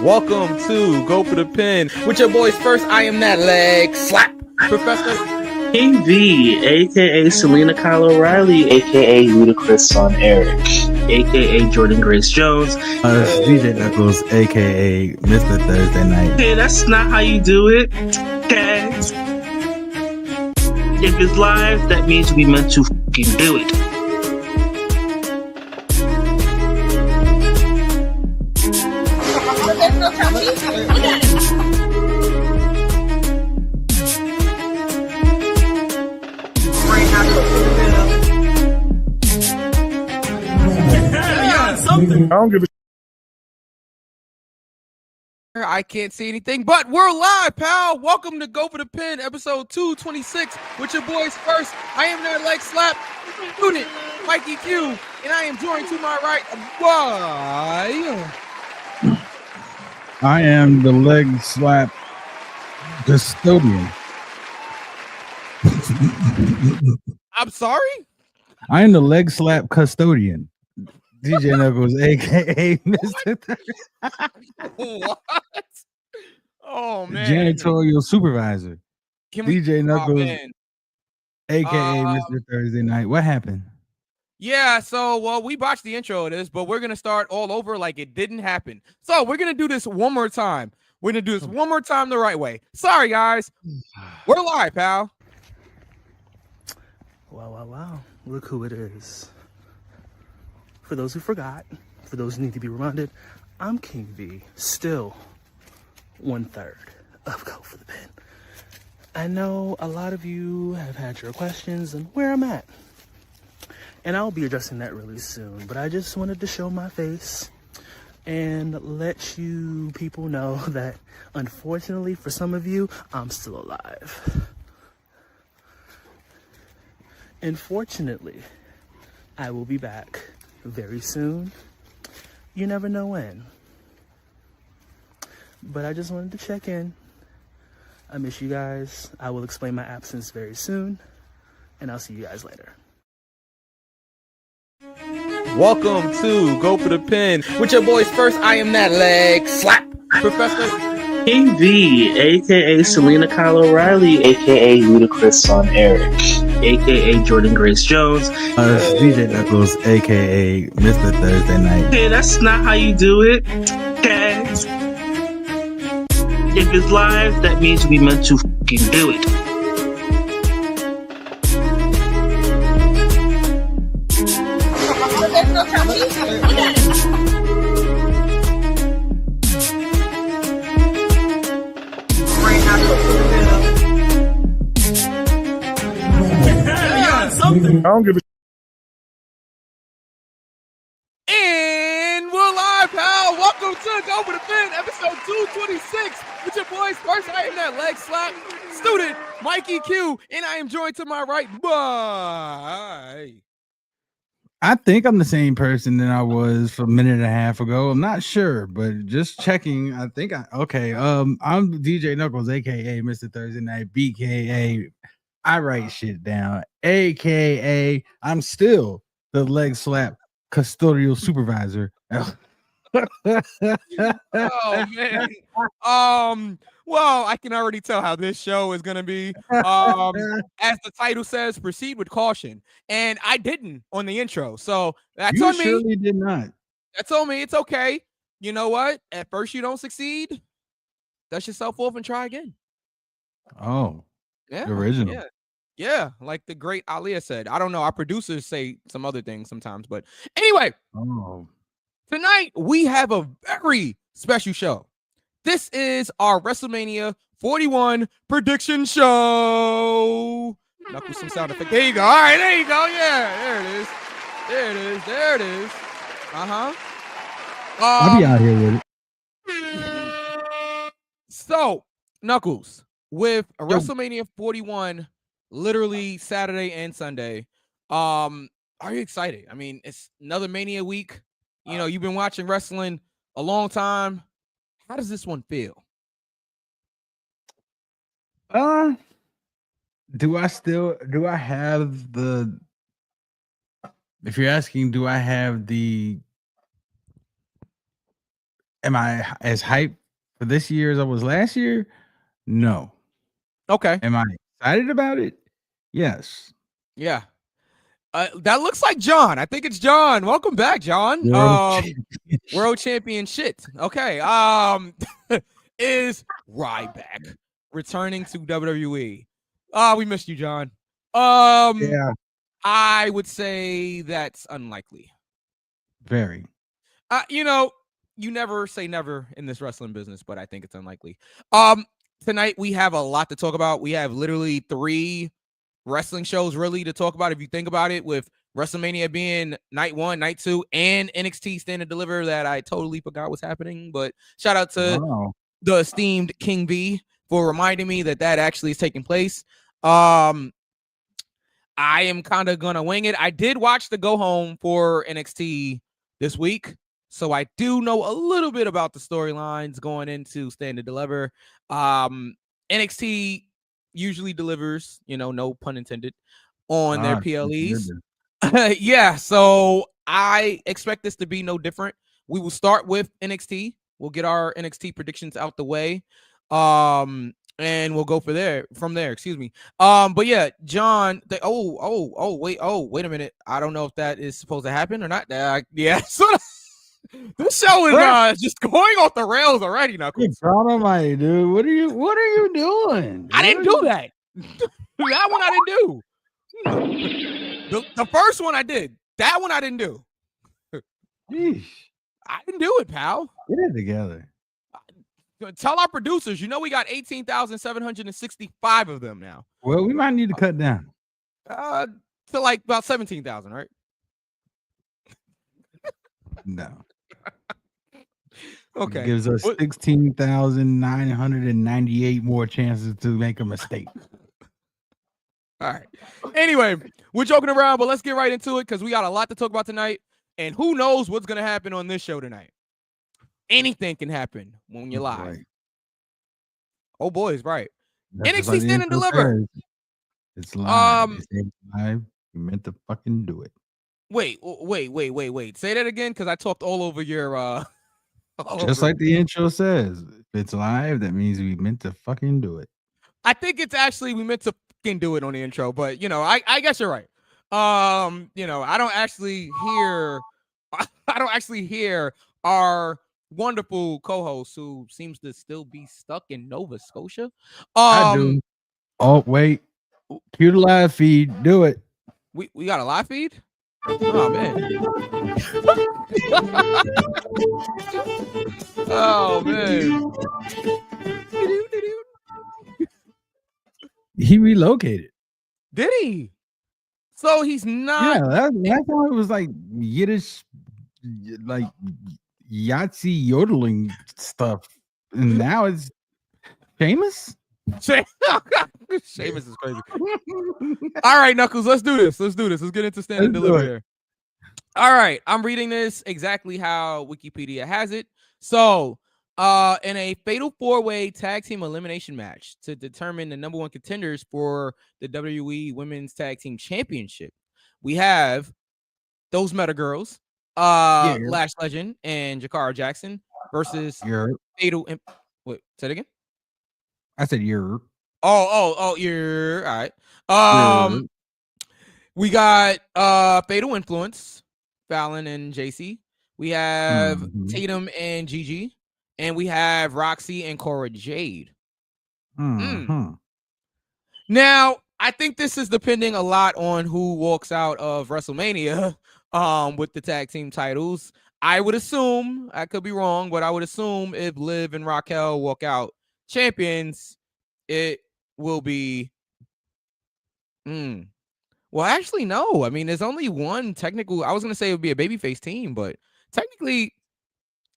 Welcome to Go for the Pin with your boys. First, I am that leg slap professor. King V, aka Selena Kyle O'Reilly, aka Ludacris Son Eric, aka Jordan Grace Jones. DJ Knuckles, aka Mr. Thursday Night. Okay, that's not how you do it. Okay. If it's live, that means we meant to fucking do it. I don't give a I can't see anything, but we're live, pal. Welcome to Go for the Pin, episode 226 with your boys. First, I am that leg slap student, Mikey Q, and I am joined to my right by... I am the leg slap custodian. I'm sorry? I am the leg slap custodian. DJ Knuckles, aka Mr. What? Oh, man. Janitorial supervisor. Can DJ Knuckles, man. aka Mr. Thursday Night. What happened? Yeah, so, we botched the intro of this, but we're going to start all over like it didn't happen. So we're going to do this one more time. We're going to do this one more time the right way. Sorry, guys. We're live, pal. Wow. Look who it is. For those who forgot, for those who need to be reminded, I'm King V, still 1/3 of Go for the Pin. I know a lot of you have had your questions on where I'm at, and I'll be addressing that really soon, but I just wanted to show my face and let you people know that unfortunately for some of you, I'm still alive. And fortunately, I will be back very soon. You never know when. But I just wanted to check in. I miss you guys. I will explain my absence very soon, and I'll see you guys later. Welcome to Go for the Pin with your boys. First, I am that leg slap professor. King V, aka Selena Kyle O'Reilly, aka Ludacris Son Eric, aka Jordan Grace Jones. DJ Knuckles, aka Mr. Thursday Night. Okay, that's not how you do it. Okay. If it's live, that means we meant to fucking do it. I don't give a And we're live, pal. Welcome to Go for the Pin, episode 226 with your boys. First, I am that leg slap student, Mikey Q, and I am joined to my right by... I think I'm the same person that I was a minute and a half ago. I'm not sure, but just checking. I'm DJ Knuckles, aka Mr. Thursday Night, BKA. I write shit down, aka I'm still the leg slap custodial supervisor. Oh man. Well, I can already tell how this show is gonna be. As the title says, proceed with caution. And I didn't on the intro. So that's You on me. surely did not. That's on me. It's okay. You know what? At first you don't succeed. Dust yourself off and try again. Oh, Yeah. the original. Yeah, like the great Aaliyah said. I don't know. Our producers say some other things sometimes, but anyway, Oh, tonight we have a very special show. This is our Wrestlemania 41 prediction show. Knuckles some sound effect. There you go. All right, there you go. Yeah, there it is. There it is. I'll be out here with it. So, Knuckles, with WrestleMania 41 literally Saturday and Sunday, are you excited? I mean, it's another Mania week. You know, you've been watching wrestling a long time. How does this one feel? Do I have the, if you're asking, do I have the Am I as hyped for this year as I was last year? No. Okay. Am I excited about it? Yes. Yeah. That looks like John. I think it's John. Welcome back, John. World World champion shit. Okay. Is Ryback returning to WWE? We missed you, John. Yeah, I would say that's unlikely. very. You never say never in this wrestling business, but I think it's unlikely. Tonight we have a lot to talk about. We have literally 3 wrestling shows really to talk about if you think about it, with WrestleMania being night 1, night 2, and NXT Stand and Deliver that I totally forgot was happening. But shout out to Wow. the esteemed King B for reminding me that actually is taking place. I am kind of gonna wing it. I did watch the go home for NXT this week, so I do know a little bit about the storylines going into Stand and Deliver. NXT usually delivers, no pun intended, on their PLEs. Yeah, so I expect this to be no different. We will start with NXT. We'll get our NXT predictions out the way. And we'll go from there, excuse me. But yeah, John, wait a minute. I don't know if that is supposed to happen or not. Yeah, so this show is just going off the rails already, Knuckles. God almighty, dude. What are you doing? I didn't do that. That one I didn't do. The first one I did. That one I didn't do. Yeesh. I didn't do it, pal. Get it together. Tell our producers, we got 18,765 of them now. Well, we might need to cut down. To like about 17,000, right? No. Okay. It gives us 16,998 more chances to make a mistake. All right. Anyway, we're joking around, but let's get right into it because we got a lot to talk about tonight. And who knows what's going to happen on this show tonight? Anything can happen when you're live. Right. Oh, boys, right. That's NXT Stand and Deliver. It's live. It's live. You meant to fucking do it. Wait. Say that again, because I talked all over your just like the intro says. If it's live, that means we meant to fucking do it. I think it's actually we meant to fucking do it on the intro, but I guess you're right. I don't actually hear our wonderful co-host who seems to still be stuck in Nova Scotia. I do. Oh, wait. Cue the live feed. Do it. We got a live feed? Oh man. Oh man. He relocated. Did he? So he's not. Yeah, that's why it was like Yiddish, like Yahtzee yodeling stuff, and now it's Sheamus. Sheamus is crazy. All right, Knuckles, let's do this. Let's get into Stand and Deliver here. All right, I'm reading this exactly how Wikipedia has it. So, in a fatal 4-way tag team elimination match to determine the number 1 contenders for the WWE Women's Tag Team Championship, we have those Meta Girls, Lash Legend and Jakara Jackson versus Fatal. Wait, say it again. I said you're. Oh, you're all right. We got Fatal Influence, Fallon and JC. We have Tatum and Gigi, and we have Roxy and Cora Jade. Now, I think this is depending a lot on who walks out of WrestleMania with the tag team titles. I would assume, I could be wrong, but I would assume if Liv and Raquel walk out champions, it will be well, actually, no. I mean, there's only one technical. I was going to say it would be a babyface team, but technically,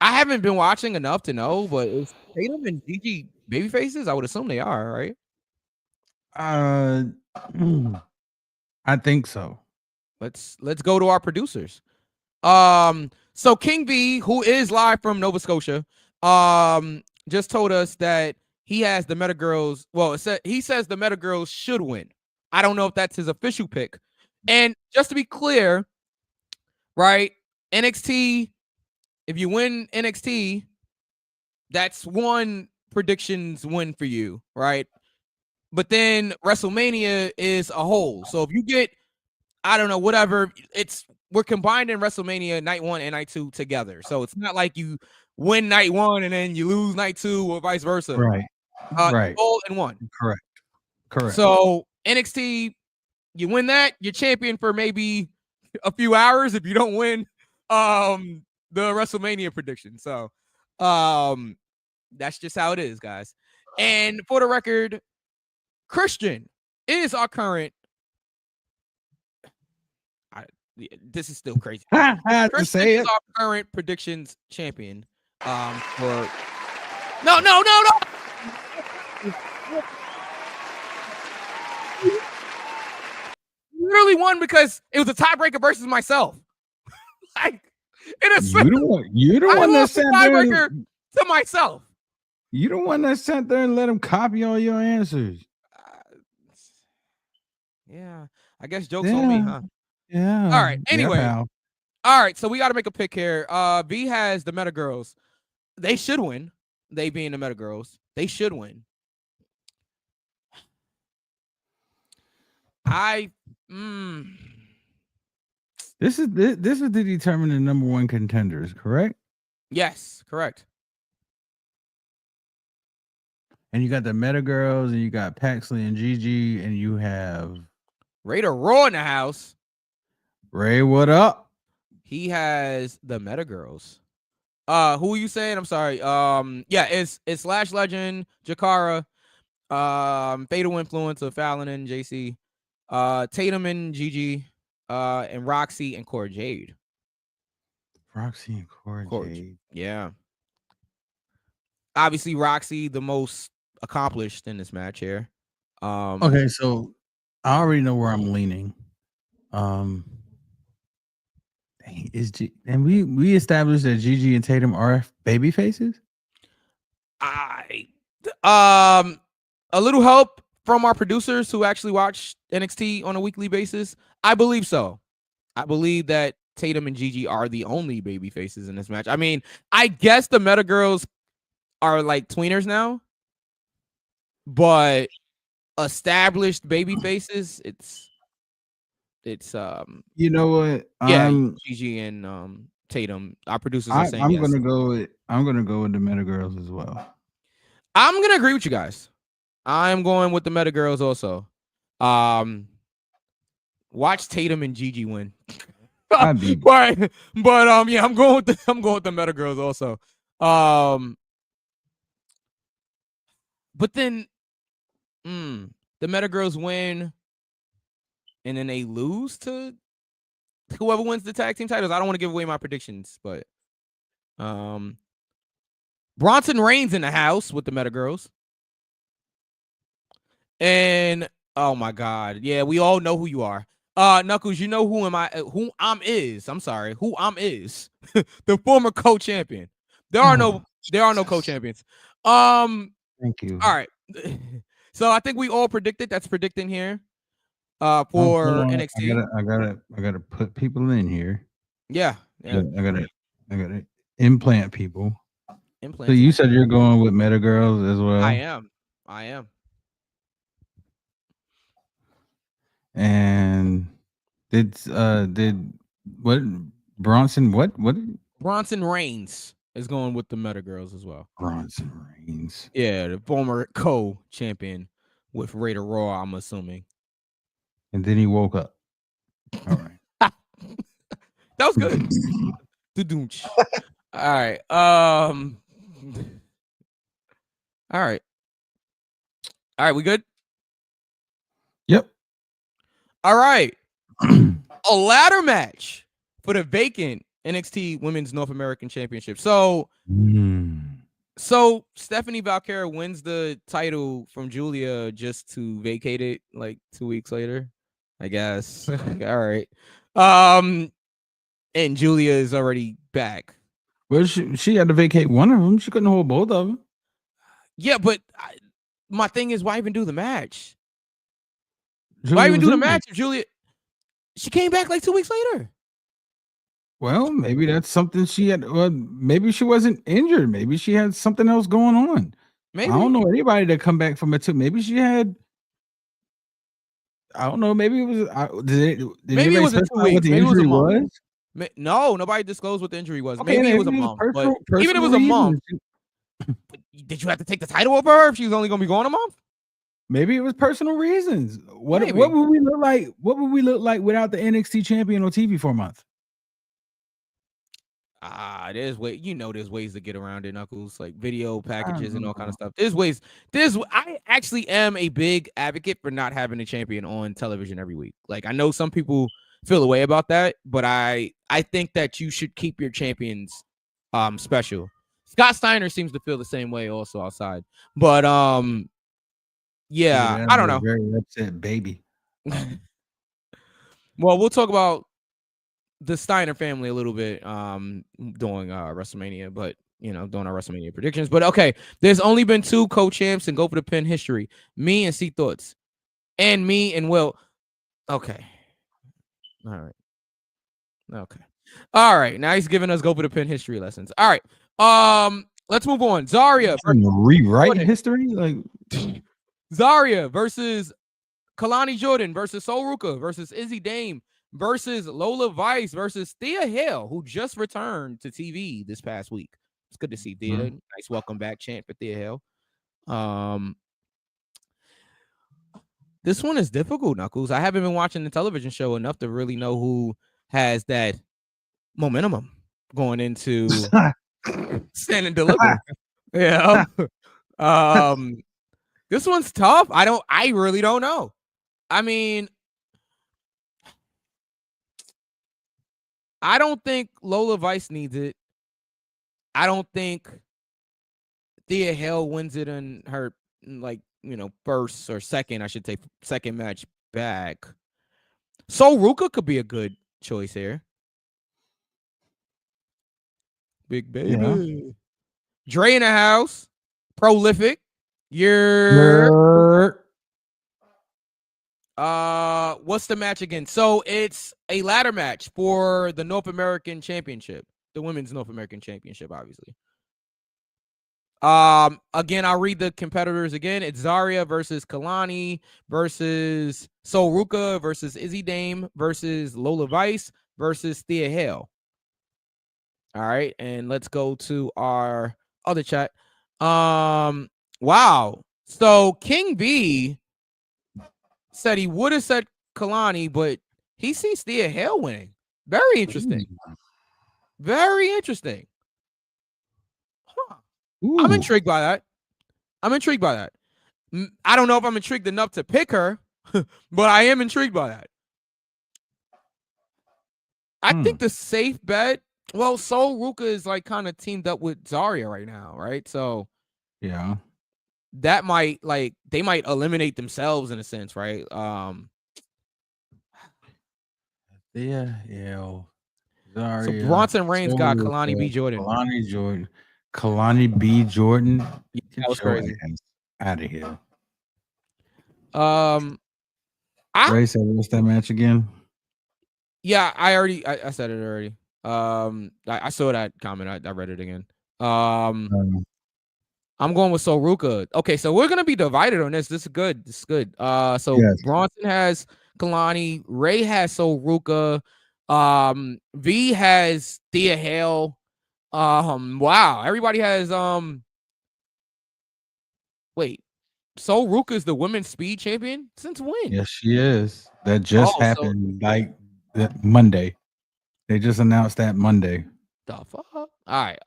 I haven't been watching enough to know, but is Tatum and Gigi babyfaces? I would assume they are, right? I think so. Let's go to our producers. So King B, who is live from Nova Scotia, just told us that he has the Meta Girls. Well, he says the Meta Girls should win. I don't know if that's his official pick. And just to be clear, right? NXT, if you win NXT, That's one predictions win for you, right? But then WrestleMania is a whole. So if you get, I don't know, whatever, we're combining WrestleMania night 1 and night 2 together. So it's not like you win night 1 and then you lose night 2 or vice versa. Right. Right. All in one. Correct. So NXT, you win that, you're champion for maybe a few hours if you don't win the WrestleMania prediction. So that's just how it is, guys. And for the record, Christian is our current. This is still crazy. I had to say is it. our current predictions champion. For no. Literally won because it was a tiebreaker versus myself. Like, in a sense, you're the one that sat there to myself. You the one that sat there and let him copy all your answers. Yeah, I guess joke's on me, huh? Yeah. All right. Anyway, all right. So we got to make a pick here. V has the Meta Girls. They should win. They being the Meta Girls, they should win. This is to determine the number one contenders, correct? Yes, correct. And you got the Meta Girls, and you got Paxley and Gigi, and you have Raider Raw in the house. Ray, what up? He has the Meta Girls. Who are you saying? I'm sorry. Yeah, it's Slash Legend, Jakara, Fatal Influence of Fallon and JC, Tatum and Gigi, and Roxy and Cora Jade. Roxy and Cora Jade. Yeah. Obviously, Roxy the most accomplished in this match here. Okay, so I already know where I'm leaning. And we established that Gigi and Tatum are baby faces? A little help from our producers who actually watch NXT on a weekly basis. I believe so. I believe that Tatum and Gigi are the only baby faces in this match. I mean, I guess the Meta Girls are like tweeners now, but established baby faces, it's you know what? Gigi and Tatum. Our producers are saying I'm yes. gonna go with the Meta Girls as well. I'm gonna agree with you guys. I'm going with the Meta Girls also. Watch Tatum and Gigi win. But yeah, I'm going with the Meta Girls also. But then the Meta Girls win and then they lose to whoever wins the tag team titles. I don't want to give away my predictions, but Bronson Reigns in the house with the Meta Girls. And oh my God, yeah, we all know who you are. Knuckles, you know who I'm is. The former co-champion. There are no co-champions. Thank you. All right. So I think we all predicted. That's predicting here. For NXT. I gotta put people in here. Yeah. I gotta implant people. Implant. So you said you're going with Meta Girls as well. I am. And did what Bronson Reigns is going with the Meta Girls as well. Bronson Reigns. Yeah, the former co-champion with Raider Raw, I'm assuming. And then he woke up. All right. That was good. All right. All right. All right, we good? Yep. All right. A ladder match for the vacant NXT Women's North American Championship. So Stephanie Valkyria wins the title from Julia just to vacate it like 2 weeks later, I guess. All right. And Julia is already back. Well, she had to vacate one of them. She couldn't hold both of them. Yeah, but my thing is, why even do the match? Why even do the match if Julia? She came back like 2 weeks later. Well, maybe that's something she had. Well, maybe she wasn't injured. Maybe she had something else going on. I don't Maybe. know anybody that come back from it too. Maybe she had. I don't know. Maybe it was. Did Maybe it anybody wasn't 2 specify what weeks. the Maybe it was a injury month. was? No, nobody disclosed what the injury was. Okay, Maybe it was maybe a it was month, but even if it personal was a month, reasons. did you have to take the title over her if she was only going to be going a month? Maybe it was personal reasons. What Maybe. would we look like? What would we look like without the NXT champion on TV for a month? There's there's ways to get around it, Knuckles, like video I packages don't and all kind know. of stuff. There's ways. I actually am a big advocate for not having a champion on television every week. Like I know some people feel a way about that, but I think that you should keep your champions special. Scott Steiner seems to feel the same way also outside. But yeah, That I don't was a know. very upset baby. Well, we'll talk about the Steiner family a little bit during WrestleMania, but doing our WrestleMania predictions. But okay, there's only been 2 co-champs in Go for the Pin history. Me and C Thoughts. And me and Will. Okay. All right. Okay. All right. Now he's giving us Go for the Pin history lessons. All right. Let's move on. Zarya Trying to rewrite Jordan. history? Like Zarya versus Kalani Jordan versus Sol Ruka versus Izzy Dame versus Lola Vice versus Thea Hale, who just returned to TV this past week. It's good to see Thea. Nice welcome back chant for Thea Hale. This one is difficult, Knuckles. I haven't been watching the television show enough to really know who has that momentum going into Stand and Deliver. Yeah. This one's tough. I really don't know. I mean, I don't think Lola Vice needs it. I don't think Thea Hale wins it in her first or second, I should say, second match back. Sol Ruka could be a good choice here. Big baby. Yeah. Dre in the house. Prolific. What's the match again? So it's a ladder match for the North American Championship. The Women's North American Championship, obviously. Again, I'll read the competitors again. It's Zarya versus Kalani versus Sol Ruka versus Izzy Dame versus Lola Vice versus Thea Hale. All right, and let's go to our other chat. Wow. So King B said he would have said Kalani, but he sees Thea Hale winning. Very interesting. Very interesting. Huh. I'm intrigued by that. I don't know if I'm intrigued enough to pick her, but I am intrigued by that. I think the safe bet, well, Sol Ruka is like kind of teamed up with Zarya right now, right? So yeah, that might they might eliminate themselves in a sense, right? Zarya. So Bronson Reigns got Kalani B. Jordan. Kalani B. Jordan. Yeah, that was crazy. Out of here. Ray said, what's that match again? Yeah, I said it already. I saw that comment. I read it again. I'm going with Sol Ruka. Okay, so we're gonna be divided on this. This is good. So yes. Bronson has Kalani, Ray has Sol Ruka, V has Thea Hale. Wow, everybody has wait. Sol Ruka is the women's speed champion since when? Yes, she is. That just happened that Monday. They just announced that Monday. The fuck? All right.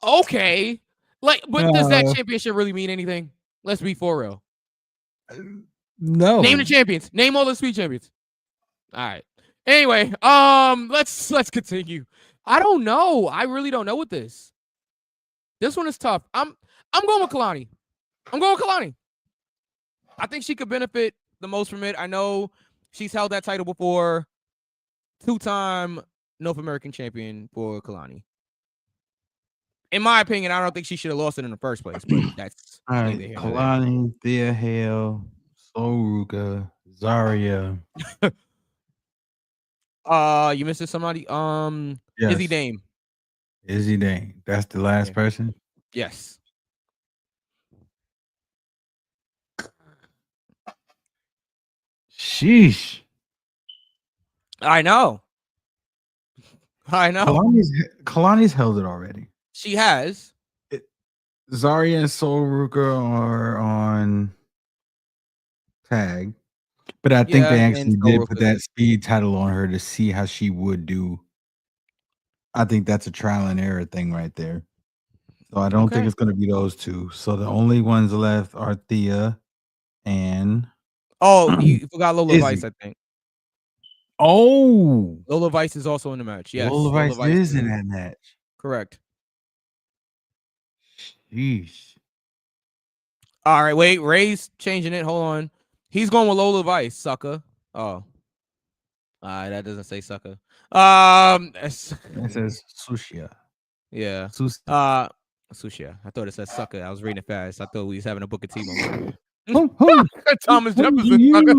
Okay. But does that championship really mean anything? Let's be for real. No. Name the champions. Name all the speed champions. All right. Anyway, let's continue. I don't know. I really don't know with this. This one is tough. I'm going with Kalani. I think she could benefit the most from it. I know she's held that title before. 2-time North American champion for Kalani. In my opinion, I don't think she should have lost it in the first place, but that's all right. Kalani, Thea Hale, Sol Ruka, Zarya. You missed somebody. Yes. Izzy Dame. Izzy Dane. That's the last person. Yes. Sheesh. I know. Kalani's held it already. She has. Zarya and Soul Ruka are on tag, but I think they and actually Soul did put Ruka that did. speed title on her to see how she would do. I think that's a trial and error thing right there. So I don't think it's going to be those two. So the only ones left are Thea and Oh, you forgot Lola Izzy. Vice, I think. Oh, Lola Vice is also in the match. Yes, Lola Vice is in that match. Correct. Sheesh. All right, wait. Ray's changing it. Hold on. He's going with Lola Vice, sucker. Oh. That doesn't say sucker. It says Sushia. Yeah. Sushia. Sushia. I thought it said sucker. I was reading it fast. I thought we was having a Booker T moment. Thomas Jefferson, sucker.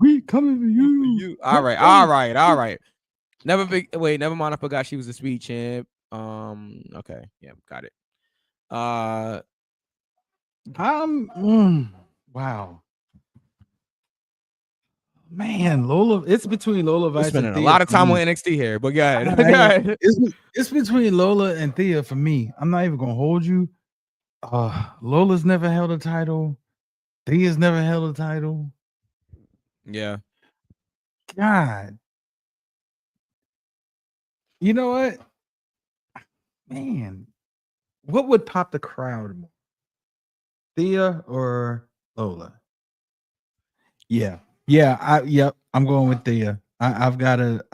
We coming for you. All right. Never mind. I forgot she was a speed champ. Okay. Yeah, got it. Wow. Man, Lola, it's between Lola We're Vice and spending a Thea lot of for time me. on NXT here, but go ahead. Go ahead. It's between Lola and Thea for me. I'm not even gonna hold you. Lola's never held a title. Thea's never held a title. Yeah. God. You know what? Man, what would pop the crowd more? Thea or Lola? Yeah. I'm going with Thea. I've gotta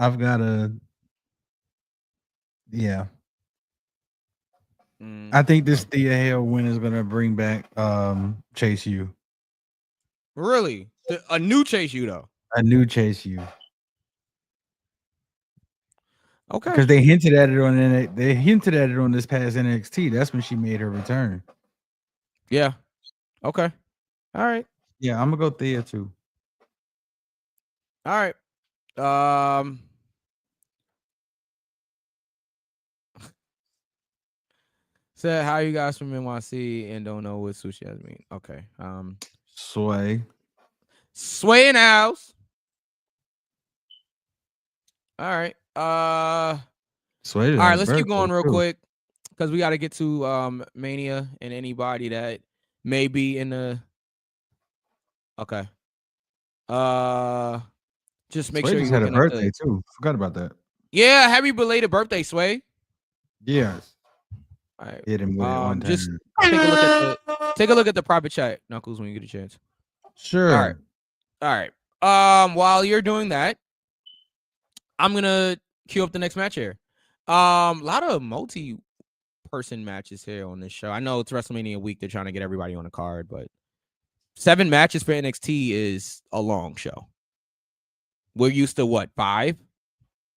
yeah. I think this Thea Hale win is gonna bring back Chase U. Really? A new Chase U though. A new Chase U. Okay. Because they hinted at it on this past NXT. That's when she made her return. Yeah. Okay. All right. Yeah, I'm gonna go Thea too. All right. Said how you guys from NYC and don't know what sushi has mean. Okay. Sway in the house. All right. Sway. All right, let's keep going real quick because we got to get to Mania and anybody that may be in the. Okay. Just make Sway sure just you're had a looking at birthday too. Forgot about that. Yeah, happy belated birthday, Sway. Yes. All right. Hit him with it one time. Just take a look at the private chat, Knuckles, when you get a chance. Sure. All right. While you're doing that, I'm gonna queue up the next match here. A lot of multi-person matches here on this show. I know it's WrestleMania week; they're trying to get everybody on the card, but 7 matches for NXT is a long show. We're used to what, 5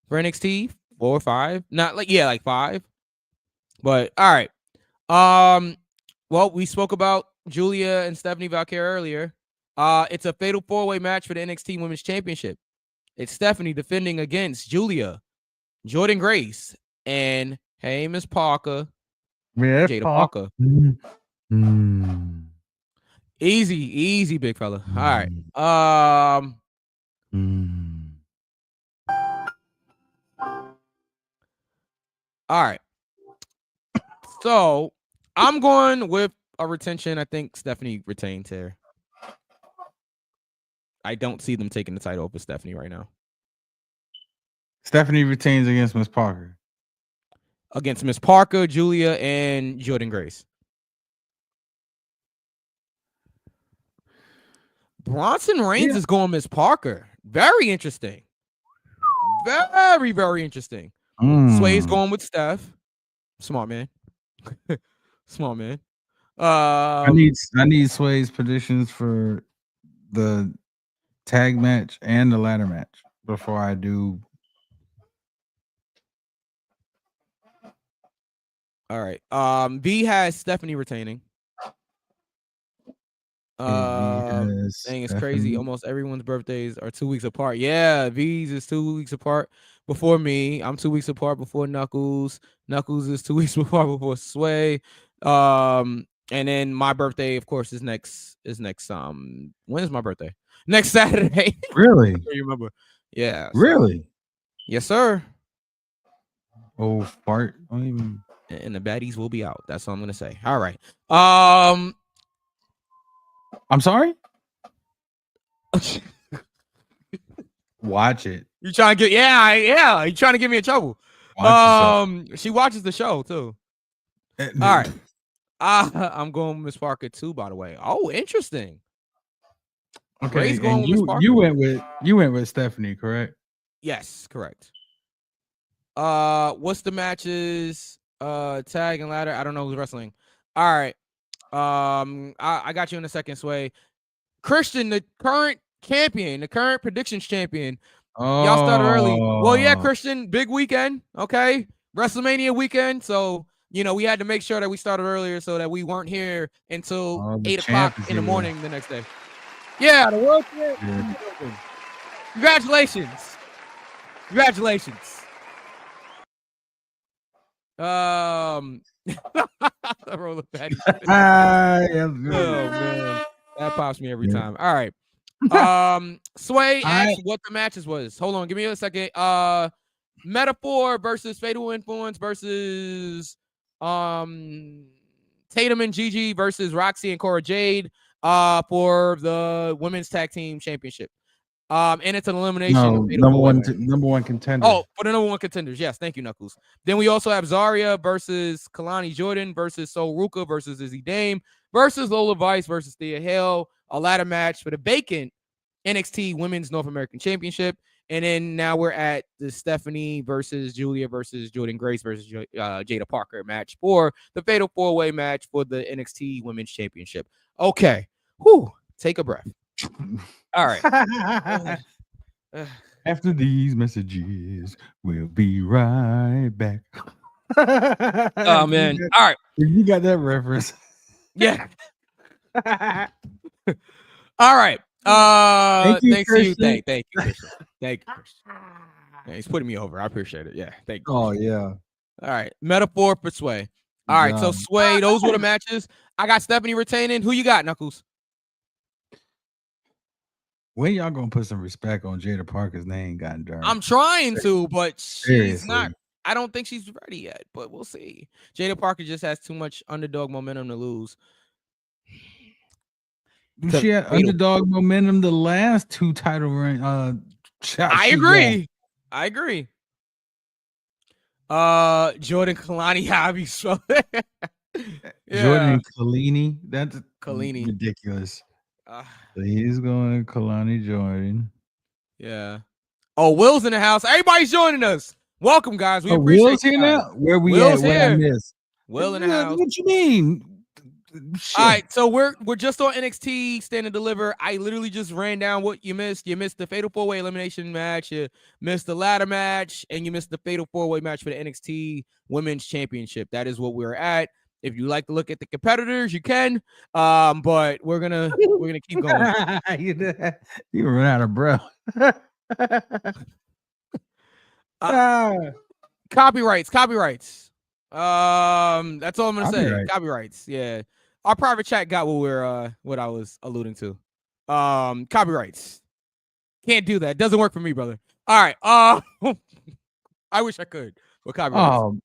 for NXT? 4 or 5? Not like like 5. But all right. Well, we spoke about Julia and Stephanie Valkyrie earlier. It's a fatal 4-way match for the NXT Women's Championship. It's Stephanie defending against Julia, Jordan Grace, and hey, Miss Parker, Jada Parker. Easy, big fella. All right. All right. So I'm going with a retention. I think Stephanie retains here. I don't see them taking the title over Stephanie right now. Stephanie retains against Miss Parker. Against Miss Parker, Julia, and Jordan Grace. Bronson Reigns is going Miss Parker. Very interesting. Very, very interesting. Sway's going with Steph. Smart man. Smart man. I need Sway's predictions for the tag match and the ladder match before I do. All right. B has Stephanie retaining. Dang, it's crazy. Almost everyone's birthdays are 2 weeks apart. Yeah, V's is 2 weeks apart before me. I'm 2 weeks apart before Knuckles. Knuckles is 2 weeks apart before Sway. And then my birthday, of course, is next. When is my birthday? Next Saturday. Really? You remember? Yeah. Really? Yes, sir. Oh, fart. Don't even. And the baddies will be out. That's all I'm gonna say. All right. I'm sorry. Watch it. You trying to get yeah. You trying to get me in trouble? She watches the show too. All right. I'm going with Miss Parker too. By the way. Oh, interesting. Okay. And you went with Stephanie, correct? Yes, correct. What's the matches? Tag and ladder. I don't know who's wrestling. All right. I got you in a second, Sway. Christian, the current champion, the current predictions champion. Y'all started early. Well, yeah, Christian, big weekend. Okay. WrestleMania weekend. So, we had to make sure that we started earlier so that we weren't here until 8 o'clock in the morning the next day. Yeah, the World Champion. Congratulations. Roll of patty. Oh man, that pops me every time. All right. Sway asked what the matches was. Hold on, give me a second. Metaphor versus Fatal Influence versus Tatum and Gigi versus Roxy and Cora Jade for the women's tag team championship. And it's an elimination. No, number one contender. Oh, for the number one contenders. Yes, thank you, Knuckles. Then we also have Zarya versus Kalani Jordan versus Sol Ruka versus Izzy Dame versus Lola Vice versus Thea Hale. A ladder match for the vacant NXT Women's North American Championship. And then now we're at the Stephanie versus Julia versus Jordan Grace versus Jada Parker match for the Fatal 4-Way match for the NXT Women's Championship. Okay. Whew. Take a breath. All right. After these messages, we'll be right back. Oh, man. All right. You got that reference. Yeah. All right. Thanks to you. Thank you, Christian. Thank you, Christian. Yeah, he's putting me over. I appreciate it. Yeah. Thank you. Oh, yeah. All right. Metaphor for Sway. All right. So, Sway, those were the matches. I got Stephanie retaining. Who you got, Knuckles? When y'all gonna put some respect on Jada Parker's name? God darn. I'm trying to, but she's not. I don't think she's ready yet, but we'll see. Jada Parker just has too much underdog momentum to lose. She had underdog momentum the last two title reign. I agree. Jordan Kalani, how you spell it? Jordan Kalini. That's Kalini. Ridiculous. He's going Kalani Jordan. Yeah. Oh, Will's in the house. Everybody's joining us. Welcome, guys. We appreciate Will's here now. Where we Will's at? What I here. missed? Will in the house. What you mean? Shit. All right, so we're just on NXT Stand and Deliver. I literally just ran down what you missed. You missed the Fatal 4-Way elimination match. You missed the ladder match, and you missed the Fatal 4-Way match for the NXT Women's Championship. That is what we're at. If you like to look at the competitors, you can. But we're gonna keep going. You run out of breath. Copyrights. That's all I'm gonna say. Copyrights. Yeah. Our private chat got what I was alluding to. Copyrights. Can't do that. Doesn't work for me, brother. All right. I wish I could. But copyrights.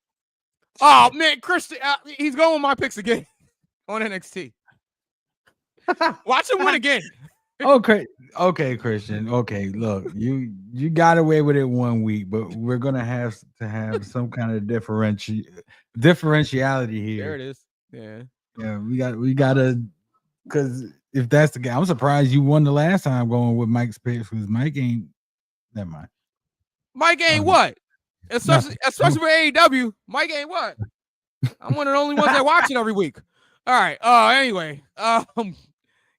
Oh man, Christian, he's going with my picks again on NXT. Watch him win again. Okay, Christian. Okay, look, you got away with it 1 week, but we're gonna have to have some kind of differentiality here. There it is. Yeah, we gotta, because if that's the guy, I'm surprised you won the last time going with Mike's picks, because Mike ain't. Never mind. Mike ain't what? Especially for AEW, Mike ain't what? I'm one of the only ones that watch it every week. All right. Anyway,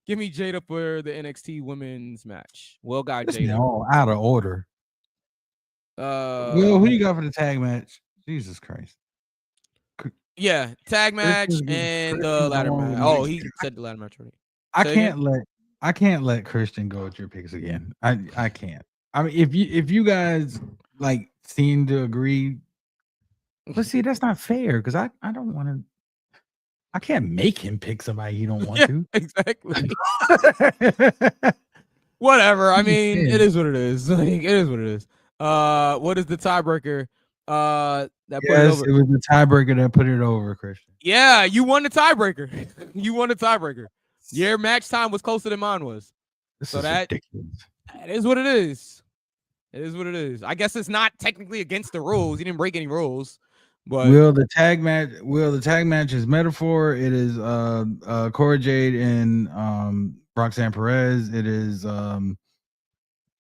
give me Jada for the NXT Women's match. Will got Jada. All out of order. Will, who you got for the tag match? Jesus Christ. Yeah, tag match and the ladder match. Oh, he said the ladder match already. I can't let Christian go with your picks again. I can't. I mean, if you guys like seem to agree, but see, that's not fair because I don't want to. I can't make him pick somebody he don't want Yeah, to. exactly. Whatever. I mean, it is what it is. Like, it is what it is. What is the tiebreaker? That put it over. It was the tiebreaker that put it over, Christian. Yeah, you won the tiebreaker. You won the tiebreaker. Your match time was closer than mine was. This So is ridiculous. It is what it is. It is what it is. I guess it's not technically against the rules. You didn't break any rules. But will the tag match is Metaphor. It is Cora Jade and Roxanne Perez. It is Tatum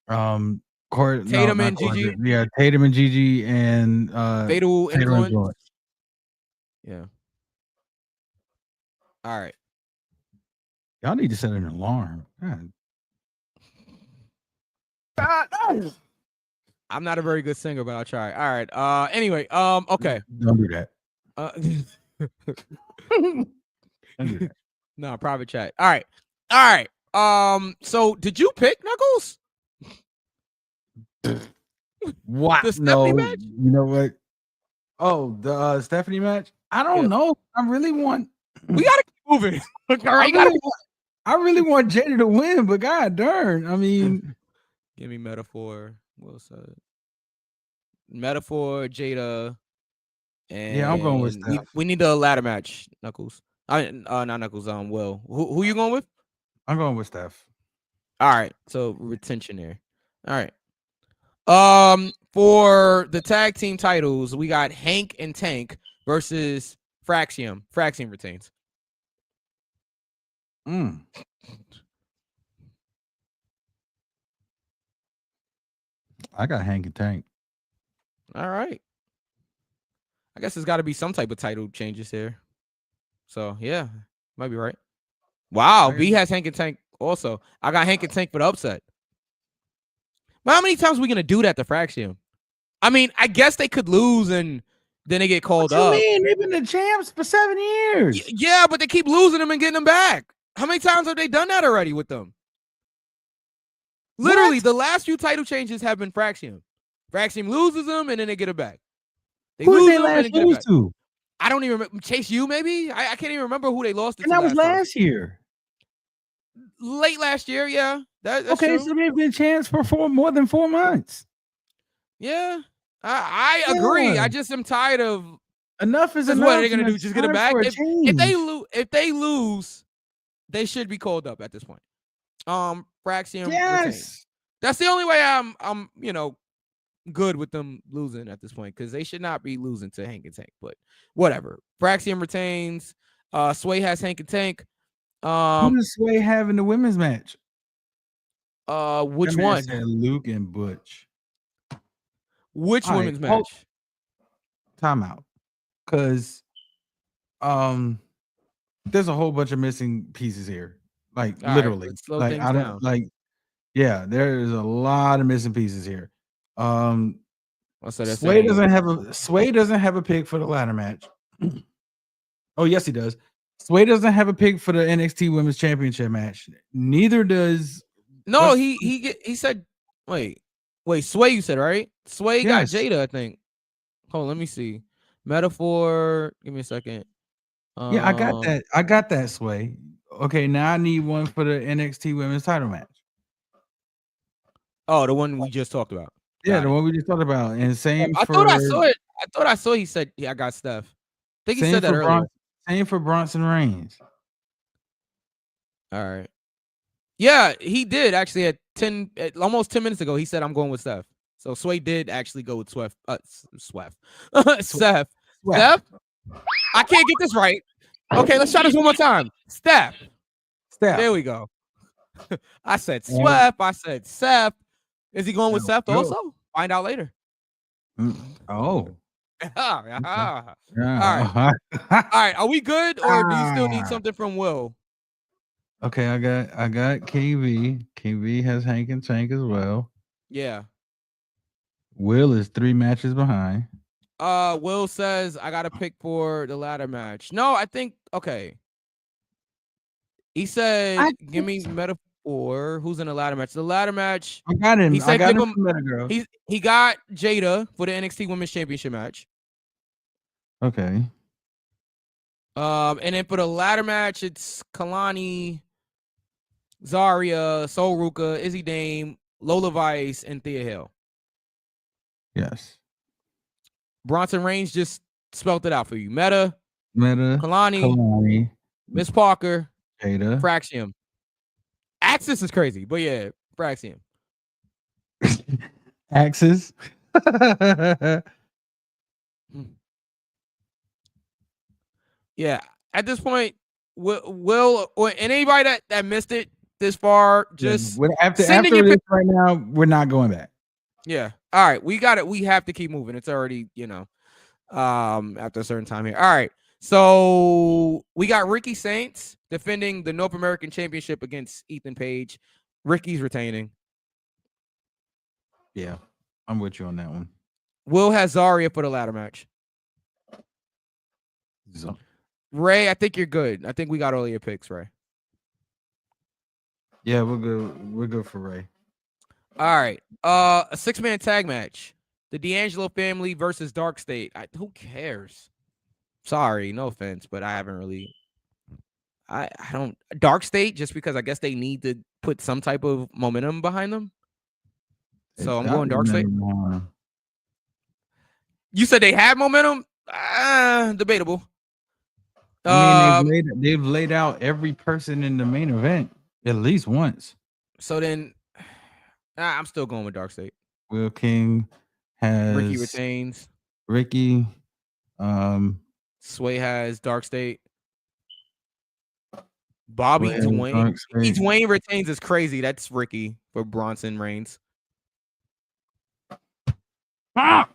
and Gigi. Yeah, Tatum and Gigi and Fatal Influence. Yeah. All right. Y'all need to set an alarm. God. I'm not a very good singer, but I'll try. All right. Anyway, okay. Don't do that. Don't do that. No, private chat. All right. So did you pick Knuckles? What? The Stephanie match? You know what? Oh, the Stephanie match? I don't know. I really want. We gotta keep moving. All right, I really want Jada to win, but god darn, I mean, give me Metaphor. Will said Metaphor, Jada, and yeah, I'm going with Steph. We need a ladder match, Knuckles. Not Knuckles. Will. Who you going with? I'm going with Steph. All right, so retention there. All right. For the tag team titles, we got Hank and Tank versus Fraxium. Fraxium retains. I got Hank and Tank. All right. I guess there's got to be some type of title changes here. So yeah, might be right. Wow, B has Hank and Tank also. I got Hank and Tank for the upset. But how many times are we gonna do that to Fraxium? I mean, I guess they could lose and then they get called up. What you mean? They've been the champs for 7 years. Yeah, but they keep losing them and getting them back. How many times have they done that already with them? Literally, the last few title changes have been Fraxium. Fraxium loses them and then they get it back. Who did they last lose to? I don't even remember. Chase U, maybe? I can't even remember who they lost to. And that was last year. Late last year, yeah. That's okay, true. so they've been champs for more than 4 months. Yeah, I agree. I just am tired of enough is enough. What are they gonna do? Just get it back? If they lose, they should be called up at this point. Fraxium. Yes. Retains. That's the only way I'm good with them losing at this point because they should not be losing to Hank and Tank. But whatever. Fraxium retains. Sway has Hank and Tank. Who does Sway have in the women's match? Which one? Luke and Butch. Which women's match? Timeout. Because there's a whole bunch of missing pieces here. Like literally. Like I don't like there is a lot of missing pieces here. Sway doesn't have a pick for the ladder match. Oh, yes, he does. Sway doesn't have a pick for the NXT Women's Championship match. Neither does. No, he said. Wait. Sway, you said right? Sway got Jada, I think. Hold on, let me see. Metaphor. Give me a second. Yeah, I got that. I got that, Sway. Okay, now I need one for the NXT Women's Title match. Oh, the one we just talked about. Yeah, the one we just talked about. And same I thought I saw it. I thought I saw he said, I got Steph. I think he said that earlier. Same for Bronson Reigns. All right. Yeah, he did actually at almost 10 minutes ago. He said, I'm going with Steph. So Sway did actually go with Seth. Seth. Steph. I can't get this right. Okay, let's try this one more time. Steph. There we go. I said Sweff. I said Seth. Is he going with Seth also? Find out later. Oh. All right. All right. Are we good, or do you still need something from Will? Okay, I got KV. KV has Hank and Tank as well. Yeah. Will is 3 matches behind. Will says I got to pick for the ladder match. No, I think okay. He said, "Give me metaphor. Who's in the ladder match? The ladder match. I got him. He said, I got give him him. from Metagirl. He got Jada for the NXT Women's Championship match. Okay. And then for the ladder match, it's Kalani, Zarya, Sol Ruka, Izzy Dame, Lola Vice, and Thea Hill. Yes. Bronson Reigns just spelled it out for you. Meta, Meta, Kalani, Miss Parker, Jada, Fraxium. Axis is crazy, but yeah, Fraxium. Axis. Yeah, at this point, will or anybody that missed it this far, just after this right now, we're not going back. Yeah. All right, we got it. We have to keep moving. It's already, after a certain time here. All right. So we got Ricky Saints defending the North American Championship against Ethan Page. Ricky's retaining. Yeah, I'm with you on that one. Will has Zarya for the ladder match. So. Ray, I think you're good. I think we got all your picks, Ray. Yeah, we're good. We're good for Ray. All right. A 6-man tag match. The D'Angelo family versus Dark State. Who cares? Sorry, no offense, but I haven't really. I don't Dark State just because I guess they need to put some type of momentum behind them. So I'm going Dark State. You said they had momentum? Debatable. I mean, they've laid out every person in the main event at least once. So then, I'm still going with Dark State. Will King has Ricky retains. Ricky. Sway has Dark State. Bobby Dwayne. Dwayne retains is crazy. That's Ricky for Bronson Reigns. What?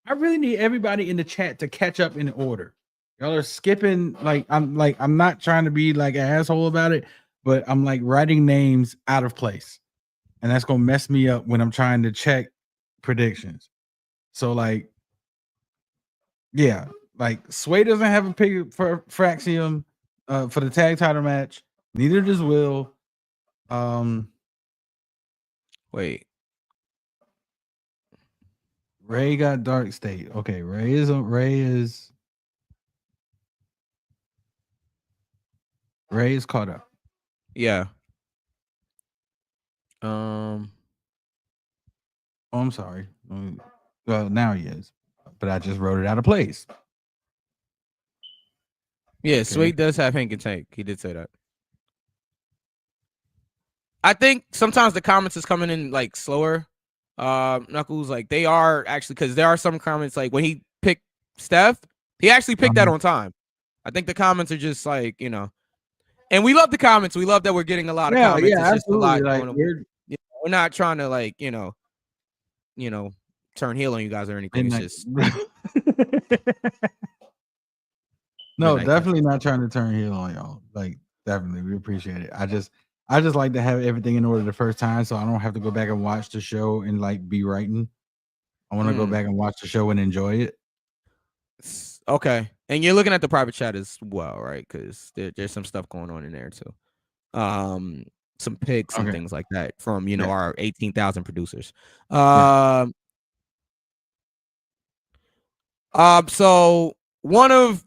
I really need everybody in the chat to catch up in order. Y'all are skipping. I'm not trying to be like an asshole about it, but I'm like writing names out of place, and that's gonna mess me up when I'm trying to check predictions. So Sway doesn't have a pick for Fraxium for the tag title match. Neither does Will. Wait. Ray got Dark State. Okay, Ray is caught up. Yeah. Oh, I'm sorry. Well, now he is, but I just wrote it out of place. Yeah, okay. Sway does have Hank and Tank. He did say that. I think sometimes the comments is coming in like slower. Knuckles, like they are actually, because there are some comments like when he picked Steph, he actually picked that on time. I think the comments are just like, and we love the comments. We love that we're getting a lot of comments. Yeah, it's just a lot. Like, we're not trying to like, turn heel on you guys or anything. It's just no, definitely not trying to turn heel on y'all. Like, definitely, we appreciate it. I just like to have everything in order the first time, so I don't have to go back and watch the show and like be writing. I want to go back and watch the show and enjoy it. Okay, and you're looking at the private chat as well, right? Because there's some stuff going on in there too. Some picks and things like that from our 18,000 producers. So one of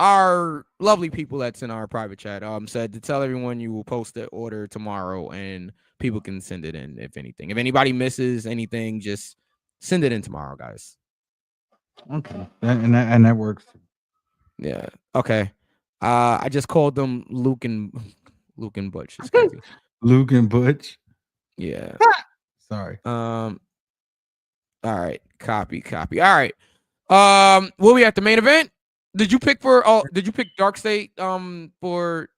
our lovely people that's in our private chat said to tell everyone you will post the order tomorrow and people can send it in if anything. If anybody misses anything, just send it in tomorrow, guys. Okay. And that works. Yeah. Okay. I just called them Luke and Butch. It's crazy. Luke and Butch. Yeah. Sorry. All right. Copy. All right. Will we at the main event? Did you pick Dark State for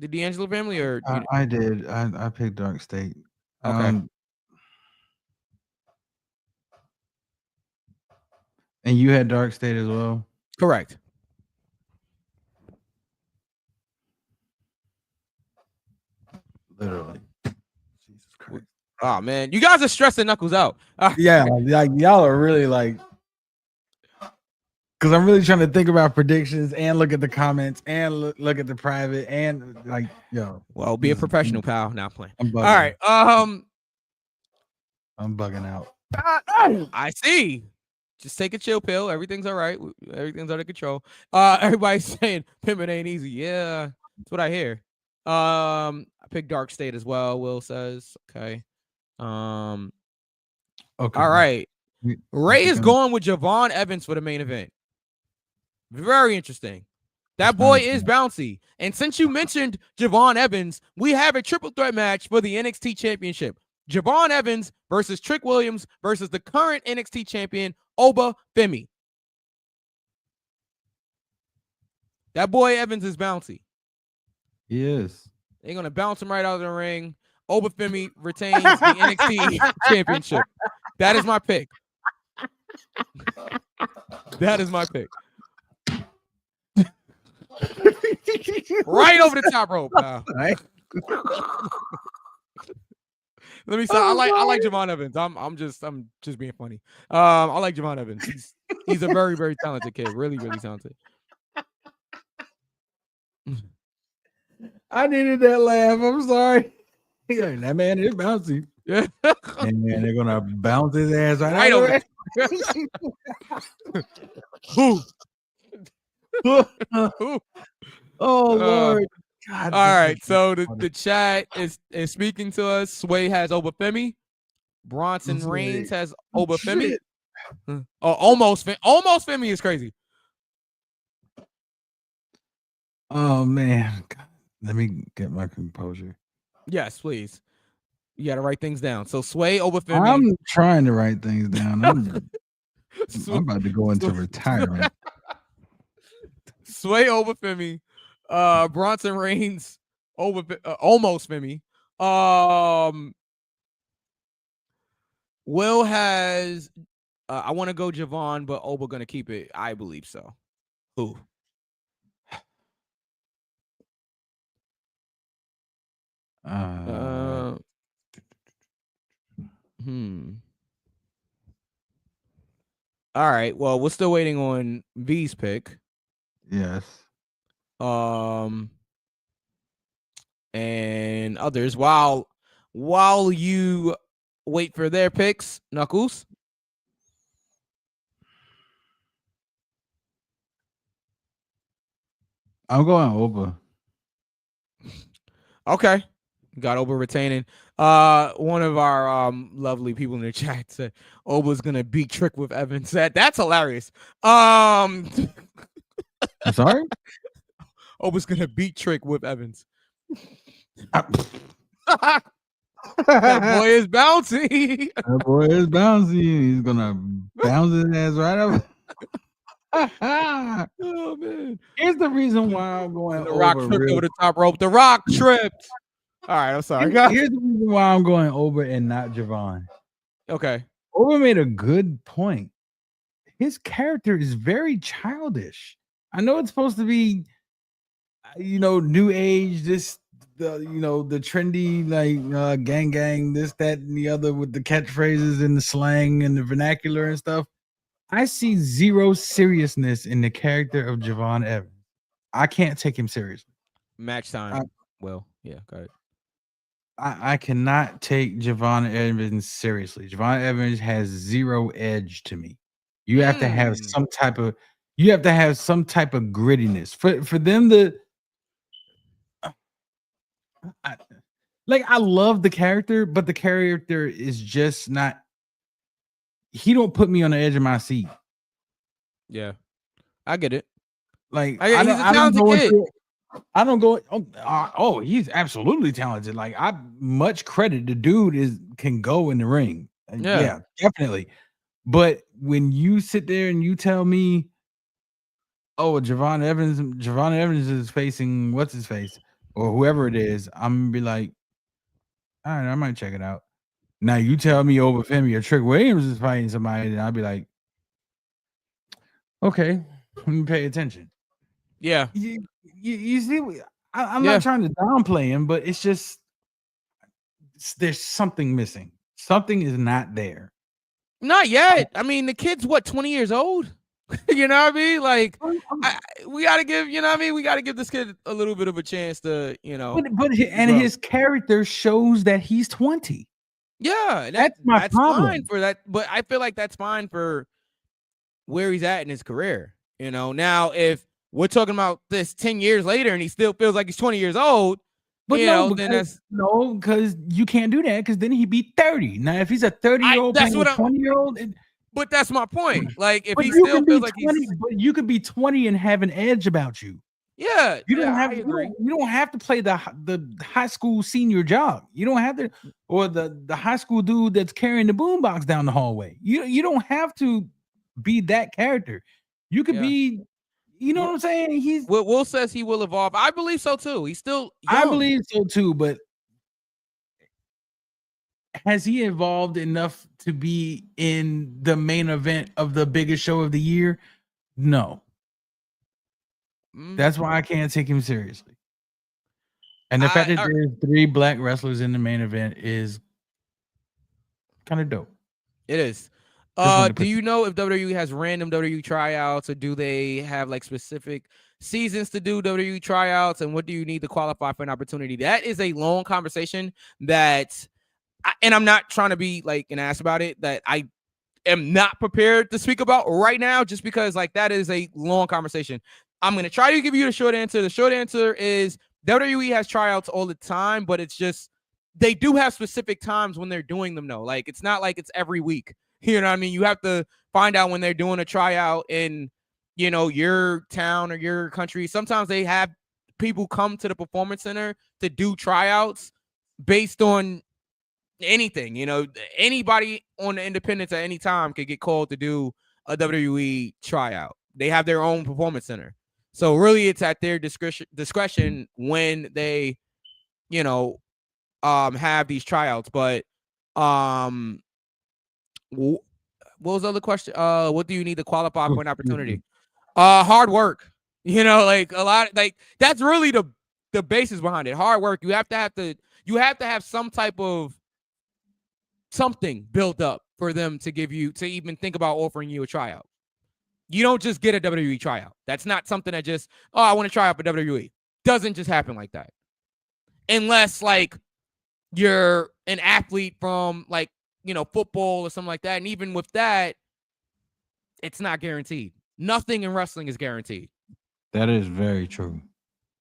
the D'Angelo family or I did. I picked Dark State. Okay. And you had Dark State as well? Correct. Literally. Jesus Christ. Oh man, you guys are stressing Knuckles out. Yeah, like y'all are really like because I'm really trying to think about predictions and look at the comments and look at the private and like, yo. Well, be a professional, pal. Not playing. I'm bugging. All right. I'm bugging out. I see. Just take a chill pill. Everything's all right. Everything's under control. Everybody's saying pimping ain't easy. Yeah, that's what I hear. I picked Dark State as well. Will says okay. Okay. All right. Ray is going with Javon Evans for the main event. Very interesting. That boy is bouncy. And since you mentioned Javon Evans, we have a triple threat match for the NXT Championship. Javon Evans versus Trick Williams versus the current NXT champion, Oba Femi. That boy Evans is bouncy. He is. They're going to bounce him right out of the ring. Oba Femi retains the NXT championship. That is my pick. That is my pick. Right over the top rope. Let me say, I like Javon Evans. I'm just being funny. I like Javon Evans. He's a very, very talented kid. Really, really talented. I needed that laugh. I'm sorry. That man is bouncy. Yeah. And they're gonna bounce his ass right over. Oh Lord. God, all right, so the chat is speaking to us. Sway has Oba Femi. Bronson Reigns has Oba Femi. Almost Femi is crazy. Oh man, God. Let me get my composure. Yes, please. You got to write things down. So Sway Oba Femi. I'm trying to write things down. I'm about to go into retirement. Sway Oba Femi. Bronson Reigns almost Femi. Will has I want to go Javon, but Oba gonna keep it. I believe so. Who? All right. Well, we're still waiting on V's pick. Yes. And others. While you wait for their picks, Knuckles. I'm going Oba. Okay. Got Oba retaining. One of our lovely people in the chat said Oba's gonna beat Trick with Evans. That's hilarious. I'm sorry? Oba's gonna beat Trick with Evans. That boy is bouncy. That boy is bouncy. He's gonna bounce his ass right up. Oh man! Here's the reason why I'm going. The Rock tripped over the top rope. The Rock tripped. All right, I'm sorry. Here's the reason why I'm going Oba and not Javon. Okay. Oba made a good point. His character is very childish. I know it's supposed to be, new age. The trendy gang, this, that, and the other with the catchphrases and the slang and the vernacular and stuff. I see zero seriousness in the character of Javon Evans. I can't take him seriously. Match time. Go ahead. I cannot take Javon Evans seriously. Javon Evans has zero edge to me. You have to have some type of grittiness for them to. I love the character, but the character is just not. He don't put me on the edge of my seat. Yeah, I get it. He's a talented kid. I don't go. Oh, he's absolutely talented. I much credit. The dude can go in the ring. Yeah, definitely. But when you sit there and you tell me, oh, Javon Evans is facing what's his face or whoever it is, I'm gonna be like, all right, I might check it out. Now you tell me Oba Femi or Trick Williams is fighting somebody, and I'll be like, okay, let me pay attention. Yeah. You see, I'm not trying to downplay him, but it's just there's something missing. Something is not there. Not yet. I mean, the kid's 20 years old? You know what I mean? Like, we got to give, you know what I mean? We got to give this kid a little bit of a chance to, but his character shows that he's 20. Yeah, That's my that's problem. fine for that. But I feel like that's fine for where he's at in his career. Now if we're talking about this 10 years later and he still feels like he's 20 years old, But then that's because you can't do that because then he'd be 30. Now, if he's a 30-year-old that's playing what a 20-year-old, but that's my point. Like, if but he you still can be feels like 20, but you could be 20 and have an edge about you. Yeah, You don't have I agree. you don't have to play the high school senior job. You don't have to, or the high school dude that's carrying the boombox down the hallway. You don't have to be that character. You could be, you know what I'm saying? Will says he will evolve. I believe so too. He's still young. I believe so too, but has he evolved enough to be in the main event of the biggest show of the year? No. That's why I can't take him seriously. And the fact that there's 3 black wrestlers in the main event is kind of dope. It is. Do you know if WWE has random WWE tryouts, or do they have like specific seasons to do WWE tryouts? And what do you need to qualify for an opportunity? That is a long conversation and I'm not trying to be like an ass about it, that I am not prepared to speak about right now, just because like that is a long conversation. I'm going to try to give you the short answer. The short answer is WWE has tryouts all the time, but it's just, they do have specific times when they're doing them though. Like, it's not like it's every week. You know what I mean? You have to find out when they're doing a tryout in, your town or your country. Sometimes they have people come to the Performance Center to do tryouts based on anything. Anybody on the independents at any time could get called to do a WWE tryout. They have their own Performance Center. So really it's at their discretion when they, have these tryouts. But what was the other question? What do you need to qualify for an opportunity? Hard work. Like a lot, like that's really the basis behind it. Hard work. You have to have some type of something built up for them to give you, to even think about offering you a tryout. You don't just get a WWE tryout. That's not something that just, I want to try out for WWE. Doesn't just happen like that. Unless like you're an athlete from like, football or something like that. And even with that, it's not guaranteed. Nothing in wrestling is guaranteed. That is very true.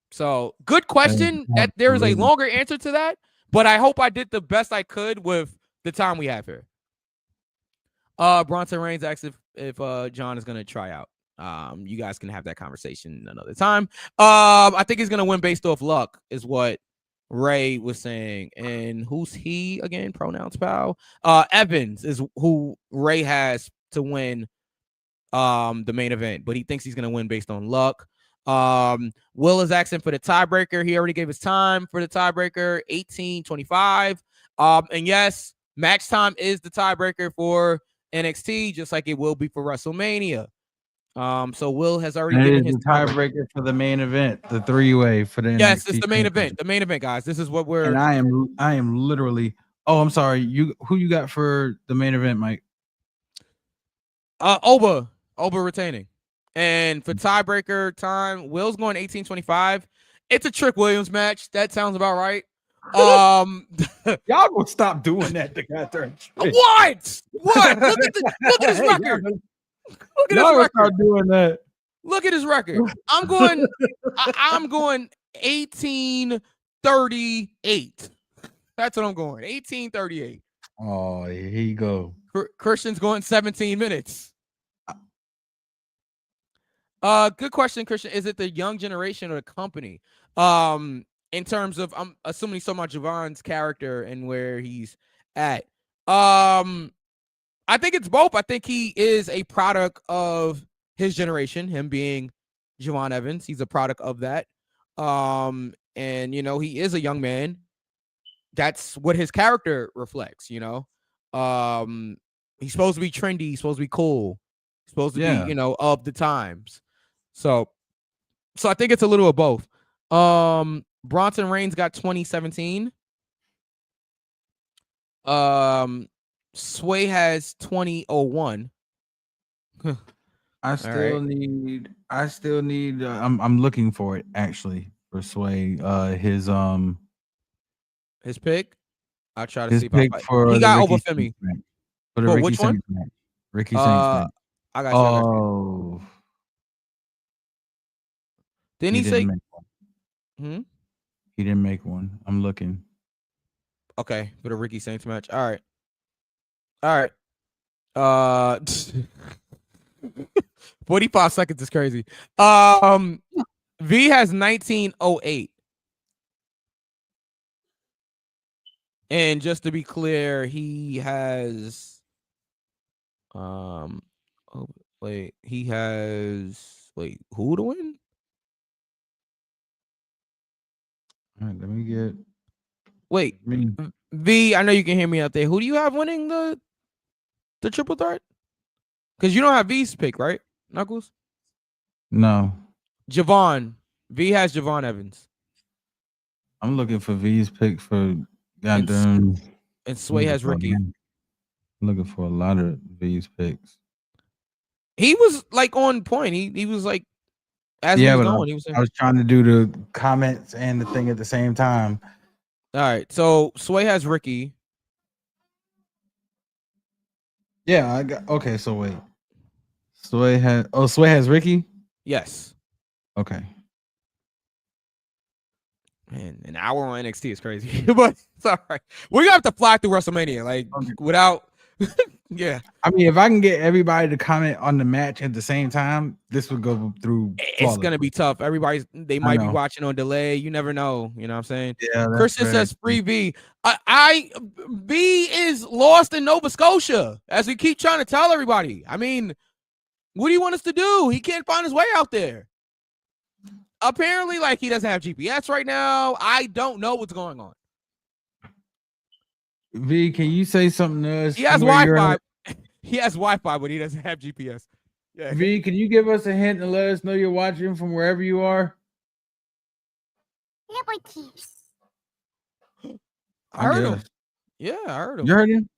So good question. That there is a longer answer to that, but I hope I did the best I could with the time we have here. Bronson Reigns asks if John is gonna try out. You guys can have that conversation another time. I think he's gonna win based off luck, is what Ray was saying. And who's he again? Pronouns, pal. Evans is who Ray has to win the main event, but he thinks he's gonna win based on luck. Will is asking for the tiebreaker. He already gave his time for the tiebreaker, 18:25. And yes, match time is the tiebreaker for NXT, just like it will be for WrestleMania. So Will has already given his tiebreaker for the main event, the 3-way for the yes, NXT it's the main event. The main event, guys. This is what we're. And I am literally. Oh, I'm sorry. Who you got for the main event, Mike? Oba retaining, and for tiebreaker time, Will's going 18:25. It's a Trick Williams match. That sounds about right. Y'all gonna stop doing that to Catherine. What? Look at his record. Look at his record. Start doing that. Look at his record. I'm going 18:38. That's what I'm going. 18:38. Oh, here you go. Christian's going 17 minutes. Good question, Christian. Is it the young generation or the company? In terms of, I'm assuming so much Javon's character and where he's at. I think it's both. I think he is a product of his generation, him being Javon Evans. He's a product of that. And he is a young man. That's what his character reflects, He's supposed to be trendy, he's supposed to be cool, he's supposed to be, of the times. So I think it's a little of both. Bronson Reigns got 2017. Sway has 2001. I still need. I'm looking for it actually for Sway. His pick. I'll try to His see if I pick find. He for the got Ricky Saints Obafemi. match. For the For Ricky which one? Saints match. Ricky Saints Uh, match. I got you. Oh, Didn't he he didn't say? make one. Hmm? He didn't make one. I'm looking. Okay, for the Ricky Saints match. All right. All right. Uh, 45 seconds is crazy. V has 1908. And just to be clear, he has oh wait, he has who to win? All right, let me get Wait, me. V, I know you can hear me out there. Who do you have winning the triple threat? Because you don't have V's pick, right? Knuckles? No, Javon. V has Javon Evans. I'm looking for V's pick for And, goddamn. and Sway has Ricky. I'm looking for a lot of V's picks. He was like on point. He was like as we was going. He was I was trying to do the comments and the thing at the same time. all right. So Sway has Ricky. Yeah, I got okay. So wait, Sway has Ricky. Yes. Okay. Man, an hour on NXT is crazy, but it's all right. We're gonna have to fly through WrestleMania, without. Yeah, I mean, if I can get everybody to comment on the match at the same time, this would go through. it's gonna be tough. They might be watching on delay. You never know. You know what I'm saying? Yeah. Christian says free V. V is lost in Nova Scotia, as we keep trying to tell everybody. I mean, what do you want us to do? He can't find his way out there. Apparently, he doesn't have GPS right now. I don't know what's going on. V, can you say something to us? He has Wi-Fi. He has Wi-Fi, but he doesn't have GPS. Yeah. V, can you give us a hint and let us know you're watching from wherever you are? I heard him. Yeah, I heard him. You heard him?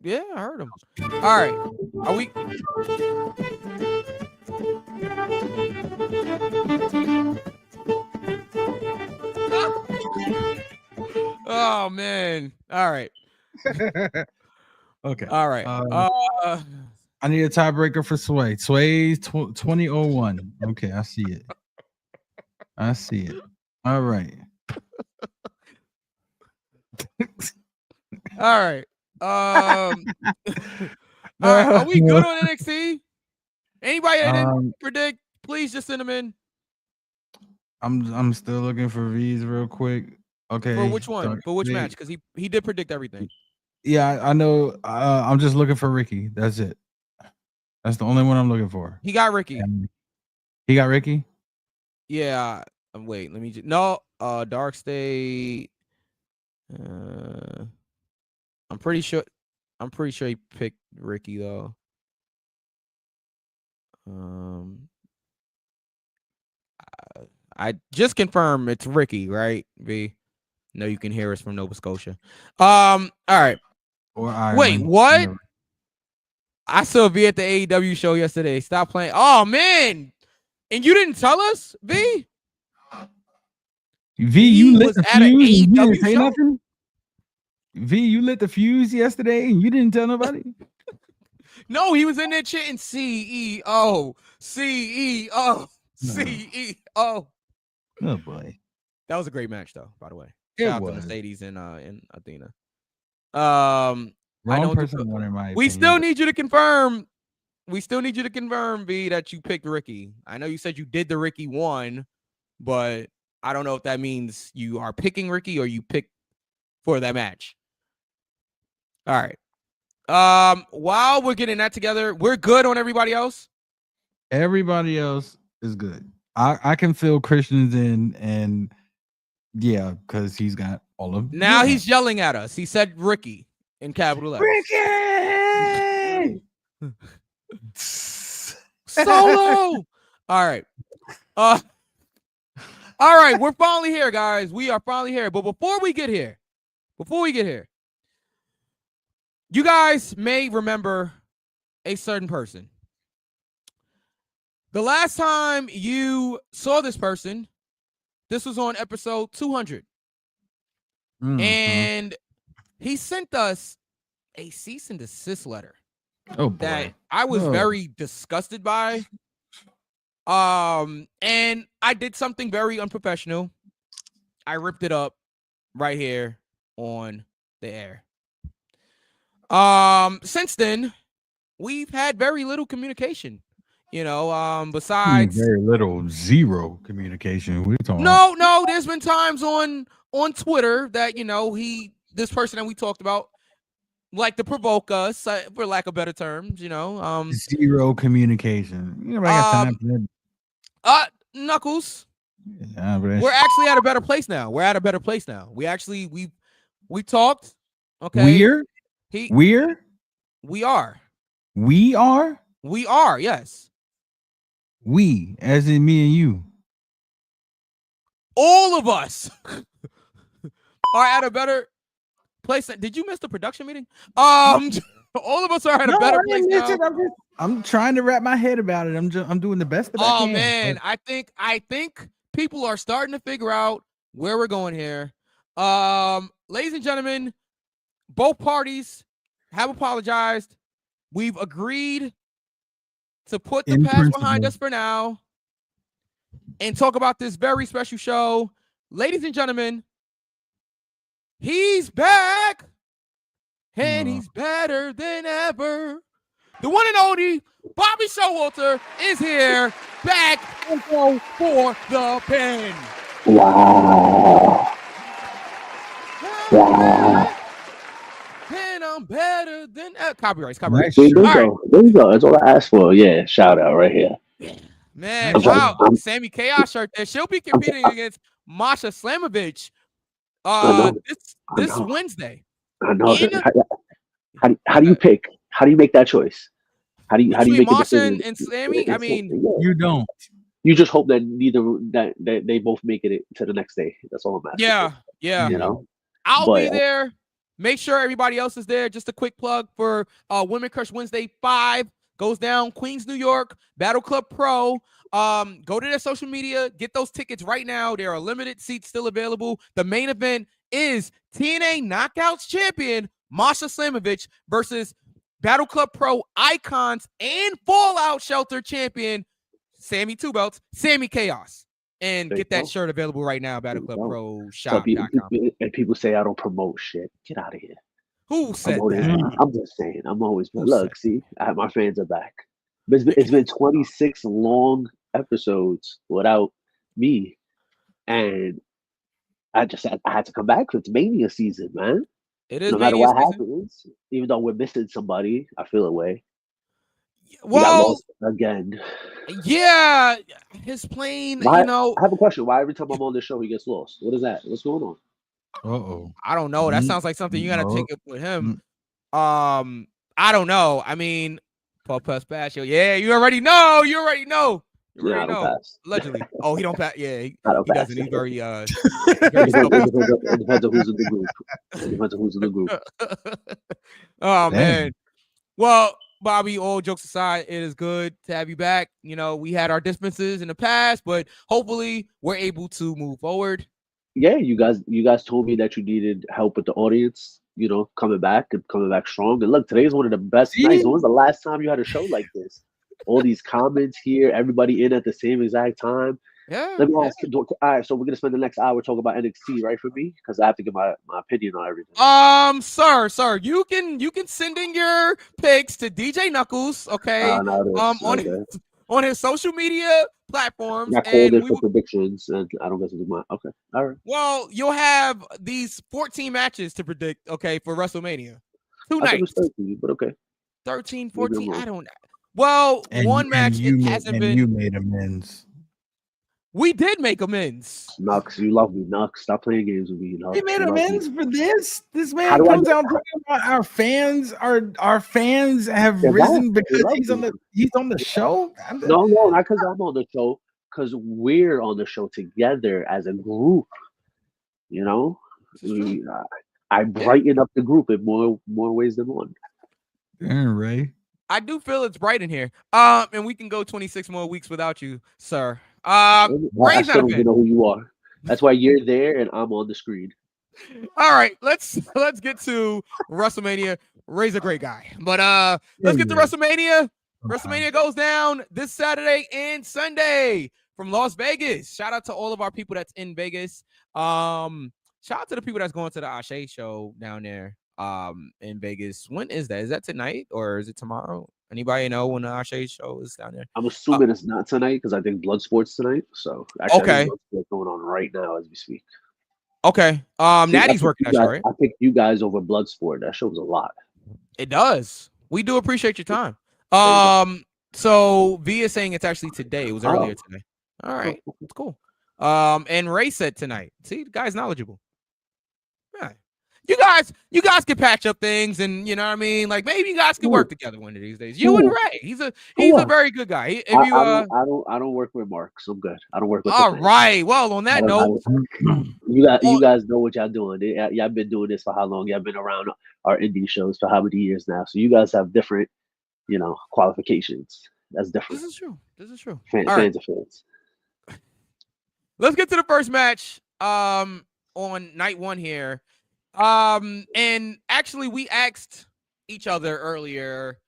Yeah, I heard him. All right. Are we? Oh man! All right. Okay. All right. I need a tiebreaker for Sway. Sway's 2001. Okay, I see it. All right. All right. All right. Are we good on NXT? Anybody that didn't predict, please just send them in. I'm still looking for V's real quick. Okay. For which one? For which match? Because he did predict everything. Yeah, I know. I'm just looking for Ricky. That's it. That's the only one I'm looking for. He got Ricky. He got Ricky? Yeah. Wait, let me just Dark State. I'm pretty sure he picked Ricky though. I just confirm it's Ricky, right? V. No, you can hear us from Nova Scotia. All right. Or Ireland. Wait, what? I saw V at the AEW show yesterday. Stop playing. Oh man. And you didn't tell us, V? V, you lit was the at an fuse and you didn't AEW say show? nothing? V, you lit the fuse yesterday and you didn't tell nobody? No, he was in there chanting CEO, CEO, CEO. Oh boy. That was a great match though, by the way. It Shout out was. to Mercedes and Athena. Wrong person won in my opinion. We still need you to confirm. V, that you picked Ricky. I know you said you did the Ricky one, but I don't know if that means you are picking Ricky or you picked for that match. All right. While we're getting that together, we're good on everybody else. Everybody else is good. I can fill Christians in, and yeah, because he's got all of. Now he's yelling at us. He said Ricky in capital letters. Ricky. Solo. All right. All right. We're finally here, guys. We are finally here. But before we get here, you guys may remember a certain person. The last time you saw this person, this was on episode 200. And he sent us a cease and desist letter. Oh boy. That I was very disgusted by. And I did something very unprofessional. I ripped it up right here on the air. Since then, we've had very little communication. Besides very little, zero communication. What are you talking No, there's been times on Twitter that this person that we talked about like to provoke us, for lack of better terms. Zero communication. I got time for that. Knuckles. Yeah, we're actually at a better place now. We talked. Okay. We are. Yes. We, as in me and you. All of us are at a better place. Did you miss the production meeting? All of us are at a better place now. I'm trying to wrap my head about it. I'm doing the best that I can. Oh man, I think people are starting to figure out where we're going here. Ladies and gentlemen, both parties have apologized. We've agreed to put the past behind us for now and talk about this very special show. Ladies and gentlemen, he's back and he's better than ever. The one and only Bobby Showalter is here, back and go for the pin. Wow. And I'm better than copyrights. There you go. That's all I asked for. Yeah, shout out right here. Man, wow. Sammy Chaos shirt there. She'll be competing against Masha Slamovich this Wednesday. I know. How do you pick? How do you make that choice? How do you make Masha and Sammy? I mean, you don't. You just hope that they both make it to the next day. That's all I'm asking. Yeah. I'll be there. Make sure everybody else is there. Just a quick plug for Women Crush Wednesday 5 goes down Queens, New York, Battle Club Pro. Go to their social media, get those tickets right now. There are limited seats still available. The main event is TNA Knockouts champion Masha Slamovich versus Battle Club Pro Icons and Fallout Shelter champion Sammy Two Belts, Sammy Chaos. And get that shirt available right now, BattleClubProShop.com. And people say I don't promote shit. Get out of here. Who said that? I'm just saying. I'm always look. See, my fans are back. It's been 26 long episodes without me, and I had to come back. It's Mania season, man. It is. No matter what happens, even though we're missing somebody, I feel away. Well, again. Yeah, his plane. I have a question. Why every time I'm on this show he gets lost? What is that? What's going on? I don't know. That sounds like something you gotta take up with him. I don't know. I mean, Paul Paspacio. Yeah, you already know. Allegedly. Oh, he don't pass. Yeah, he doesn't. He's very it depends on who's in the group. Oh man. Well, Bobby, all jokes aside, it is good to have you back. We had our differences in the past, but hopefully we're able to move forward. Yeah, you guys told me that you needed help with the audience, coming back strong. And look, today's one of the best nights. When was the last time you had a show like this? All these comments here, everybody in at the same exact time. Yeah. Let me ask you. All right, so we're gonna spend the next hour talking about NXT, right? For me, because I have to give my opinion on everything. Sir, you can send in your picks to DJ Knuckles, okay? On his social media platforms. I called it for predictions, and I don't get to do mine. Okay, all right. Well, you'll have these 14 matches to predict, okay, for WrestleMania. 2 nights. It was 13, but okay. 13, 14. I don't know. Well, one match hasn't been. You made amends. We did make amends. Nux, you love me, Nux. Stop playing games with me. We made amends for this. This man comes out talking about our fans. Our fans have risen because he's on the show. No, not because I'm on the show. Because we're on the show together as a group. I brighten up the group in more ways than one. Right. I do feel it's bright in here. And we can go 26 more weeks without you, sir. I Ray's still not a don't even fan. know who you are. That's why you're there and I'm on the screen. All right, let's get to WrestleMania. Ray's a great guy, but let's get to WrestleMania. WrestleMania goes down this Saturday and Sunday from Las Vegas. Shout out to all of our people that's in Vegas. Shout out to the people that's going to the Ashe show down there in Vegas. When is that? Is that tonight or is it tomorrow? Anybody know when the Ashe show is down there? I'm assuming it's not tonight because I think Bloodsport's tonight. So actually, Okay. I think Bloodsport's going on right now as we speak. Okay. Natty's working that show, right? I picked you guys over Bloodsport. That show was a lot. It does. We do appreciate your time. So V is saying it's actually today. It was earlier today. All right, it's cool. And Ray said tonight. See, the guy's knowledgeable. Right. You guys can patch up things, and you know what I mean. Like maybe you guys can work together one of these days. You and Ray. He's a very good guy. I don't work with Mark, so I'm good. I don't work with. All right. Well, on that note, you guys know what y'all doing. Y'all been doing this for how long? Y'all been around our indie shows for how many years now? So you guys have different, qualifications. That's different. This is true. Fans are fans. Let's get to the first match. On night one here. And actually we asked each other earlier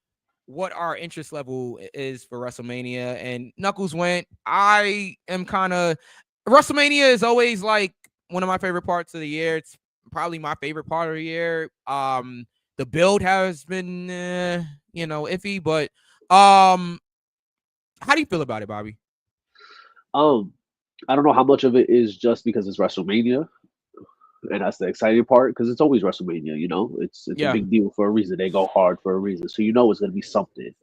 what our interest level is for WrestleMania, and Knuckles went. I am WrestleMania is always like one of my favorite parts of the year. It's probably my favorite part of the year. The build has been iffy, but how do you feel about it, Bobby? I don't know how much of it is just because it's WrestleMania. And that's the exciting part because it's always WrestleMania, it's a big deal for a reason. They go hard for a reason. So it's going to be something.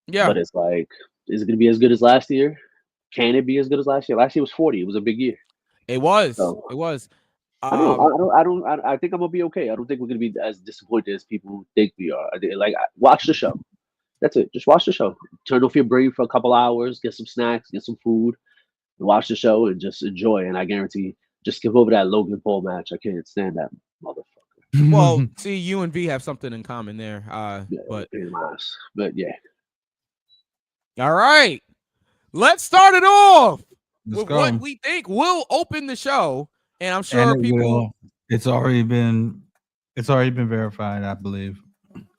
Yeah. But it's like, is it going to be as good as last year? Can it be as good as last year? Last year was 40. It was a big year. It was. It was. I think I'm going to be okay. I don't think we're going to be as disappointed as people think we are. Watch the show. That's it. Just watch the show. Turn off your brain for a couple hours, get some snacks, get some food, and watch the show and just enjoy. And I guarantee just skip over that Logan Paul match. I can't stand that motherfucker. Well, see, you and V have something in common there. But yeah. All right. Let's start it off with what we think will open the show. And I'm sure it's already been verified, I believe.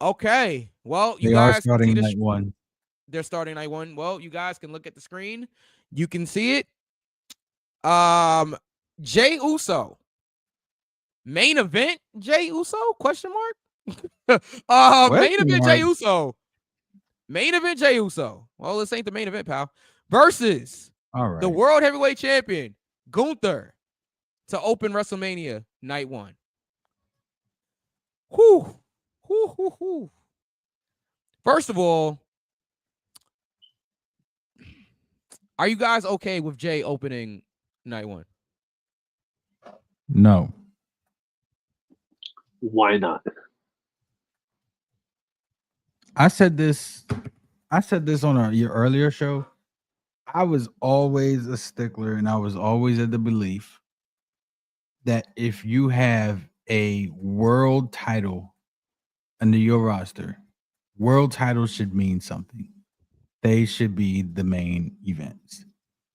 Okay. Well, they are starting night one. They're starting night one. Well, you guys can look at the screen. You can see it. Jey Uso. Main event Jey Uso? Question mark? Main event Jey Uso. Main event Jey Uso. Well, this ain't the main event, pal. Versus the World Heavyweight Champion, Gunther, to open WrestleMania night one. Whew. First of all, are you guys okay with Jey opening night one? No. Why not? I said this on your earlier show. I was always a stickler and I was always of the belief that if you have a world title under your roster, world titles should mean something. They should be the main events.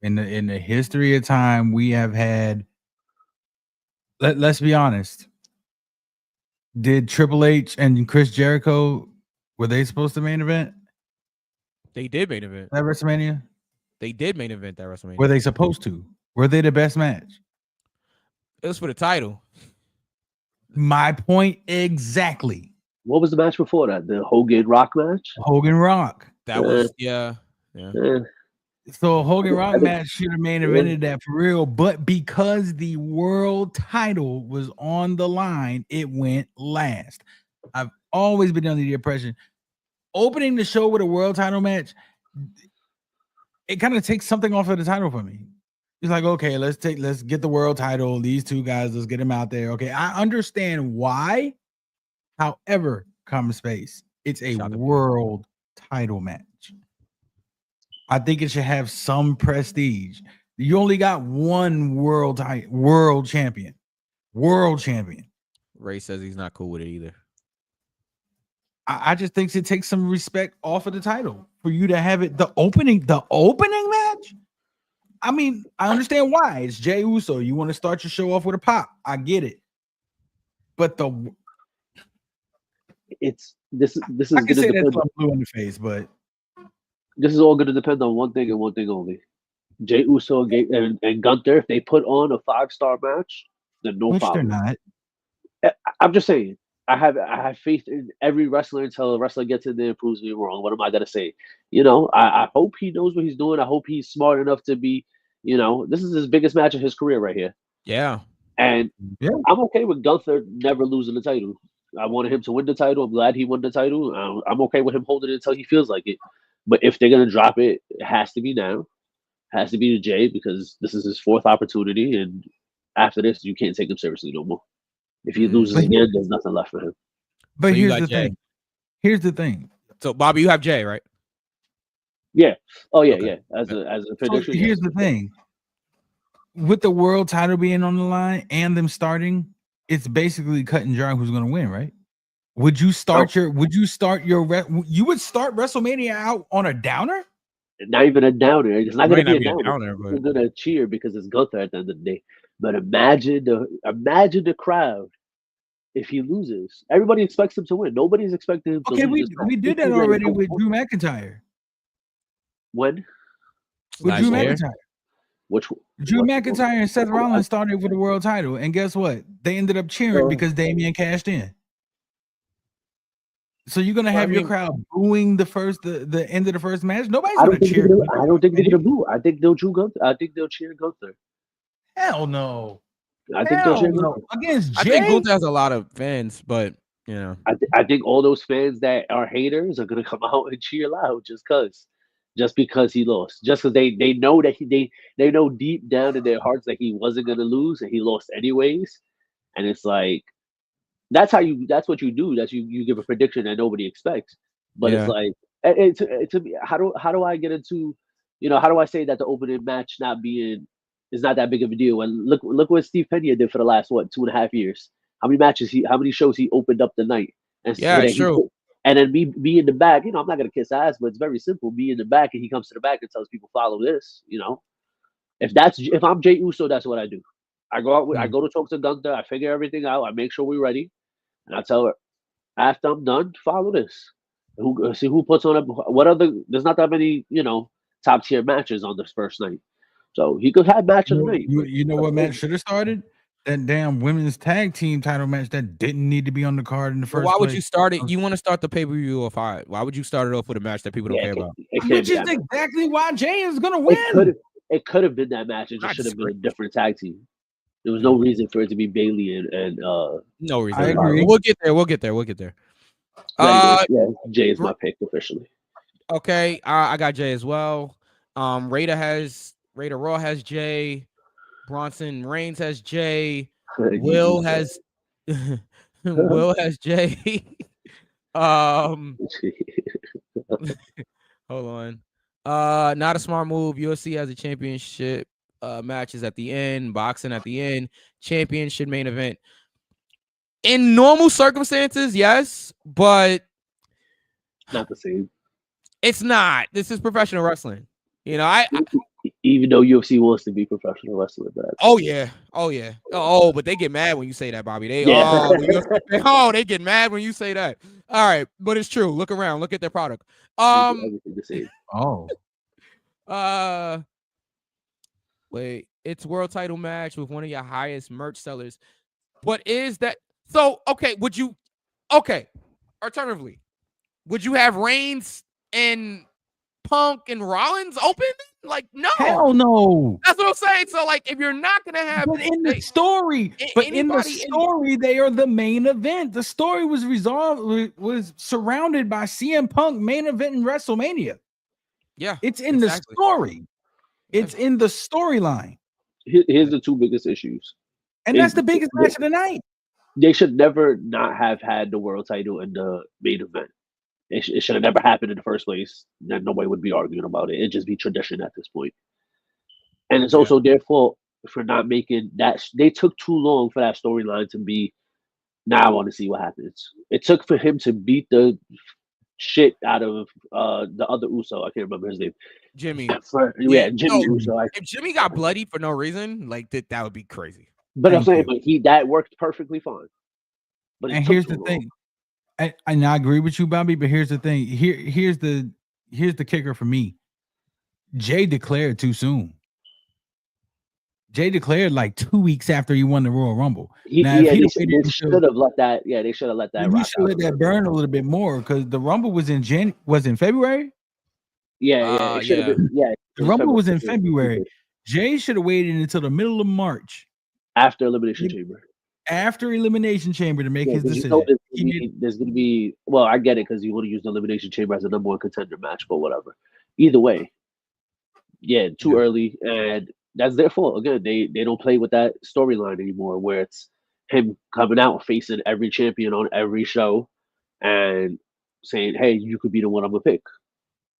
In the history of time, we have had, let's be honest, did Triple H and Chris Jericho, were they supposed to main event? They did main event. That WrestleMania? They did main event that WrestleMania. Were they supposed to? Were they the best match? It was for the title. My point exactly. What was the match before that? The Hogan Rock match? Hogan Rock. That was, yeah. So Hogan Rock match should have main evented that for real, but because the world title was on the line, it went last. I've always been under the impression opening the show with a world title match, it kind of takes something off of the title for me. It's like, okay, let's get the world title. These two guys, let's get them out there. Okay, I understand why. However, common space, it's a world title match. I think it should have some prestige. You only got one world champion. World champion. Ray says he's not cool with it either. I just think it takes some respect off of the title for you to have it the opening match. I mean, I understand why it's Jey Uso. You want to start your show off with a pop. I get it, but this is I can going to say that's depend. blue in the face, but This is all going to depend on one thing and one thing only. Jey Uso and Gunther, if they put on a 5-star match, then no which problem. they're not. I'm just saying. I have faith in every wrestler until a wrestler gets in there and proves me wrong. What am I gonna say? I hope he knows what he's doing. I hope he's smart enough to be. This is his biggest match of his career right here. Yeah. And Yeah. I'm okay with Gunther never losing the title. I wanted him to win the title. I'm glad he won the title. I'm okay with him holding it until he feels like it. But if they're gonna drop it, it has to be now. It has to be to Jay because this is his 4th opportunity, and after this, you can't take him seriously no more. If he loses again, there's nothing left for him. But So you here's got the Jay. thing. Here's the thing. So Bobby, you have Jay, right? Yeah. Oh yeah, Okay. yeah. As a So prediction. here's the thing. With the world title being on the line and them starting, it's basically cut and dry who's going to win, right? Would you start you would start WrestleMania out on a downer? Not even a downer. It's not going Might to not be be a a downer. downer, We're but going to cheer because it's Gunther at the end of the day. But imagine the crowd if he loses. Everybody expects him to win. Nobody's expecting him to Okay, lose. we did that already with Drew McIntyre. When? With last Drew year. McIntyre. Drew McIntyre and Seth Rollins started for the world title, and guess what? They ended up cheering because Damian cashed in. So you're gonna have your crowd booing the end of the first match. Nobody's gonna cheer. I don't think they're gonna boo. I think they'll cheer Gunther. I think they'll cheer Gunther. Hell no. I think they'll cheer no. Gunther. Against Jay. I think Gunther has a lot of fans, but I think all those fans that are haters are gonna come out and cheer loud just because he lost. Just because they know that they know deep down in their hearts that he wasn't gonna lose and he lost anyways. And it's like that's what you do. That's you give a prediction that nobody expects. But it's like to me, how do I get into how do I say that the opening match is not that big of a deal? And look what Steve Pena did for the last 2.5 years. How many shows he opened up the night? And it's true. And then me in the back, I'm not gonna kiss ass, but it's very simple. Me in the back, and he comes to the back and tells people follow this. If I'm Jey Uso, that's what I do. I go out, I go to talk to Gunther, I figure everything out, I make sure we're ready, and I tell her after I'm done, follow this. See who puts on what other? There's not that many top tier matches on this first night, so he could have match of the night. You know what match should have started? That damn women's tag team title match that didn't need to be on the card in the first place. Why would you start it? You want to start the pay-per-view of high. Why would you start it off with a match that people don't care about? Which is exactly why Jay is gonna win. It could have been that match. It just should have been a different tag team. There was no reason for it to be Bailey and no reason. I agree. We'll get there. Jay is my pick officially. Okay, I got Jay as well. Raider Raw has Jay. Bronson Reigns has Jay. Will has Jay. Hold on. Not a smart move. UFC has a championship matches at the end, boxing at the end, championship main event. In normal circumstances, yes, but not the same. It's not. This is professional wrestling. Even though UFC wants to be professional wrestling, oh yeah. But they get mad when you say that, Bobby. They get mad when you say that. All right, but it's true. Look around. Look at their product. Everything the same. Wait. It's world title match with one of your highest merch sellers. But is that so? Okay. Alternatively, would you have Reigns and Punk and Rollins open? Like, no. Hell no. That's what I'm saying. So, like, if you're not gonna have, but in the story, they are the main event. The story was was surrounded by CM Punk main event in WrestleMania. Yeah, it's in the story. It's in the storyline. Here's the two biggest issues, and that's the biggest match of the night. They should never not have had the world title in the main event. It should have never happened in the first place. Then nobody would be arguing about it. It'd just be tradition at this point. And it's also their fault for not making that. They took too long for that storyline to be Now I want to see what happens. It took for him to beat the shit out of the other Uso. I can't remember his name. Jimmy. Yeah, Jimmy No, Uso. if Jimmy got bloody for no reason, like that would be crazy. But I'm Thank saying, you. but that worked perfectly fine. But it And took here's too the long. thing. And I agree with you, Bobby, but here's the thing. Here's the kicker for me. Jay declared too soon. Jay declared like 2 weeks after he won the Royal Rumble. Now, if Yeah, he they should have let that. Yeah, they should have let that. you rock should out let a that little burn bit. a little bit more because the Rumble was in February. Yeah, it should have been. Yeah, The Rumble was in February. Jay should have waited until the middle of March after Elimination Chamber. After Elimination Chamber to make his You decision. know there's going to be. Well, I get it because you want to use the Elimination Chamber as a number one contender match, but whatever. Either way, yeah, too early, and that's their fault. Again, they don't play with that storyline anymore, where it's him coming out facing every champion on every show, and saying, "Hey, you could be the one I'm gonna pick,"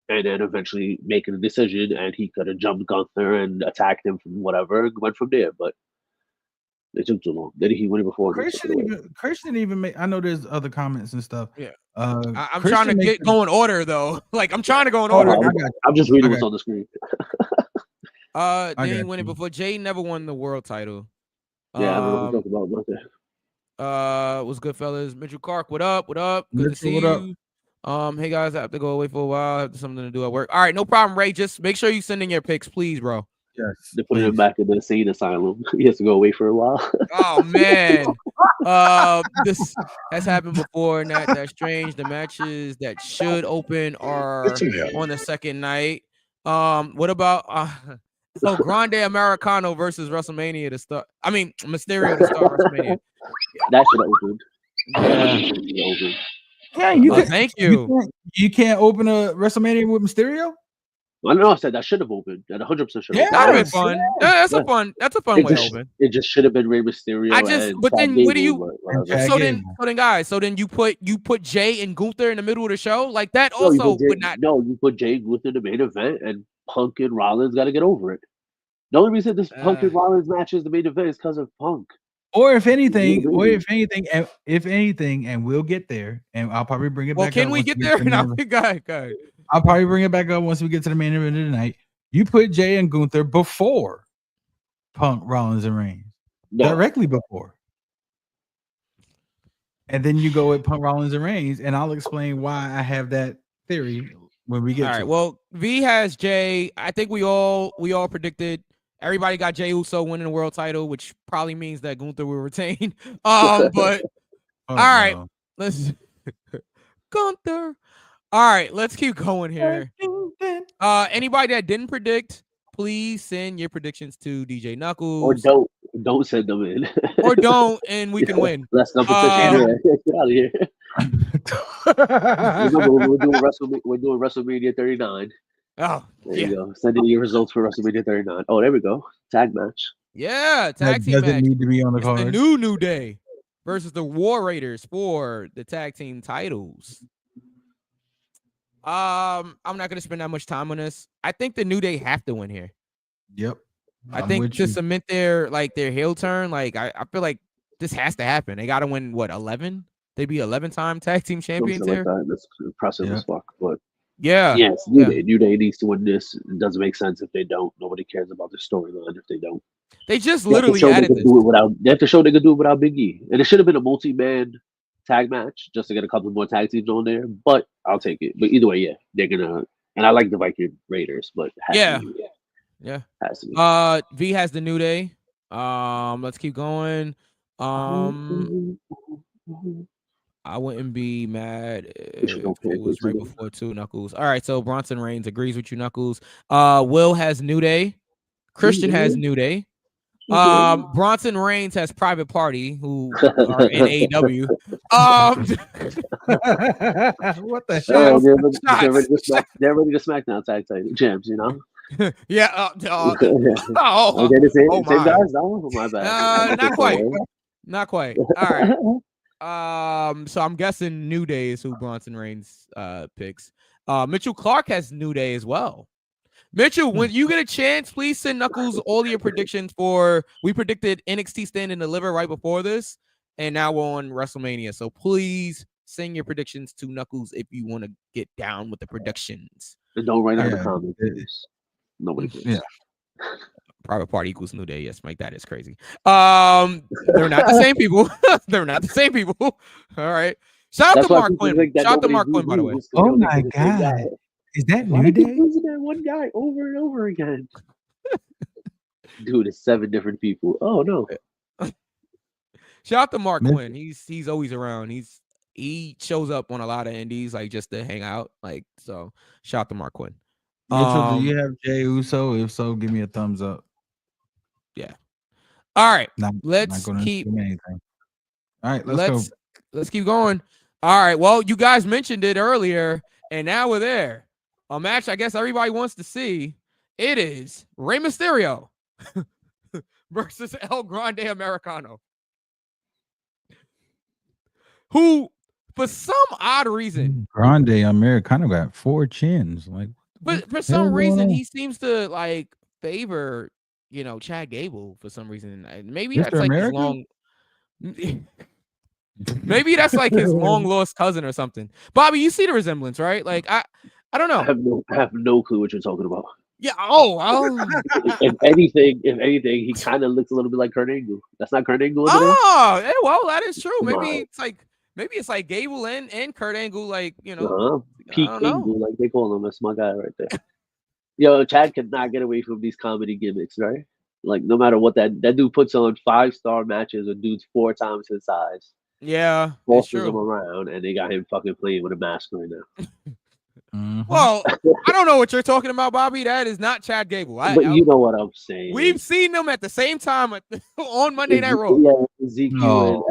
and then eventually making a decision. And he could have jumped Gunther and attacked him from whatever, and went from there. But it took too long. Then he went before. Christian even make. I know there's other comments and stuff. Yeah. I'm Christian trying to go in order though. Like I'm trying to go in order. I'm just reading what's on the screen. They win it before. Jay never won the world title. Yeah, I don't know what you're talking about. Nothing. What's good, fellas? Mitchell Clark, what up? What up? Good to see what up? you. Hey guys, I have to go away for a while. I have something to do at work. All right, no problem, Ray. Just make sure you send in your picks, please, bro. Yes. They're putting him back in the insane asylum. He has to go away for a while. Oh man. This has happened before, and that's strange. The matches that should open are on the second night. What about Grande Americano versus WrestleMania to start? I mean, Mysterio to start WrestleMania. That should have opened. Yeah, thank you. You can't open a WrestleMania with Mysterio. I know. I said that should have opened. That 100% should have. That'd have been fun. Yeah, that's a fun way to open. It just should have been Rey Mysterio. But then what do you? So then, guys. So then you put Jay and Gunther in the middle of the show like that. Also, would not. No, you put Jay and Gunther in the main event, and Punk and Rollins got to get over it. The only reason this Punk and Rollins match is the main event is because of Punk. Or if anything, and we'll get there, and I'll probably bring it back. Well, can we get there? Go. I'll probably bring it back up once we get to the main event of the night. You put Jay and Gunther before Punk, Rollins, and Reigns. Directly before. And then you go with Punk, Rollins, and Reigns, and I'll explain why I have that theory when we get to it. Well, V has Jay. I think we all predicted. Everybody got Jey Uso winning the world title, which probably means that Gunther will retain. But all right, let's Gunther. All right, let's keep going here. Anybody that didn't predict, please send your predictions to DJ Knuckles. Or don't send them in. Or don't, and we can win. Let's not get out of here. Remember, we're doing WrestleMania 39. Oh, there you go. Send in your results for WrestleMania 39. Oh, there we go. Tag match. Yeah, tag team match. Doesn't need to be on the card. The New Day versus the War Raiders for the tag team titles. I'm not gonna spend that much time on this. I think the New Day have to win here. Yep. I think to cement their heel turn, I feel like this has to happen. They gotta win 11? They'd be 11-time tag team champions here. Like that. That's impressive as fuck. But yes, New Day needs to win this. It doesn't make sense if they don't. Nobody cares about the storyline if they don't. They just literally added this. They have to show they can do it without Big E. And it should have been a multi-man tag match just to get a couple more tag teams on there. But I'll take it. But either way, they're gonna. And I like the Viking Raiders, but has to be. V has the New Day. Let's keep going. I wouldn't be mad if it was right before two Knuckles. All right, so Bronson Reigns agrees with you, Knuckles. Will has New Day. Christian has New Day. Bronson Reigns has Private Party, who are in AEW. What the hell? They're ready to SmackDown tag title champs, you know? Yeah. Same guys? Oh, my bad. Not quite. All right. So I'm guessing New Day is who Bronson Reigns picks. Mitchell Clark has New Day as well. Mitchell, when you get a chance, please send Knuckles all your predictions for. We predicted NXT Stand and Deliver right before this, and now we're on WrestleMania. So please send your predictions to Knuckles if you want to get down with the predictions. And don't write down the Yeah. comments. Nobody cares. Yeah. Private Party equals New Day. Yes, Mike, that is crazy. They're not the same people. They're not the same people. All right. Shout out to Mark Quinn. Shout out to Mark Quinn, by the way. Oh my God. Is that Why New do you Day? keep losing that one guy over and over again? Dude, it's 7 different people. Oh no. Shout out to Mark Man. Quinn. He's always around. He shows up on a lot of indies, like just to hang out. Like, so shout out to Mark Quinn. Mitchell, do you have Jay Uso? If so, give me a thumbs up. Yeah. All right. Not Let's gonna keep do anything. All right, let's go. Let's keep going. All right. Well, you guys mentioned it earlier, and now we're there. A match I guess everybody wants to see. It is Rey Mysterio versus El Grande Americano. Who, for some odd reason, Grande Americano got 4 chins. Like, but for some reason, he seems to like favor, Chad Gable for some reason. Maybe Mr. that's like America? his long. Maybe that's like his long lost cousin or something. Bobby, you see the resemblance, right? Like I don't know. I have no clue what you're talking about. Yeah. Oh. If anything, he kind of looks a little bit like Kurt Angle. That's not Kurt Angle. Oh, yeah, well, that is true. Maybe it's like Gable and Kurt Angle, like peak Angle, like they call him. That's my guy right there. Yo, Chad could not get away from these comedy gimmicks, right? Like no matter what that dude puts on 5-star matches with dudes 4 times his size. Yeah, bosses him around, and they got him fucking playing with a mask right now. Well, I don't know what you're talking about, Bobby. That is not Chad Gable. But you know what I'm saying. We've seen them at the same time on Monday Night Raw. Yeah, Ezekiel.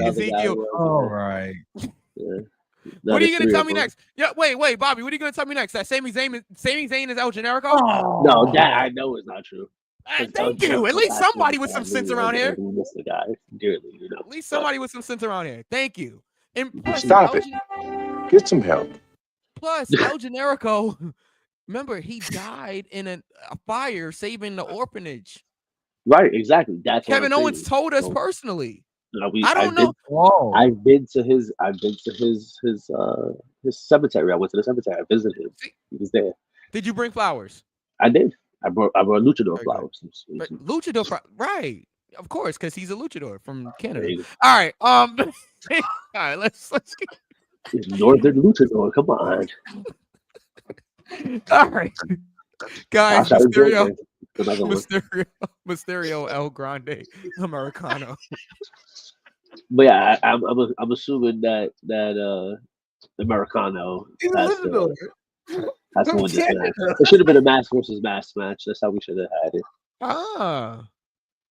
Ezekiel. All right. Yeah. What are you gonna tell me next? Yeah, wait, Bobby. What are you gonna tell me next? That Sami Zayn is El Generico? Oh. No, that I know is not true. Thank you. At least somebody with some sense around here. Miss the guy dearly, At least somebody with some sense around here. Thank you. And plus, stop it. Get some help. Plus, El Generico, remember, he died in a fire saving the orphanage. Right, exactly. That's Kevin Owens told us personally. I don't know. I've been to his cemetery. I went to the cemetery. I visited him. He was there. Did you bring flowers? I did. I brought luchador flowers. But luchador, right? Of course, because he's a luchador from Canada. All right. All right. Let's get... It's Northern Luchador. Come on. All right, guys. Mysterio, El Grande Americano. But yeah, I'm assuming that Americano has to win this match. It should have been a mask versus mask match. That's how we should have had it.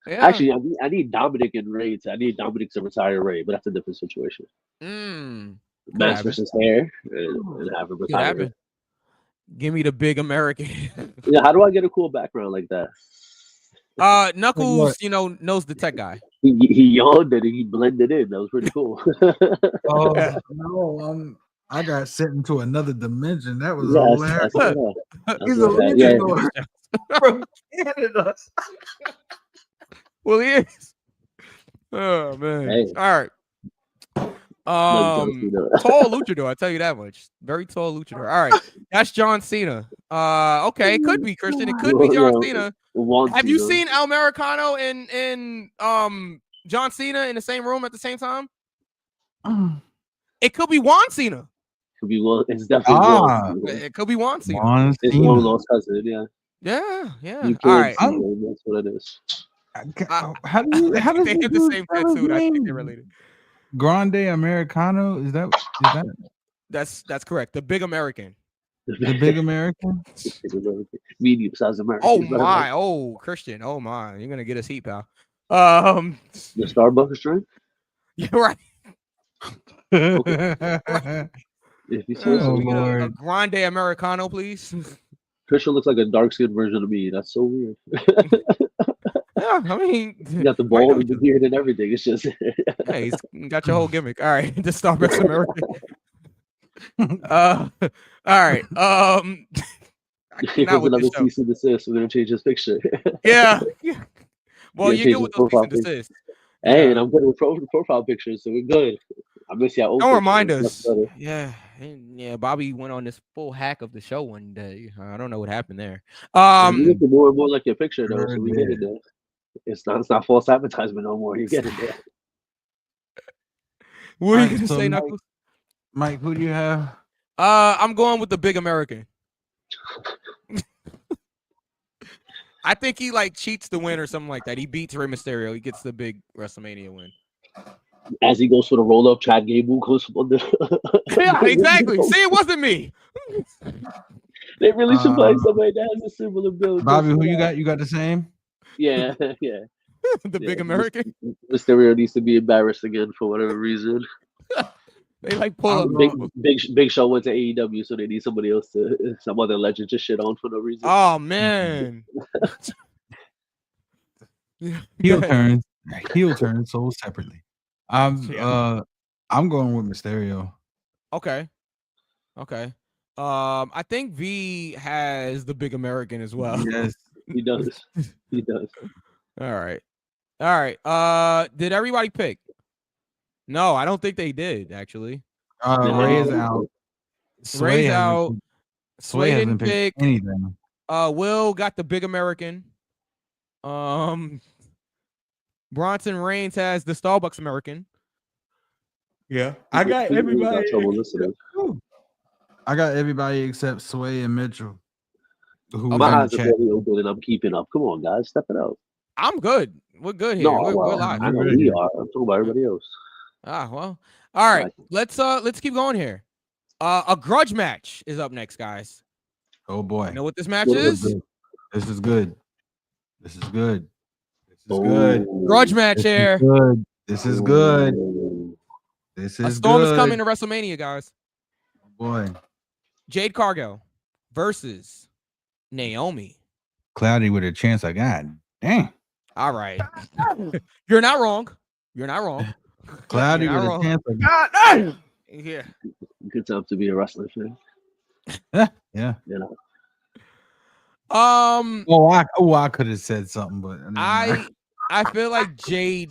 Yeah. Actually, I need Dominic and Ray. I need Dominic to retire Ray, but that's a different situation. Mask versus hair and have him retire. Give me the big American. Yeah, how do I get a cool background like that? Knuckles, knows the tech guy. He yawned and he blended in. That was pretty cool. No, I got sent into another dimension. That was hilarious. He's a luchador from Canada. Well, he is. Oh man! Hey. All right. Tall luchador. I tell you that much. Very tall luchador. All right, that's John Cena. Okay, it could be Christian. It could be John Cena. Have you seen El Americano and John Cena in the same room at the same time? It could be Juan Cena. Could be Juan. It's definitely Juan. It could be Juan Cena. It's one lost cousin. Yeah. Yeah. All right. That's what it is. How do they have the same tattoo? I think they're related. Grande Americano, is that that's correct. The big American. The big American? Medium size American. Oh my, Christian. Oh my, you're gonna get us heat, pal. The Starbucks drink? You're right. Okay. If you see a Grande Americano, please. Christian looks like a dark-skinned version of me. That's so weird. Yeah, I mean, you got the bald and the beard and everything. It's just hey, he's got your whole gimmick. All right, the Starbucks American. All right. Here's another cease and desist. We're gonna change his picture. Yeah. Well, you're good with those cease and desist. Hey, and I'm good with profile pictures, so we're good. I miss y'all old Don't pictures. remind That's us. better. Yeah. Bobby went on this full hack of the show one day. I don't know what happened there. And you looking more and more like your picture though, so Sure we get it did. there. It's not false advertisement no more. You get it there. What are you Alright, gonna so say, Mike, Knuckles? Mike, who do you have? I'm going with the big American. I think he like cheats to win or something like that. He beats Rey Mysterio. He gets the big WrestleMania win. As he goes for the roll up, Chad Gable goes for the. Yeah, exactly. See, it wasn't me. They really should play somebody that has a similar build. Bobby, just who for you that. got? You got the same? Yeah, yeah, The yeah. big American. Mysterio needs to be embarrassed again for whatever reason. They like pull I'm up. going. Big Show went to AEW, so they need somebody else to some other legend to shit on for no reason. Oh man. Heel turns. Heel turns sold separately. Yeah. I'm going with Mysterio. Okay. I think V has the big American as well. Yes. He does. He does. All right. Did everybody pick? No, I don't think they did actually. Ray is out. Sway Ray's hasn't out. picked- Sway didn't hasn't picked pick. anything. Will got the big American. Bronson Reigns has the Starbucks American. Yeah, I got everybody. Got trouble listening. I got everybody except Sway and Mitchell. Who My was in the eyes are chat. barely open and I'm keeping up. Come on, guys, step it out. I'm good. We're good here. No, We're well, live. I know we are. I'm talking about everybody else. Well. All right. Let's keep going here. A grudge match is up next, guys. Oh boy. You know what this match What is? This is good. This is good. This is Oh. good. Grudge match This here. is good. This is good. Oh. This A is storm good. is coming to WrestleMania, guys. Oh boy. Jade Cargill versus Naomi. Cloudy with a chance I got. Dang. All right. You're not wrong. Cloudy You're with not a wrong. chance I got. Yeah. Good time to be a wrestling fan. Yeah. You know. I could have said something, but I feel like Jade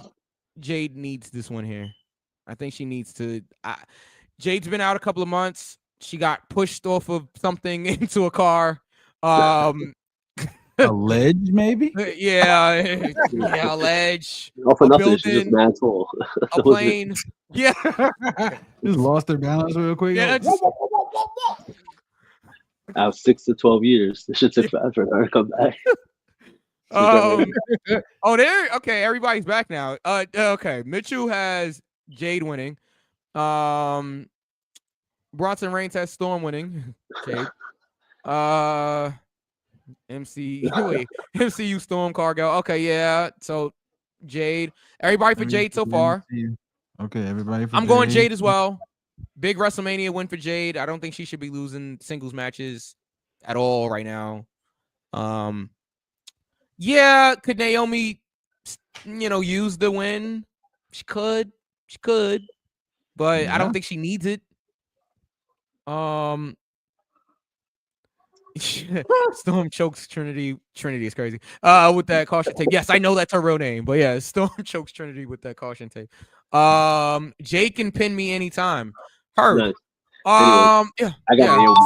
needs this one here. I think she needs to. Jade's been out a couple of months. She got pushed off of something into a car. a ledge, maybe? Yeah, a ledge. All for A nothing. She's just building, mad tall. a plane. Yeah. Just lost their balance real quick. Yeah, Out 6 to 12 years. This shit took forever for her to come back. There. Okay, everybody's back now. Okay. Mitchell has Jade winning. Bronson Reigns has Storm winning. Jade. MCU Storm Cargill. Okay, yeah. So Jade. Everybody for Jade so far. Okay, everybody for I'm going Jade as well. Big WrestleMania win for Jade. I don't think she should be losing singles matches at all right now. Yeah, could Naomi, use the win? She could, but I don't think she needs it. Storm chokes Trinity. Trinity is crazy. With that caution tape. Yes, I know that's her real name, but yeah, Storm chokes Trinity with that caution tape. Jade can pin me anytime. Her. Nice. Anyway, yeah. I got Naomi.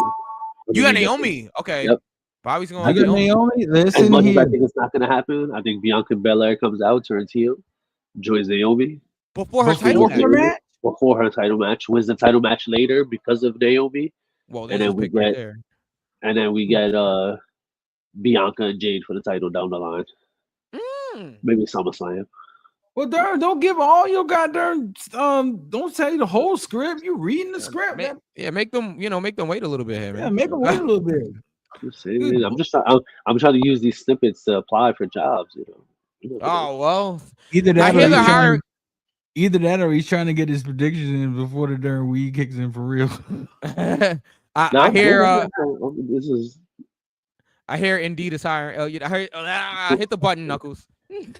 You got Naomi. Okay. Yep. Bobby's going. I got Naomi. Listen as much here. as I think it's not gonna happen, I think Bianca Belair comes out, turns heel, joins Naomi before her title match. Before her title match, wins the title match later because of Naomi. Well, and then we get Bianca and Jade for the title down the line. Maybe SummerSlam. Well, darn, don't give all your goddamn don't say the whole script. You reading the script. Make them wait a little bit here, man. Yeah, make them wait a little bit. I'm trying to use these snippets to apply for jobs, Oh well. Either that or he's trying to get his predictions in before the darn weed kicks in for real. I hear this is I hear Indeed is hiring. I hit the button, Knuckles. Indeed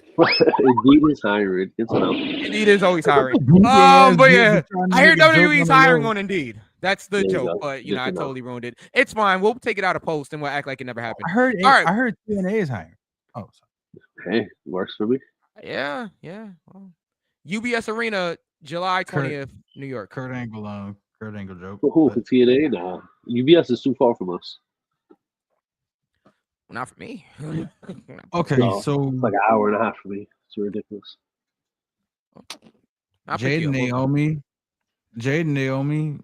is hiring. Indeed is always hiring. But yeah, I hear WWE is hiring on Indeed. That's the joke, but I totally ruined it. It's fine. We'll take it out of post and we'll act like it never happened. I heard TNA is hiring. Oh, sorry. Hey, works for me. Yeah. Well, UBS Arena, July 20th, New York. Kurt Angle joke. Who for TNA? Nah, UBS is too far from us. Not for me. Okay, No, so it's like an hour and a half for me. It's ridiculous. Jade and Naomi,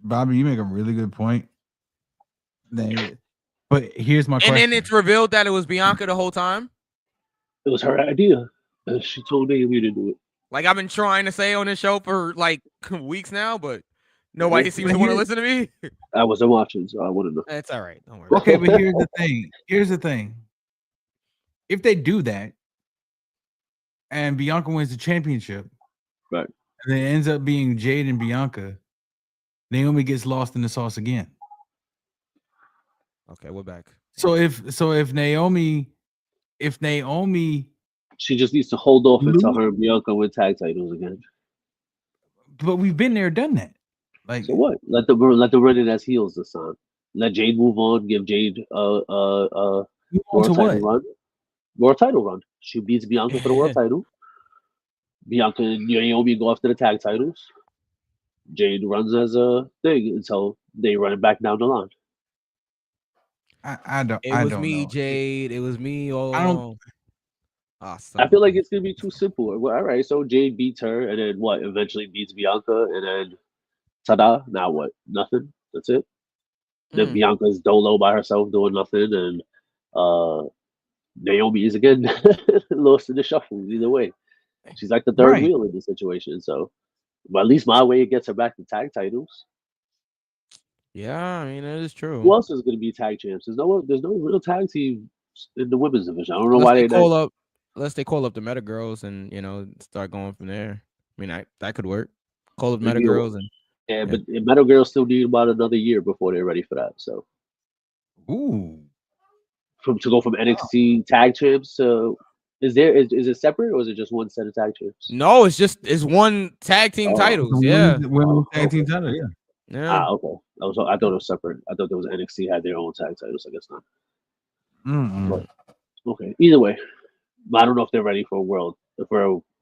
Bobby, you make a really good point. But here's my question. And then it's revealed that it was Bianca the whole time. It was her idea. She told Naomi to do it. Like I've been trying to say on this show for like weeks now, but nobody seems to want to listen to me. I wasn't watching, so I wouldn't know. That's all right. Don't worry. Okay, but here's the thing. If they do that, and Bianca wins the championship, right, and it ends up being Jade and Bianca, Naomi gets lost in the sauce again. Okay, we're back. So if Naomi, she just needs to hold off until her and Bianca win tag titles again. But we've been there, done that. Like, so what? Let them run it as heels this time. Let Jade move on. Give Jade world title run. She beats Bianca for the world title. Bianca and Naomi go after the tag titles. Jade runs as a thing until they run it back down the line. I don't. It was me, Jade. It was me all along. I feel like it's gonna be too simple. Well, all right, so Jade beats her, and then what? Eventually beats Bianca, and then ta-da! Now what? Nothing. That's it. Then Bianca's dolo by herself doing nothing, and Naomi is again lost in the shuffle. Either way, she's like the third wheel in this situation. So, but at least my way it gets her back to tag titles. Yeah, I mean that is true. Who else is going to be tag champs? There's no real tag team in the women's division. I don't know why they call up. Unless they call up the Meta Girls and start going from there. I mean, that could work. Call up Meta Girls and but Meta Girls still need about another year before they're ready for that. So, to go from NXT tag champs to is it separate or is it just one set of tag champs? No, it's one tag team titles. Yeah, women's tag team title. Yeah. Yeah. Okay. I thought it was separate. I thought there was NXT had their own tag titles. I guess not. But, okay. Either way, but I don't know if they're ready for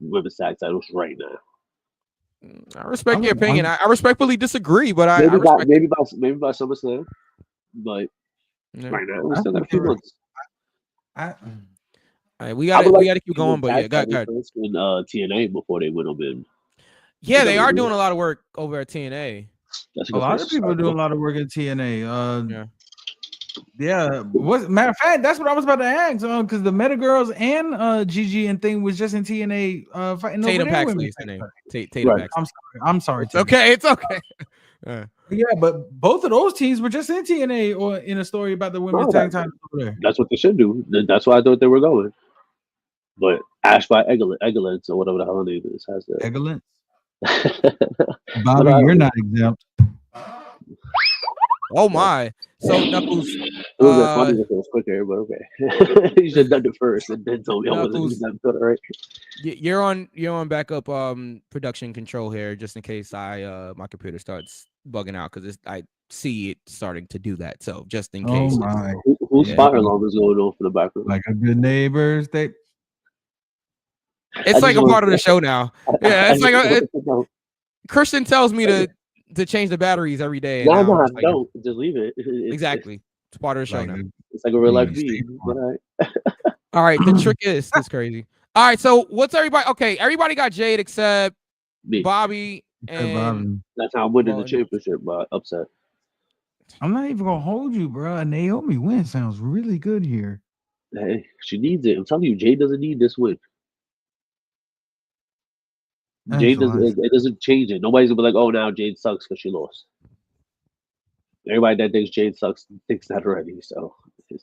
women's tag titles right now. I respect your opinion. I respectfully disagree, but maybe by SummerSlam, but right now we still got a few months. We got to keep going, but yeah, go ahead. In TNA before they went over. Yeah, they are doing a lot of work over at TNA. A lot of people are doing a lot of work at TNA. Yeah. Matter of fact, that's what I was about to ask. Because the Meta Girls and Gigi and thing was just in TNA fighting Tatum over Paxley's name. Tatum Paxley. I'm sorry. It's okay. It's okay. Yeah, but both of those teams were just in TNA or in a story about the women's tag titles over there. That's what they should do. That's why I thought they were going. But Ash by Egglet or whatever the hell her name is has that. Egglet. Bobby, you're not exempt. Oh my! So Knuckles, it was funny if it was quicker, but okay. You should have done it first and then told me I wasn't exempt. Right? You're on backup production control here, just in case my computer starts bugging out because I see it starting to do that. So just in case. Oh my! Whose fire alarm is going off in the background? Like a good neighbor. It's like a part of the show now. Yeah, it's like Christian tells me to change the batteries every day. No, don't just leave it. Exactly, it's part of the show now. It's like a real life beat. All right, the trick is crazy. All right, so what's everybody? Okay, everybody got Jade except me. Bobby and that's how I'm winning the championship by upset. I'm not even gonna hold you, bro. Naomi win sounds really good here. Hey, she needs it. I'm telling you, Jade doesn't need this win. Jade doesn't. It doesn't change it. Nobody's gonna be like, "Oh, now Jade sucks because she lost." Everybody that thinks Jade sucks thinks that already. So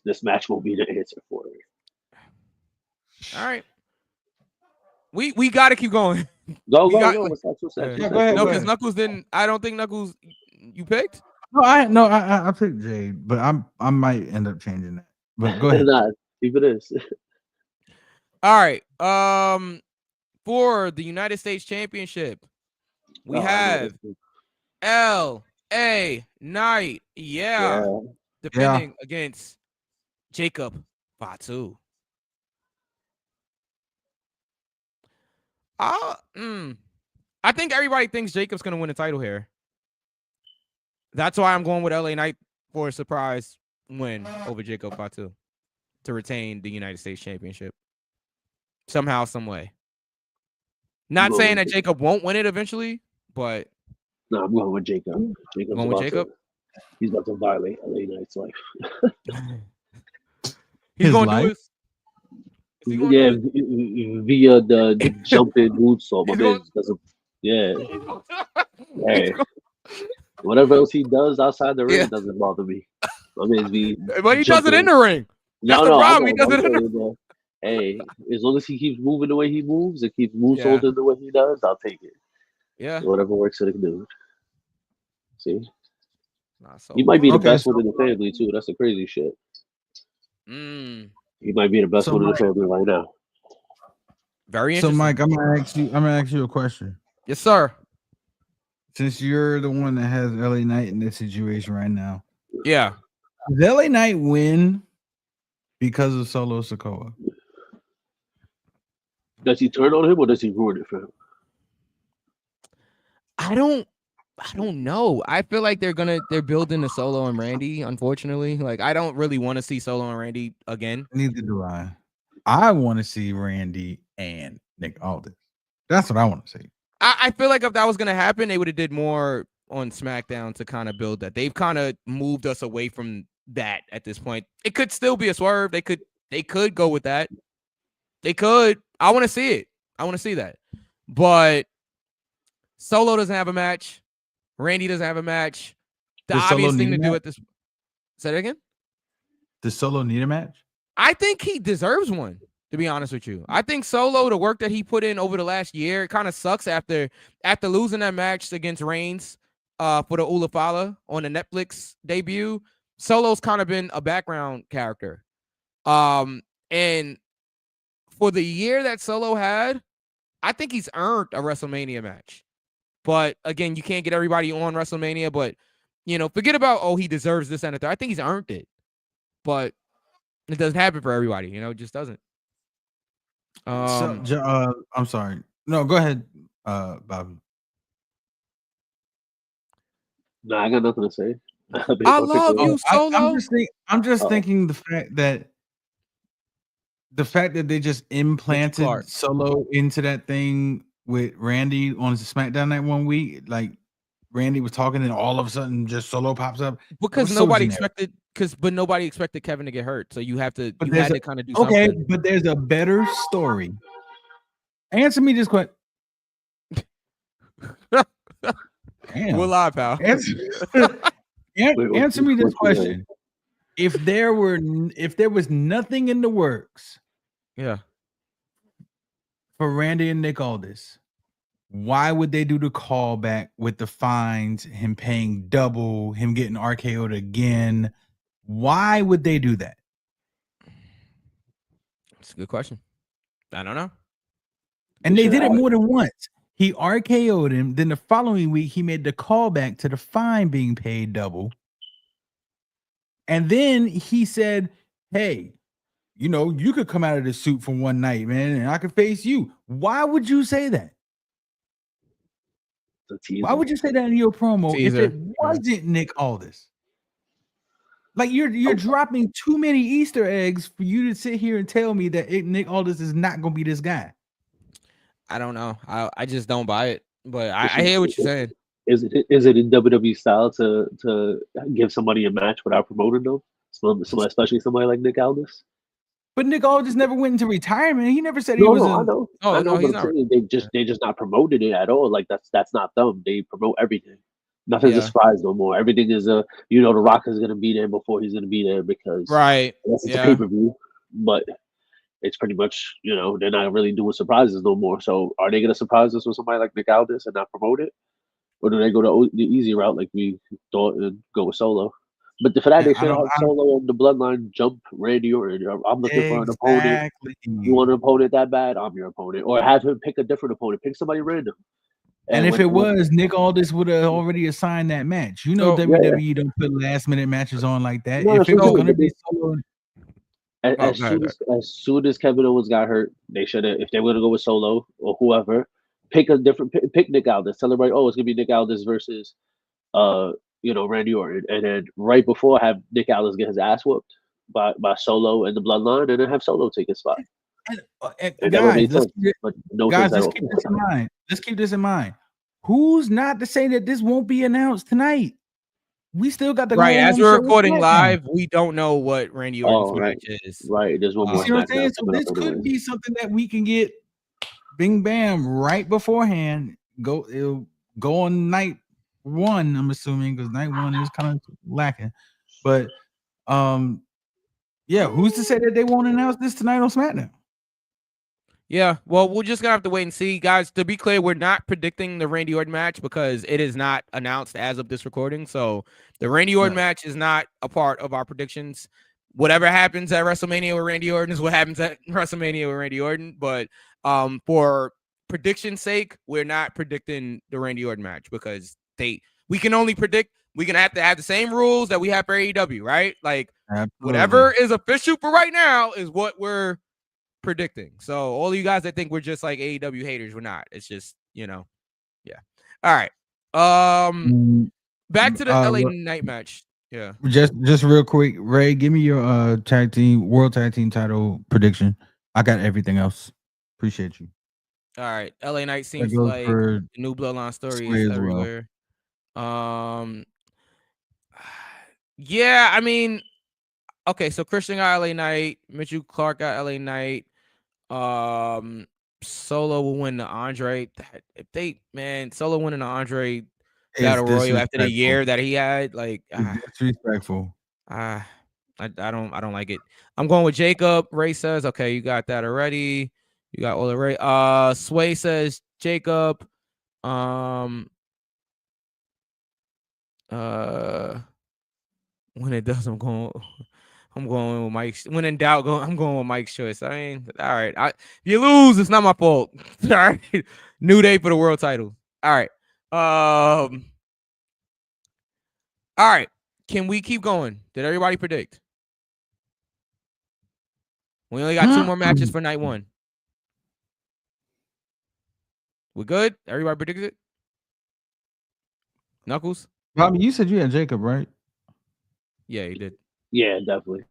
this match won't be the answer for her. All right, we got to keep going. Go. Yeah, go ahead. No, because Knuckles didn't. I don't think Knuckles. You picked? No, I picked Jade, but I might end up changing that. But go ahead. Nah, keep it is. All right. For the United States Championship, we have L.A. Knight, defending against Jacob Fatu. I think everybody thinks Jacob's gonna win the title here. That's why I'm going with LA Knight for a surprise win over Jacob Fatu to retain the United States Championship somehow, some way. Not saying that Jacob won't win it eventually, but no, I'm going with Jacob. He's about to violate LA Knight's life. He's going to do his. Yeah, via the jumping moonsault. My man doesn't. Yeah. Hey. Whatever else he does outside the ring doesn't bother me. My man's but he does it in the ring. That's the problem. He does it in the ring. Hey, as long as he keeps moving the way he moves and keeps moonsaulting the way he does, I'll take it. Yeah. Whatever works for the dude. See? He might be the best one in the family too. That's the crazy shit. He might be the best one in the family right now. Very interesting. So, Mike, I'm gonna ask you a question. Yes, sir. Since you're the one that has LA Knight in this situation right now. Yeah. Does LA Knight win because of Solo Sikoa? Does he turn on him or does he ruin it for him? I don't know. I feel like they're building the Solo and Randy, unfortunately. Like, I don't really want to see Solo and Randy again. Neither do I. I want to see Randy and Nick Aldis. That's what I want to see. I feel like if that was gonna happen, they would have did more on SmackDown to kind of build that. They've kind of moved us away from that at this point. It could still be a swerve. They could go with that. They could. I want to see it. I want to see that. But Solo doesn't have a match. Randy doesn't have a match. The obvious thing to do at this. Say that again. Does Solo need a match? I think he deserves one, to be honest with you. I think Solo, the work that he put in over the last year, it kind of sucks after losing that match against Reigns for the Ula Fala on the Netflix debut. Solo's kind of been a background character. And for the year that Solo had, I think he's earned a WrestleMania match. But again, you can't get everybody on WrestleMania, but forget about, he deserves this and that. I think he's earned it. But it doesn't happen for everybody, it just doesn't. I'm sorry. No, go ahead, Bobby. No, I got nothing to say. I love you, Solo. I'm just thinking the fact that they just implanted Solo into that thing with Randy on SmackDown that one week, like Randy was talking and all of a sudden just Solo pops up because nobody expected Kevin to get hurt, so you had to kind of do something. Okay, but there's a better story. Answer me this question. We're live, pal. Answer me this question. If there was nothing in the works, for Randy and Nick Aldis, why would they do the callback with the fines, him paying double, him getting RKO'd again? Why would they do that? It's a good question. I don't know. And they did it more than once. He RKO'd him. Then the following week, he made the callback to the fine being paid double. And then he said, hey, you could come out of the suit for one night, man, and I could face you. Why would you say that? Why would you say that in your promo if it wasn't Nick Aldis? Like you're dropping too many Easter eggs for you to sit here and tell me that Nick Aldis is not going to be this guy. I don't know. I just don't buy it. But I hear what you're saying. Is it in WWE style to give somebody a match without promoting them? Especially somebody like Nick Aldis. But Nick Aldis never went into retirement. He never said he was. I know. I know. He's not. They just not promoted it at all. Like that's not them. They promote everything. Nothing's a surprise no more. Everything is The Rock is gonna be there before he's gonna be there because it's a pay-per-view. But it's pretty much they're not really doing surprises no more. So are they gonna surprise us with somebody like Nick Aldis and not promote it, or do they go the easy route like we thought and go with Solo? But for that, they should have Solo on the Bloodline jump Randy Orton. I'm looking for an opponent. You want an opponent that bad? I'm your opponent. Or have him pick a different opponent. Pick somebody random. And if it was, Nick Aldis would have already assigned that match. WWE don't put last-minute matches on like that. If it was going to be Solo... As soon as Kevin Owens got hurt, they should have. If they were going to go with Solo or whoever, pick a different pick Nick Aldis. Tell everybody, oh, it's gonna be Nick Aldis versus Randy Orton, and then right before have Nick Aldis get his ass whooped by Solo and the Bloodline, and then have Solo take his spot. And guys, let's keep keep this in mind. Let's keep this in mind. Who's not to say that this won't be announced tonight? We still got the right as we're recording live. We don't know what Randy Orton's match is. Right, there's one more. You see what I'm saying? So this could be something that we can get, bing bam, right beforehand. It'll go on night one. I'm assuming because night one is kind of lacking, but yeah. Who's to say that they won't announce this tonight on SmackDown? Yeah, well, we're just gonna have to wait and see, guys. To be clear, we're not predicting the Randy Orton match because it is not announced as of this recording. So the Randy Orton match is not a part of our predictions. Whatever happens at WrestleMania with Randy Orton is what happens at WrestleMania with Randy Orton. But for prediction's sake, we're not predicting the Randy Orton match because we can only predict. We're gonna have to have the same rules that we have for AEW, right? Like whatever is official for right now is what we're predicting. So all you guys that think we're just like AEW haters, we're not. It's just, yeah. All right. Back to the LA Knight match. Yeah. Just real quick, Ray, give me your world tag team title prediction. I got everything else. Appreciate you. All right. LA Knight seems like the new Bloodline story is everywhere. Yeah, I mean, okay, so Christian got LA Knight, Mitchell Clark got LA Knight. Solo will win the Andre. Solo winning the Andre Battle Royal after the year that he had, like disrespectful. I don't like it. I'm going with Jacob. Ray says, okay, you got that already. You got all the Ray. Sway says Jacob. When it does, I'm going with Mike. When in doubt, I'm going with Mike's choice. I mean, all right. If you lose, it's not my fault. All right. New Day for the world title. All right. All right. Can we keep going? Did everybody predict? We only got 2 more matches for night 1. We good? Everybody predicted it? Knuckles? Bobby, you said you had Jacob, right? Yeah, he did. Yeah, definitely.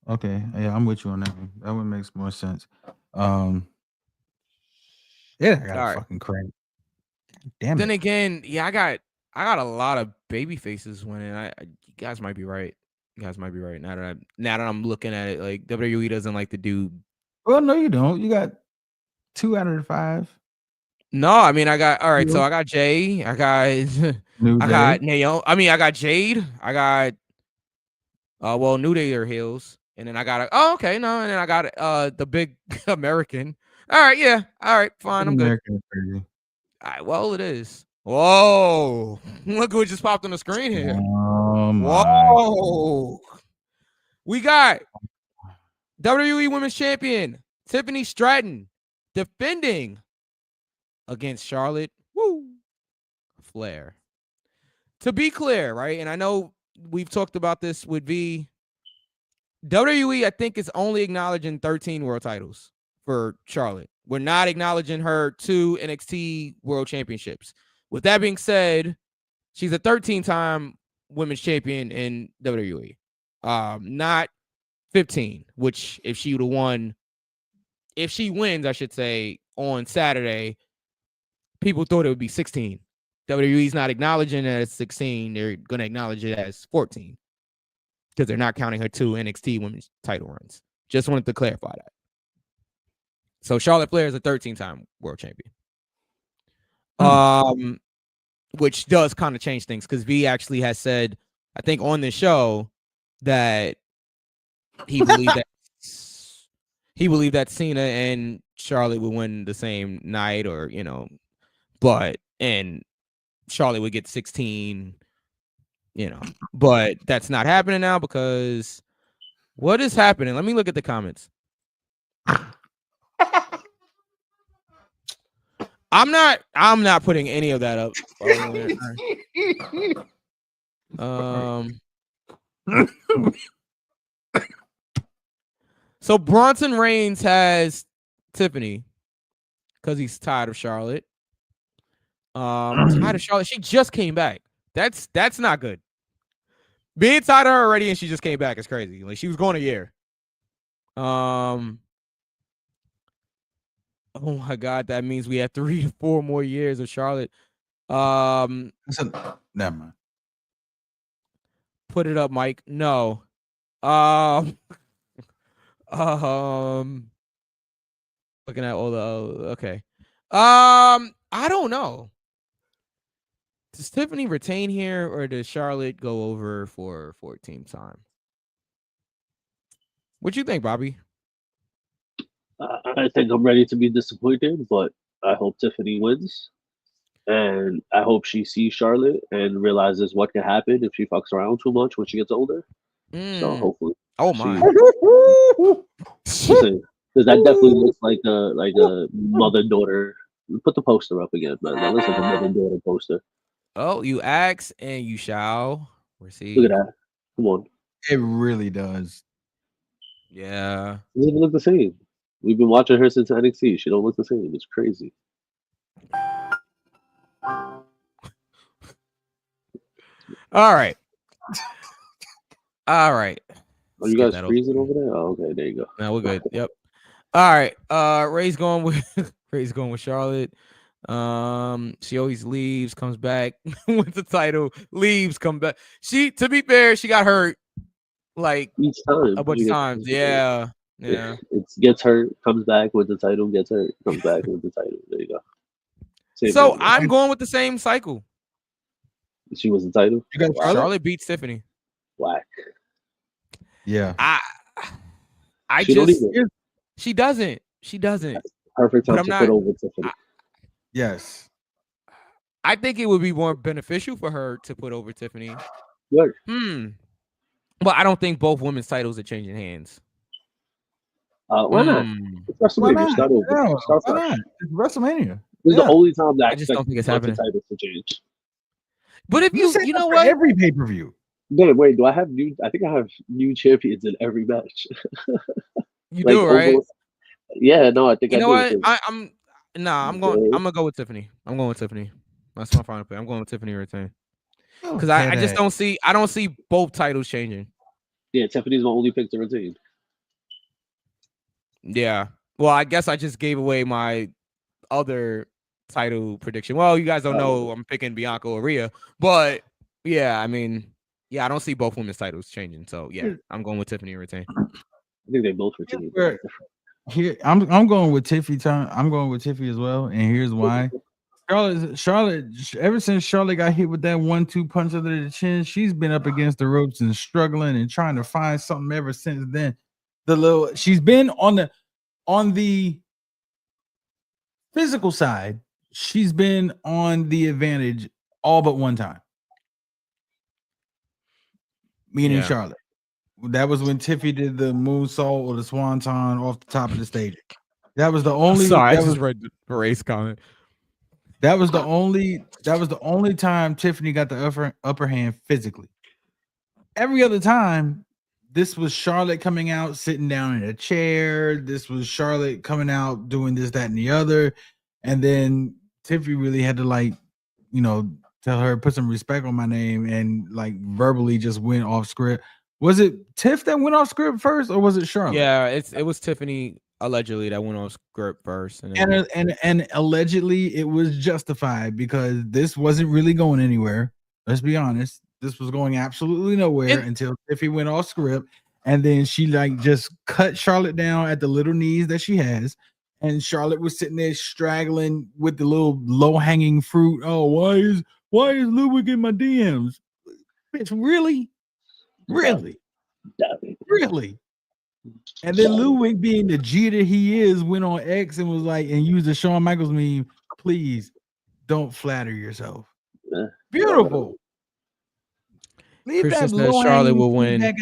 Okay, yeah, I'm with you on that one. That one makes more sense. Yeah, I got fucking crank. Damn it. Then again, yeah, I got a lot of baby faces winning. You guys might be right. Now that I'm looking at it, like WWE doesn't like to do. Well, no, you don't. You got 2 out of the 5. No, I mean I got So I got Jay. I got got Naomi. I mean I got Jade. I got New Day are heels, and then I got and then I got the big American. All right, yeah, all right, fine, I'm good. All right, well, it is. Whoa! Look what just popped on the screen here. Oh my. Whoa! We got WWE Women's Champion Tiffany Stratton defending against Charlotte Flair. To be clear, right? And I know we've talked about this with V. WWE, I think, is only acknowledging 13 world titles for Charlotte. We're not acknowledging her 2 NXT World Championships. With that being said, she's a 13-time women's champion in WWE. Not 15, which if she wins, I should say, on Saturday, people thought it would be 16. WWE's not acknowledging that it's 16. They're going to acknowledge it as 14 because they're not counting her 2 NXT women's title runs. Just wanted to clarify that. So Charlotte Flair is a 13-time world champion. Which does kind of change things because V actually has said, I think on this show, that he believed that Cena and Charlotte would win the same night, or and Charlotte would get 16, but that's not happening now because what is happening? Let me look at the comments. I'm not putting any of that up. So Bronson Reigns has Tiffany because he's tired of Charlotte. Tired of Charlotte. She just came back. That's not good. Being tired of her already and she just came back is crazy. Like she was going a year. Oh my God, that means we have 3 to 4 more years of Charlotte. Never mind. Put it up, Mike. No. Looking at all the okay. I don't know. Does Tiffany retain here or does Charlotte go over for 14 time? What you think, Bobby? I think I'm ready to be disappointed, but I hope Tiffany wins. And I hope she sees Charlotte and realizes what can happen if she fucks around too much when she gets older. So hopefully, oh my, because that definitely looks like a mother daughter. Put the poster up again, but that looks like a mother daughter poster. Oh, you ask and you shall receive. Look at that! Come on, it really does. Yeah, it doesn't even look the same. We've been watching her since NXT. She don't look the same. It's crazy. All right. Are you guys freezing over there? Oh, okay, there you go. No, we're good. Yep. All right. Ray's going with Charlotte. She always leaves, comes back with the title, leaves, come back. To be fair, she got hurt like each time a bunch of times. Yeah. Yeah. It gets hurt, comes back with the title, gets hurt, comes back with the title. There you go. So I'm going with the same cycle. She was the title. You got Charlotte beats Tiffany. Whack. Yeah. She doesn't. She doesn't. That's perfect time to put over Tiffany. Yes. I think it would be more beneficial for her to put over Tiffany. Good. But I don't think both women's titles are changing hands. Why not? It's WrestleMania. Start over. Why not? It's WrestleMania. This is the only time that I just don't think it's happening. Titles to change. But if you know what? Every pay-per-view. Wait, do I have new? I think I have new champions in every match. You do, right? Yeah, no, I think you I know do. what? I'm gonna go with Tiffany. I'm going with Tiffany. That's my final pick. I'm going with Tiffany retain. Because I just don't see both titles changing. Yeah, Tiffany's my only pick to retain. Yeah. Well, I guess I just gave away my other title prediction. Well, you guys don't know I'm picking Bianca or Rhea, but yeah, I mean, yeah, I don't see both women's titles changing. So yeah, I'm going with Tiffany retain. I think they both retain. Here, I'm going with Tiffany. I'm going with Tiffany as well, and here's why. Charlotte, ever since Charlotte got hit with that 1-2 punch under the chin, she's been up against the ropes and struggling and trying to find something ever since then. She's been on the physical side, she's been on the advantage all but one time. Meaning Charlotte. That was when Tiffy did the moonsault or the swanton off the top of the stage. That was the only. Sorry, I just read the race comment. That was the only time Tiffany got the upper hand physically. Every other time, this was Charlotte coming out, sitting down in a chair. This was Charlotte coming out, doing this, that, and the other. And then Tiffany really had to tell her, put some respect on my name, and verbally just went off script. Was it Tiff that went off script first, or was it Charlotte? Yeah, it was Tiffany allegedly that went off script first, and allegedly it was justified because this wasn't really going anywhere. Let's be honest, this was going absolutely nowhere until Tiffany went off script, and then she just cut Charlotte down at the little knees that she has, and Charlotte was sitting there straggling with the little low hanging fruit. Oh, why is Ludwig in my DMs? Bitch, really? Really? And then Ludwig, being the G that he is, went on X and was and used the Shawn Michaels meme. Please don't flatter yourself. Beautiful. Leave Christian that says Charlotte will win.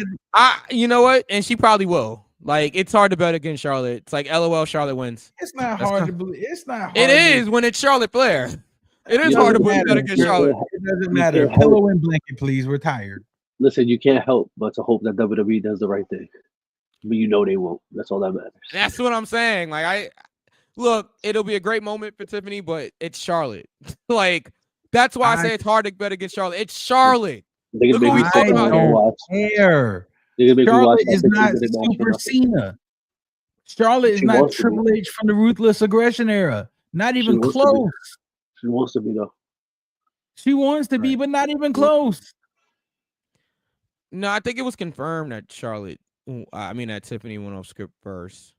You know what? And she probably will. It's hard to bet against Charlotte. It's LOL, Charlotte wins. It's not hard to believe. It's not hard. It is when it's Charlotte Flair. It is hard to bet against Charlotte. It doesn't matter. Pillow and blanket, please. We're tired. Listen, you can't help but to hope that WWE does the right thing. But you know they won't. That's all that matters. That's what I'm saying. Like, look, it'll be a great moment for Tiffany, but it's Charlotte. Like, that's why I say it's hard to bet against Charlotte. It's Charlotte. Look what we talking about here. Care. Charlotte is not Super Cena. Charlotte is not Triple H from the Ruthless Aggression era. Not even close. She wants to be, though. She wants to be, but not even close. No, I think it was confirmed that that Tiffany went off script first.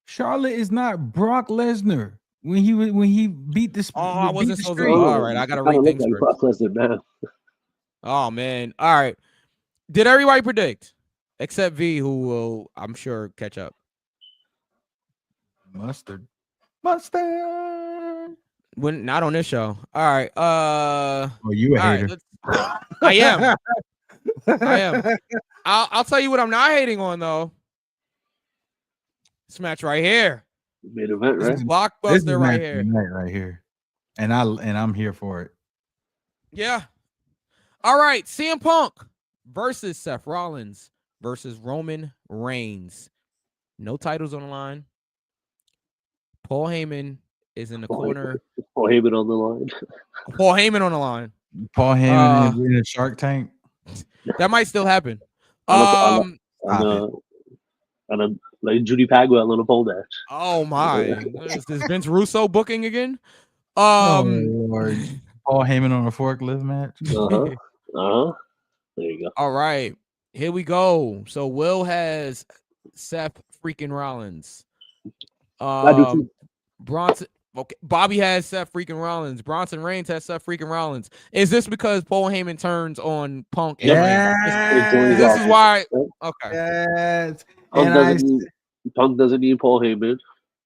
Charlotte is not Brock Lesnar when he beat this. I wasn't supposed to. All right, I gotta read things. Like Brock Lesnar now. Oh man! All right. Did everybody predict except V, who will, I'm sure, catch up? Mustard. When not on this show. All right. Oh, you a hater? Right, I am. I am. I'll tell you what I'm not hating on though. This match right here. Main event, right? This is blockbuster right here. Right here. And I'm here for it. Yeah. All right. CM Punk versus Seth Rollins versus Roman Reigns. No titles on the line. Paul Heyman is in the corner. Paul Heyman on the line. Paul Heyman on the line. Paul Heyman in a Shark Tank. That might still happen. Like Judy Bagwell on a pole match. Oh my! Is this Vince Russo booking again? Lord. Paul Heyman on a forklift match. There you go. All right, here we go. So Will has Seth freaking Rollins. I do too. Bronson. Okay, Bobby has Seth freaking Rollins. Bronson Reigns has Seth freaking Rollins. Is this because Paul Heyman turns on Punk? This is why. Okay. Yes. Punk doesn't need Paul Heyman.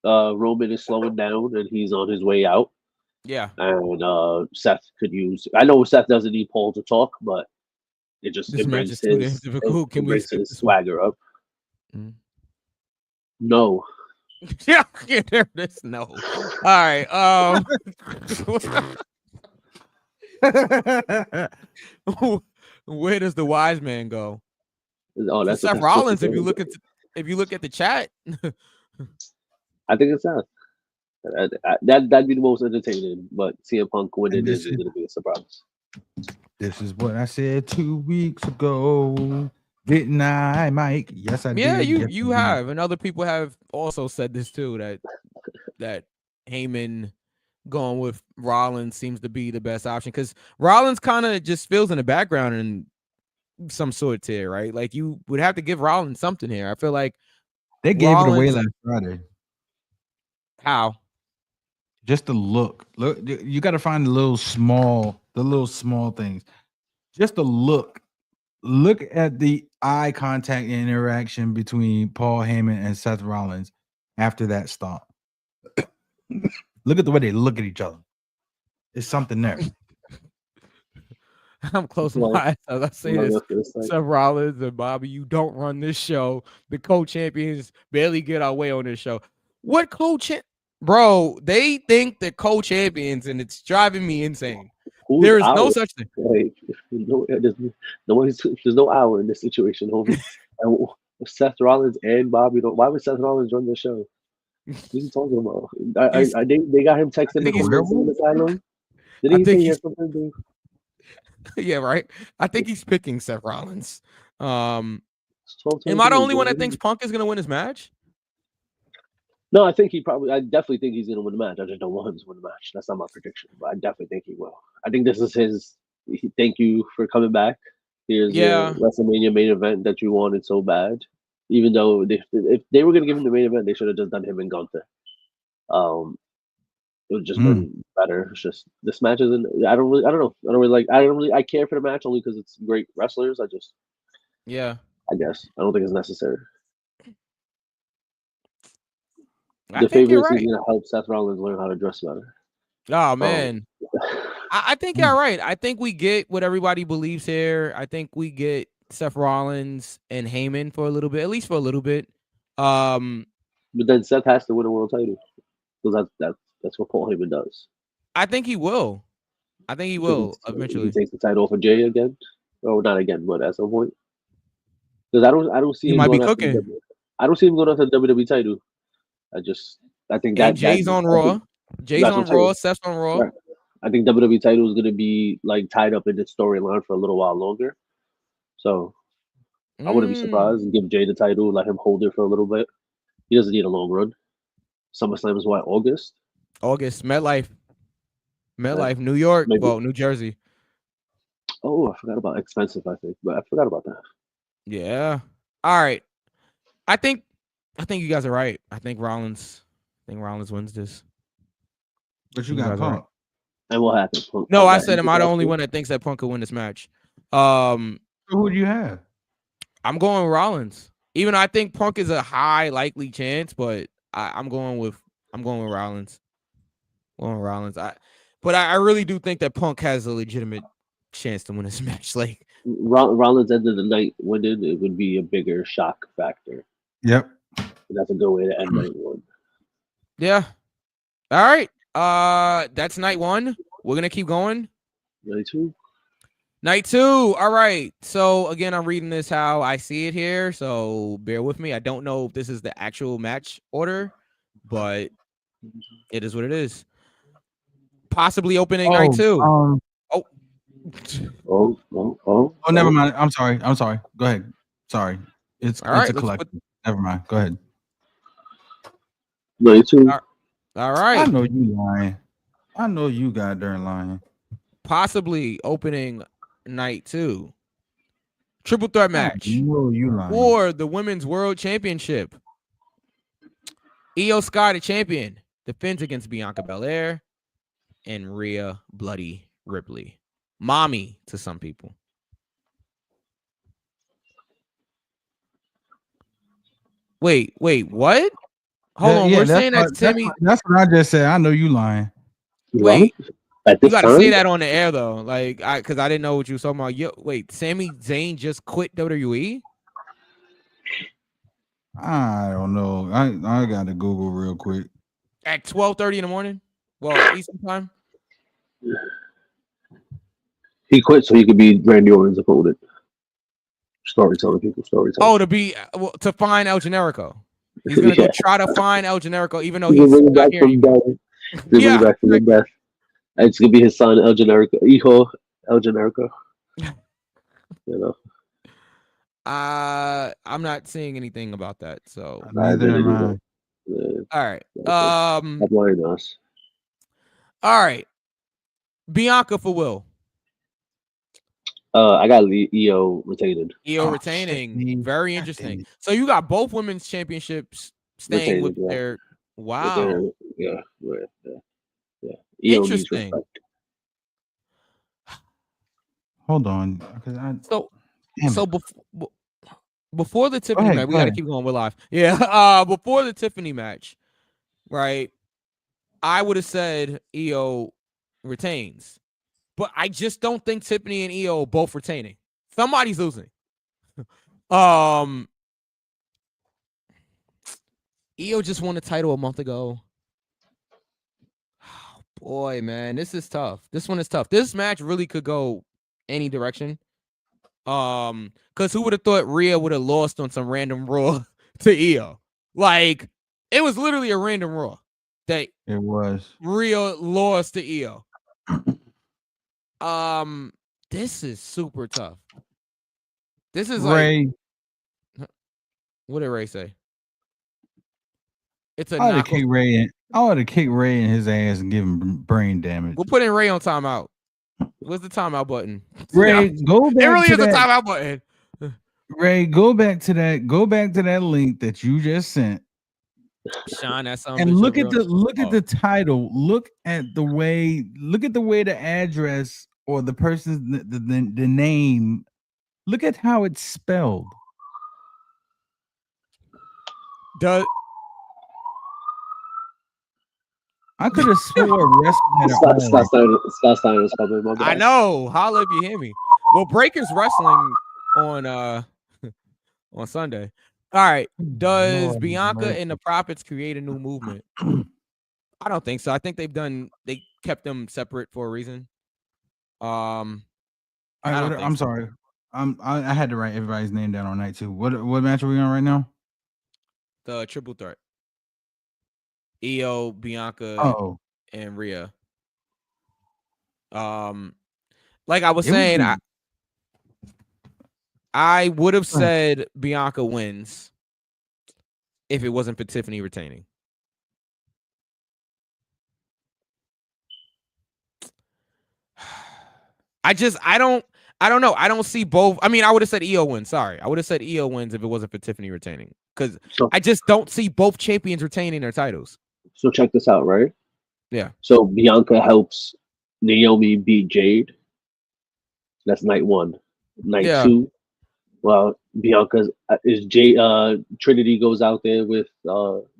Roman is slowing down and he's on his way out. Yeah. And Seth could use. I know Seth doesn't need Paul to talk, but it brings his swagger up. Mm-hmm. No. Yeah, there it is. No. All right. Where does the wise man go? Oh, that's Seth Rollins. If you look at the chat, I think it's Seth. That'd be the most entertaining. But CM Punk winning is going to be a surprise. This is what I said 2 weeks ago. Didn't I, Mike? Yes, I did. Yeah, you have, and other people have also said this too. That Heyman going with Rollins seems to be the best option because Rollins kind of just feels in the background in some sort here, right? Like you would have to give Rollins something here. I feel like they gave it away last Friday. How? Just the look. Look, you got to find the little small things. Just the look. Look at the eye contact and interaction between Paul Heyman and Seth Rollins after that stomp. Look at the way they look at each other. There's something there. I'm close my eyes. I say this. Seth Rollins and Bobby, you don't run this show. The co-champions barely get our way on this show. What bro, they think they're co-champions, and it's driving me insane. There is no such thing. There's no hour in this situation, homie. And Seth Rollins and Bobby why would Seth Rollins run the show? What are you talking about? They got him texting the asylum. Did he say something? Yeah, right. I think he's picking Seth Rollins. Am I the only one that thinks Punk is going to win his match? No, I definitely think he's going to win the match. I just don't want him to win the match. That's not my prediction, but I definitely think he will. I think this is his thank you for coming back. Here's the WrestleMania main event that you wanted so bad. Even though if they were going to give him the main event, they should have just done him and Gunther. It would just been better. It's just this match isn't. I don't know. I care for the match only because it's great wrestlers. I guess I don't think it's necessary. The favorite is going to help Seth Rollins learn how to dress better. Oh man, I think you're right. I think we get what everybody believes here. I think we get Seth Rollins and Heyman for a little bit, at least for a little bit. But then Seth has to win a world title because that's what Paul Heyman does. I think he will. Eventually. He takes the title for Jay again, or not again, but at some point. because I don't see He him might be going after cooking. I don't see him going after the WWE title. I think And that Jay's on I think Raw. Jay's that's on what I'm saying. Raw. Seth's on Raw. Right. I think WWE title is gonna be like tied up in this storyline for a little while longer. So I wouldn't be surprised and give Jay the title, let him hold it for a little bit. He doesn't need a long run. SummerSlam is what, August? August, MetLife, Right. New York, Maybe. well, New Jersey. Oh, I forgot about expensive. I think, but I forgot about that. Yeah. All right. I think you guys are right. I think Rollins wins this. But you You got guys are right. Punk. And what happened? No, I said, am I the only one that thinks that Punk could win this match? Who do you have? I'm going Rollins. Even though I think Punk is a high likely chance, but I'm going with Rollins. But I really do think that Punk has a legitimate chance to win this match. Like Rollins end of the night winning, it would be a bigger shock factor. Yep. That's a good way to end night one. Yeah. All right. That's night one. We're gonna keep going. Night two. Night two. All right. So again, I'm reading this how I see it here. So bear with me. I don't know if this is the actual match order, but it is what it is. Possibly opening night two. Oh, never mind. I'm sorry. Go ahead. Sorry. It's right, a collective. Never mind. Go ahead. Night two. All right. I know you lying. I know you goddamn lying. Possibly opening night two. Triple threat match. You lying. For the Women's World Championship. Io Sky, the champion, defends against Bianca Belair and Rhea Bloody Ripley. Mommy to some people. Wait, what? Hold on, we're saying that Sammy. That's what I just said. I know you lying. Wait, at you this gotta time? say that on the air though, like because I didn't know what you were talking about. Yo, wait, Sami Zayn just quit WWE? I don't know. I gotta Google real quick. At 12:30 in the morning? Well, Eastern time. He quit so he could be Randy Orton's opponent. Storytelling, people. Storytelling. Oh, to find El Generico. He's gonna go try to find El Generico, even though he's he's bring not back here from anymore. death. Yeah, back from death. And it's gonna be his son El Generico, hijo El Generico. You know. I'm not seeing anything about that. So neither am I. Yeah. All right. I'm lying to us. All right. Bianca for Will. I got Io retaining. Io retaining. Very interesting. So you got both women's championships staying with their. Wow. Yeah. Interesting. Hold on. Before the Tiffany match, we got to keep going. We're live. Yeah. Before the Tiffany match, right? I would have said Io retains, but I just don't think Tiffany and Io are both retaining. Somebody's losing. Io just won the title a month ago. Oh, boy, man, this is tough. This one is tough. This match really could go any direction. Because who would have thought Rhea would have lost on some random Raw to Io? Like, it was literally a random Raw that it was. Rhea lost to Io. This is super tough. This is Ray. Like, what did Ray say? It's a I would have kicked Ray in his ass and give him brain damage. We're putting Ray on timeout. Where's the timeout button? Ray, go back. It really is a timeout button. Ray, go back to that link that you just sent. Sean, that's something. And look at the title. Look at the way the address or the person's the name. Look at how it's spelled. I could have swore Wrestlemania. I know. Holla if you hear me. Well, Breakers Wrestling on on Sunday. All right. Does Bianca and the Profits create a new movement? I don't think so. I think they kept them separate for a reason. I'm sorry. I had to write everybody's name down on night 2. What match are we on right now? The triple threat. Io, Bianca, Oh, and Rhea. Like I was it was saying, good. I would have Go ahead. said Bianca wins if it wasn't for Tiffany retaining. I don't know. I don't see both. I mean, I would have said Io wins. Sorry. I would have said Io wins if it wasn't for Tiffany retaining. Because So I just don't see both champions retaining their titles. so check this out, right? Yeah. So Bianca helps Naomi beat Jade. That's night 1. Night Yeah. 2, well, Bianca's is Jade. Trinity goes out there with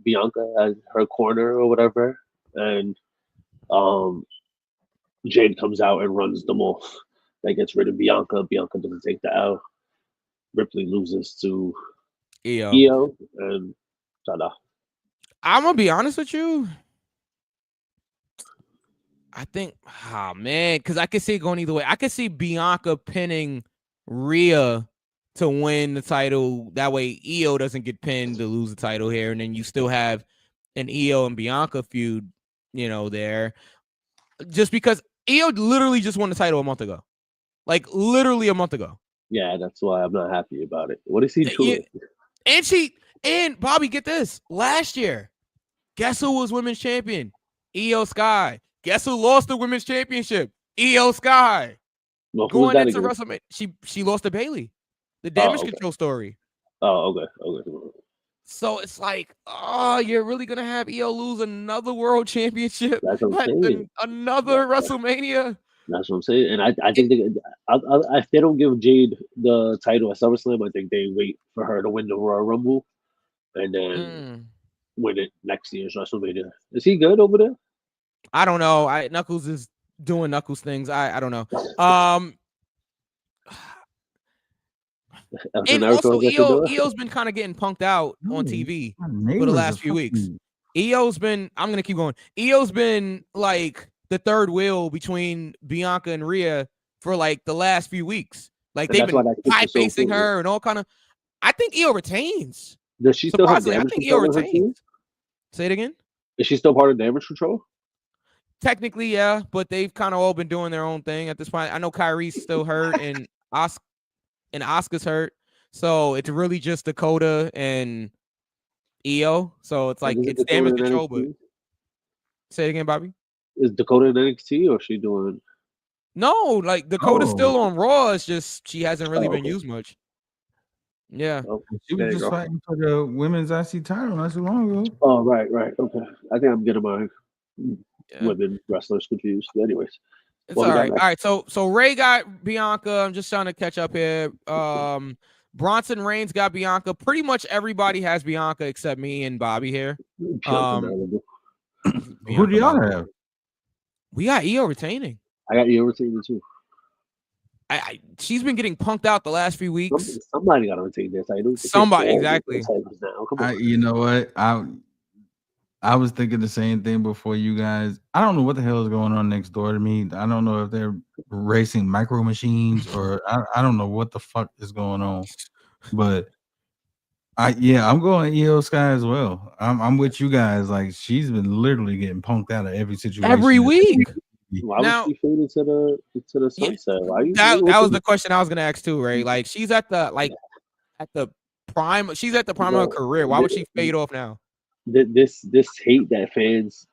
Bianca as her corner or whatever, and um, Jade comes out and runs them off. That gets rid of Bianca. Bianca doesn't take the L. Ripley loses to Io. Io, and ta-da. I'm gonna be honest with you. I think, man, because I could see it going either way. I could see Bianca pinning Rhea to win the title. That way, Io doesn't get pinned to lose the title here, and then you still have an Io and Bianca feud, there. Just because Io literally just won the title a month ago, like literally a month ago. Yeah, that's why I'm not happy about it. What is he doing? And Bobby, get this. Last year, guess who was women's champion? Io Sky. Guess who lost the women's championship? Io Sky. Well, who was Going that into against? WrestleMania, she lost to Bailey. The damage control story. Oh, okay. So it's like, you're really gonna have Io lose another world championship That's what I'm at saying. another WrestleMania. That's what I'm saying. And I think if they don't give Jade the title at SummerSlam, I think they wait for her to win the Royal Rumble and then win it next year's WrestleMania. Is he good over there? I don't know. Knuckles is doing Knuckles things. I don't know. And also, Io's been kind of getting punked out on TV for the last few weeks. Io's been, I'm going to keep going. Io's been like the third wheel between Bianca and Rhea for like the last few weeks. Like they've been pie-facing her and all kind of. I think Io retains. Does she still have damage I think Io retains. Say it again. Is she still part of Damage Control? Technically, yeah, but they've kind of all been doing their own thing at this point. I know Kyrie's still hurt and Asuka's hurt. So it's really just Dakota and Io. So it's like it's Damage Control, but say it again, Bobby. Is Dakota in NXT or is she doing? No, like Dakota's still on Raw. It's just she hasn't really been used much. Yeah. She was just fighting for the women's IC title not too long ago. Oh, right. Okay. I think I'm getting my women wrestlers confused. But anyways. It's all right. All right. So Ray got Bianca. I'm just trying to catch up here. Bronson Reigns got Bianca. Pretty much everybody has Bianca except me and Bobby here. Who do y'all have? We got Io retaining. I got Io retaining too. She's been getting punked out the last few weeks. Somebody got to retain this. Somebody, exactly. You know what? I was thinking the same thing before you guys. I don't know what the hell is going on next door to me. I don't know if they're racing micro machines or I don't know what the fuck is going on. But I'm going Io Sky as well. I'm with you guys. Like she's been literally getting punked out of every situation. Every week. Why was she faded to the sunset? That was the question I was gonna ask too, Ray. Like she's at the prime. She's at the prime of her career. Why would she fade off now? This hate that fans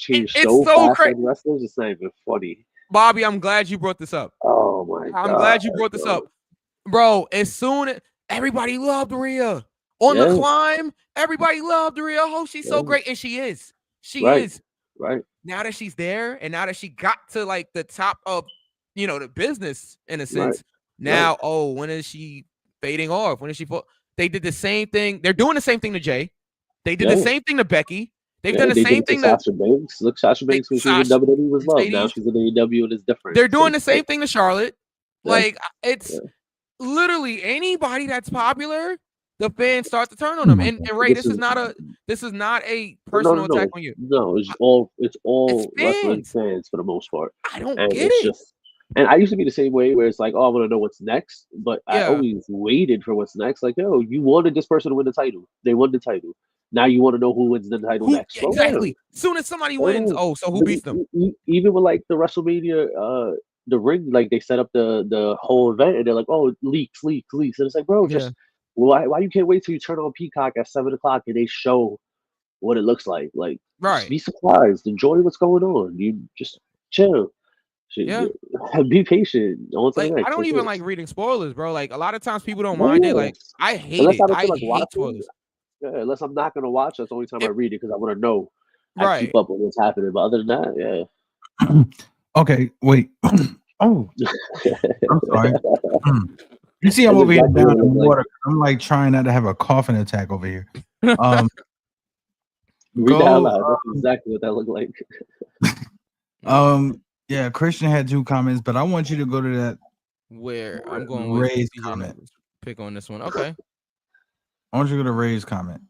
change so fast on wrestlers. It's not even funny. Bobby, I'm glad you brought this up. Oh my god! I'm glad you brought this up, bro. As soon as everybody loved Rhea on the climb, everybody loved Rhea. Oh, she's so great, and she is. She is. Right. Now that she's there, and now that she got to like the top of, the business in a sense. Now, when is she fading off? When is she? They did the same thing. They're doing the same thing to Jay. They did the same thing to Becky. They've done the same thing to Sasha Banks. Look, Sasha Banks when she was in WWE was loved. Now she's in AEW and it's different. They're doing the same thing to Charlotte. Like it's literally anybody that's popular, the fans start to turn on them. And Ray, this is not a personal attack on you. No, it's all wrestling fans for the most part. I don't get it. And I used to be the same way where it's like, oh, I want to know what's next, but I Yeah. always waited for what's next. Like, yo, you wanted this person to win the title. They won the title. Now you want to know who wins the title Who next. Slow down. exactly? Soon as somebody Slow wins, down. oh, so who But beats them? even with like the WrestleMania, the ring, like they set up the whole event, and they're like, oh, leaks, leaks, leaks, and it's like, bro, Yeah. just why you can't wait till you turn on Peacock at 7 o'clock and they show what it looks like? Like, just Right. be surprised, enjoy what's going on. You just chill. Yeah. Be patient. On to the Like I next. don't That's even it. like reading spoilers, bro. Like a lot of times people don't No, mind it. yeah. Like I hate Unless it. I don't I feel like hate watching, spoilers. yeah, unless I'm not gonna watch, that's the only time I It, read it because I want to know. I keep right. up with what's happening. But other than that, Okay, wait. Oh, yeah. I'm sorry. You see, I'm That's over here exactly down what it in looks like. water. I'm like trying not to have a coughing attack over here. Um, Read that out go. loud. That's exactly what that looked like. Yeah, Christian had 2 comments, but I want you to go to that Where I'm going with Ray's DJ comment. Knuckles. Pick on this one. Okay. I want you to go to Ray's comment.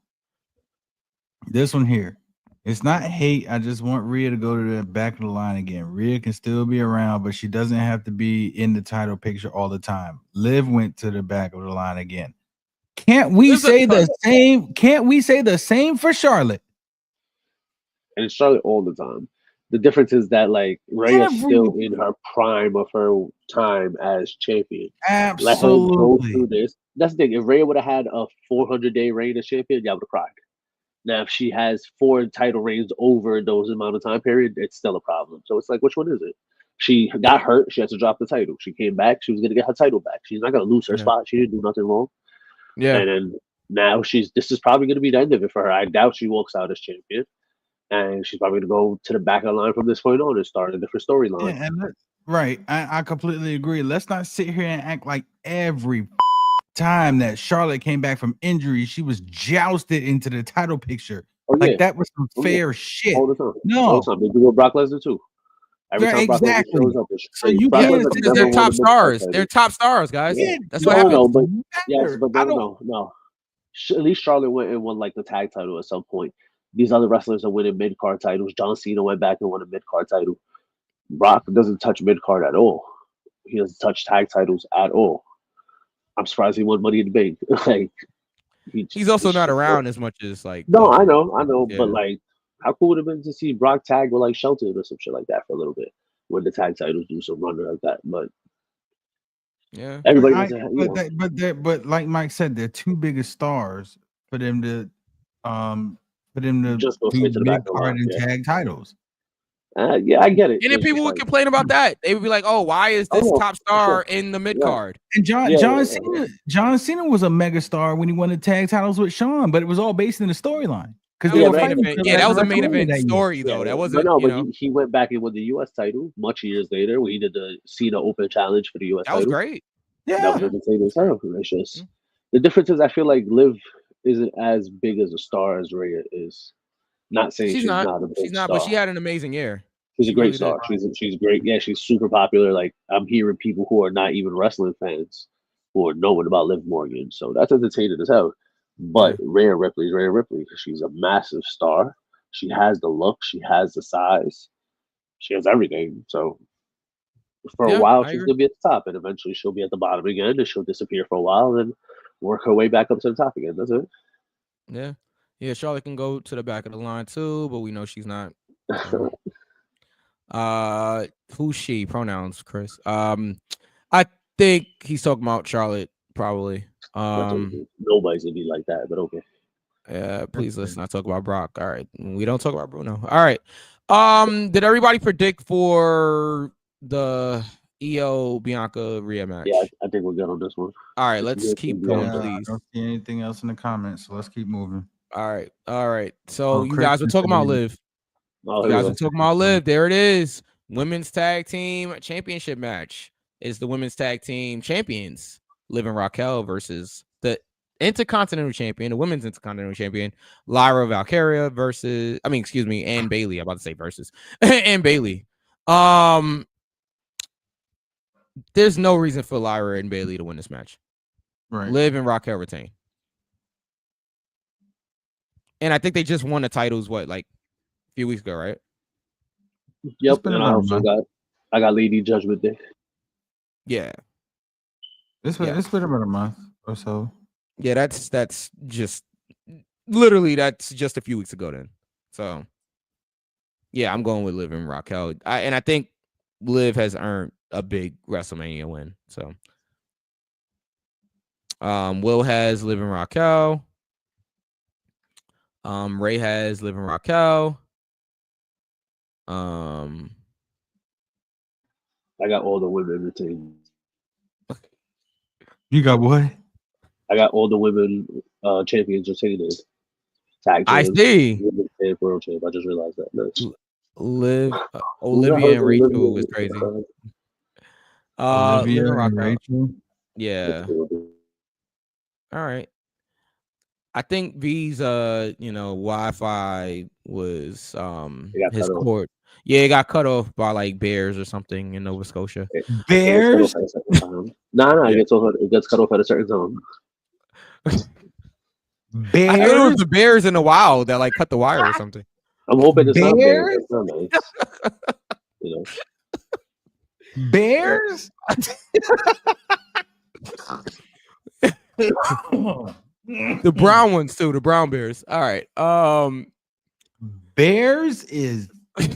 This one here. It's not hate. I just want Rhea to go to the back of the line again. Rhea can still be around, but she doesn't have to be in the title picture all the time. Liv went to the back of the line again. Can't we say the same? Can't we say the same for Charlotte? And it's Charlotte all the time. The difference is that like Rhea's still Every in her prime of her time as champion. Let her go absolutely. through this. That's the thing. If Rhea would have had a 400-day reign as champion, y'all would have cried. Now, if she has 4 title reigns over those amount of time period, it's still a problem. So it's like, which one is it? She got hurt. She had to drop the title. She came back. She was going to get her title back. She's not going to lose her Yeah. spot. She didn't do nothing wrong. Yeah. And then now this is probably going to be the end of it for her. I doubt she walks out as champion. And she's probably going to go to the back of the line from this point on and start a different storyline. Yeah, right. I completely agree. Let's not sit here and act like every time that Charlotte came back from injury, she was jousted into the title picture. Oh, yeah. Like that was some Oh, fair shit. All the time. No. All the time. They do with Brock Lesnar, too. Every Yeah, time Brock Lesnar exactly. shows up, it's So you Brock can't Lesnar say Because never they're won top a mid-card stars. title. They're top stars, guys. Yeah. That's what No, happens. but yes, but I no, don't. no. At least Charlotte went and won like the tag title at some point. These other wrestlers are winning mid card titles. John Cena went back and won a mid card title. Brock doesn't touch mid card at all. He doesn't touch tag titles at all. I'm surprised he won Money in the Bank. Like He's also not around as much as like the No, I other. know, Yeah. but like, how cool would it have been to see Brock tag with like Shelton or some shit like that for a little bit when the tag titles do some run like that. But Yeah. everybody doesn't, you know. But like Mike said, they're 2 biggest stars for them to Just go do straight to the back mid of the card line. and Yeah, tag titles. Yeah, I get it. And then It's people just would like, complain about that. They would be like, "Oh, why is this oh, top for star sure. in the mid Yeah. card?" And Yeah. John Cena was a megastar when he won the tag titles with Shawn, but it was all based in the storyline because they That were was a main fighting. event. Yeah, that was a main event story though. That But wasn't, no, you but know, he went back and won the U.S. title much years later when he did the Cena Open Challenge for the U.S. that was title. great. That Yeah, was entertaining as hell. It's just the difference is I feel like Liv isn't as big as a star as Rhea is. Not saying She's she's not. not a She's big not, but star. she had an amazing year. She's a She great really did. star. She's great. Yeah, she's super popular. Like I'm hearing people who are not even wrestling fans who are knowing about Liv Morgan. So that's entertaining as hell. But Yeah. Rhea Ripley's Rhea Ripley. She's a massive star. She has the look. She has the size. She has everything. So for a Yeah, while I she's agree. gonna be at the top, and eventually she'll be at the bottom again, and she'll disappear for a while, and work her way back up to the top again. That's it. Yeah. Yeah, Charlotte can go to the back of the line too, but we know she's not. Who's she? Pronouns, Chris. I think he's talking about Charlotte, probably. Nobody's gonna be like that, but okay. Please let's not talk about Brock. All right. We don't talk about Bruno. All right. Did everybody predict for the EO Bianca Rhea match? Yeah, I think we're good on this one. All right, let's keep going, I please. don't see anything else in the comments, so let's keep moving. All right. So you Chris guys were talking about Liv. Oh, You here guys we were go. talking about Liv. There it is. Women's Tag Team Championship match. Is the Women's Tag Team Champions, Liv and Raquel, versus the Intercontinental Champion, the Women's Intercontinental Champion, Lyra Valkyria versus, and Bailey. I'm about to say versus and Bailey. There's no reason for Lyra and Bailey to win this match. Right. Liv and Raquel retain. And I think they just won the titles, like a few weeks ago, right? Yep, been and around, man. I got Lady Judgment Day. Yeah. It's been about a month or so. Yeah, that's just literally that's just a few weeks ago then. So yeah, I'm going with Liv and Raquel. I think Liv has earned a big WrestleMania win. So Will has Liv and Raquel. Ray has Liv and Raquel. I got all the women retained. You got what? I got all the women champions retained. Tag I champ, see. women's champ, world champ. I just realized that. Nice. Liv, Who the hell Olivia is and Rachel Olivia? was crazy. Olivia Liv and and Raquel. Rachel. Yeah. All right. I think V's Wi-Fi was his cut off. cord. Yeah, it got cut off by like bears or something in Nova Scotia. Bears? Nah, Yeah. it gets cut off at a certain time. Bears? I thought it was the bears in the wild that like cut the wire or something. I'm hoping it's not bears. Bears? That's not nice. You know. Bears? The brown ones too, the brown bears. All right. Bears is All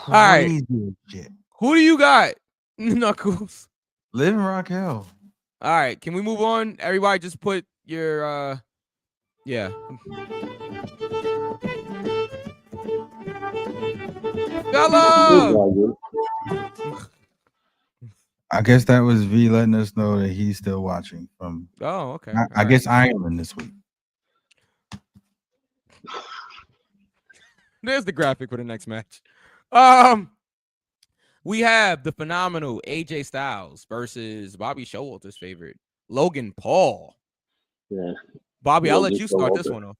right. crazy shit. Who do you got? Knuckles. Liv and Raquel. All right. Can we move on? Everybody just put your yeah. Bella! I guess that was V letting us know that he's still watching from okay. I guess Ireland this week. There's the graphic for the next match. We have the phenomenal AJ Styles versus Bobby Showalter's favorite, Logan Paul. Yeah. Bobby, I'll let you start this one off.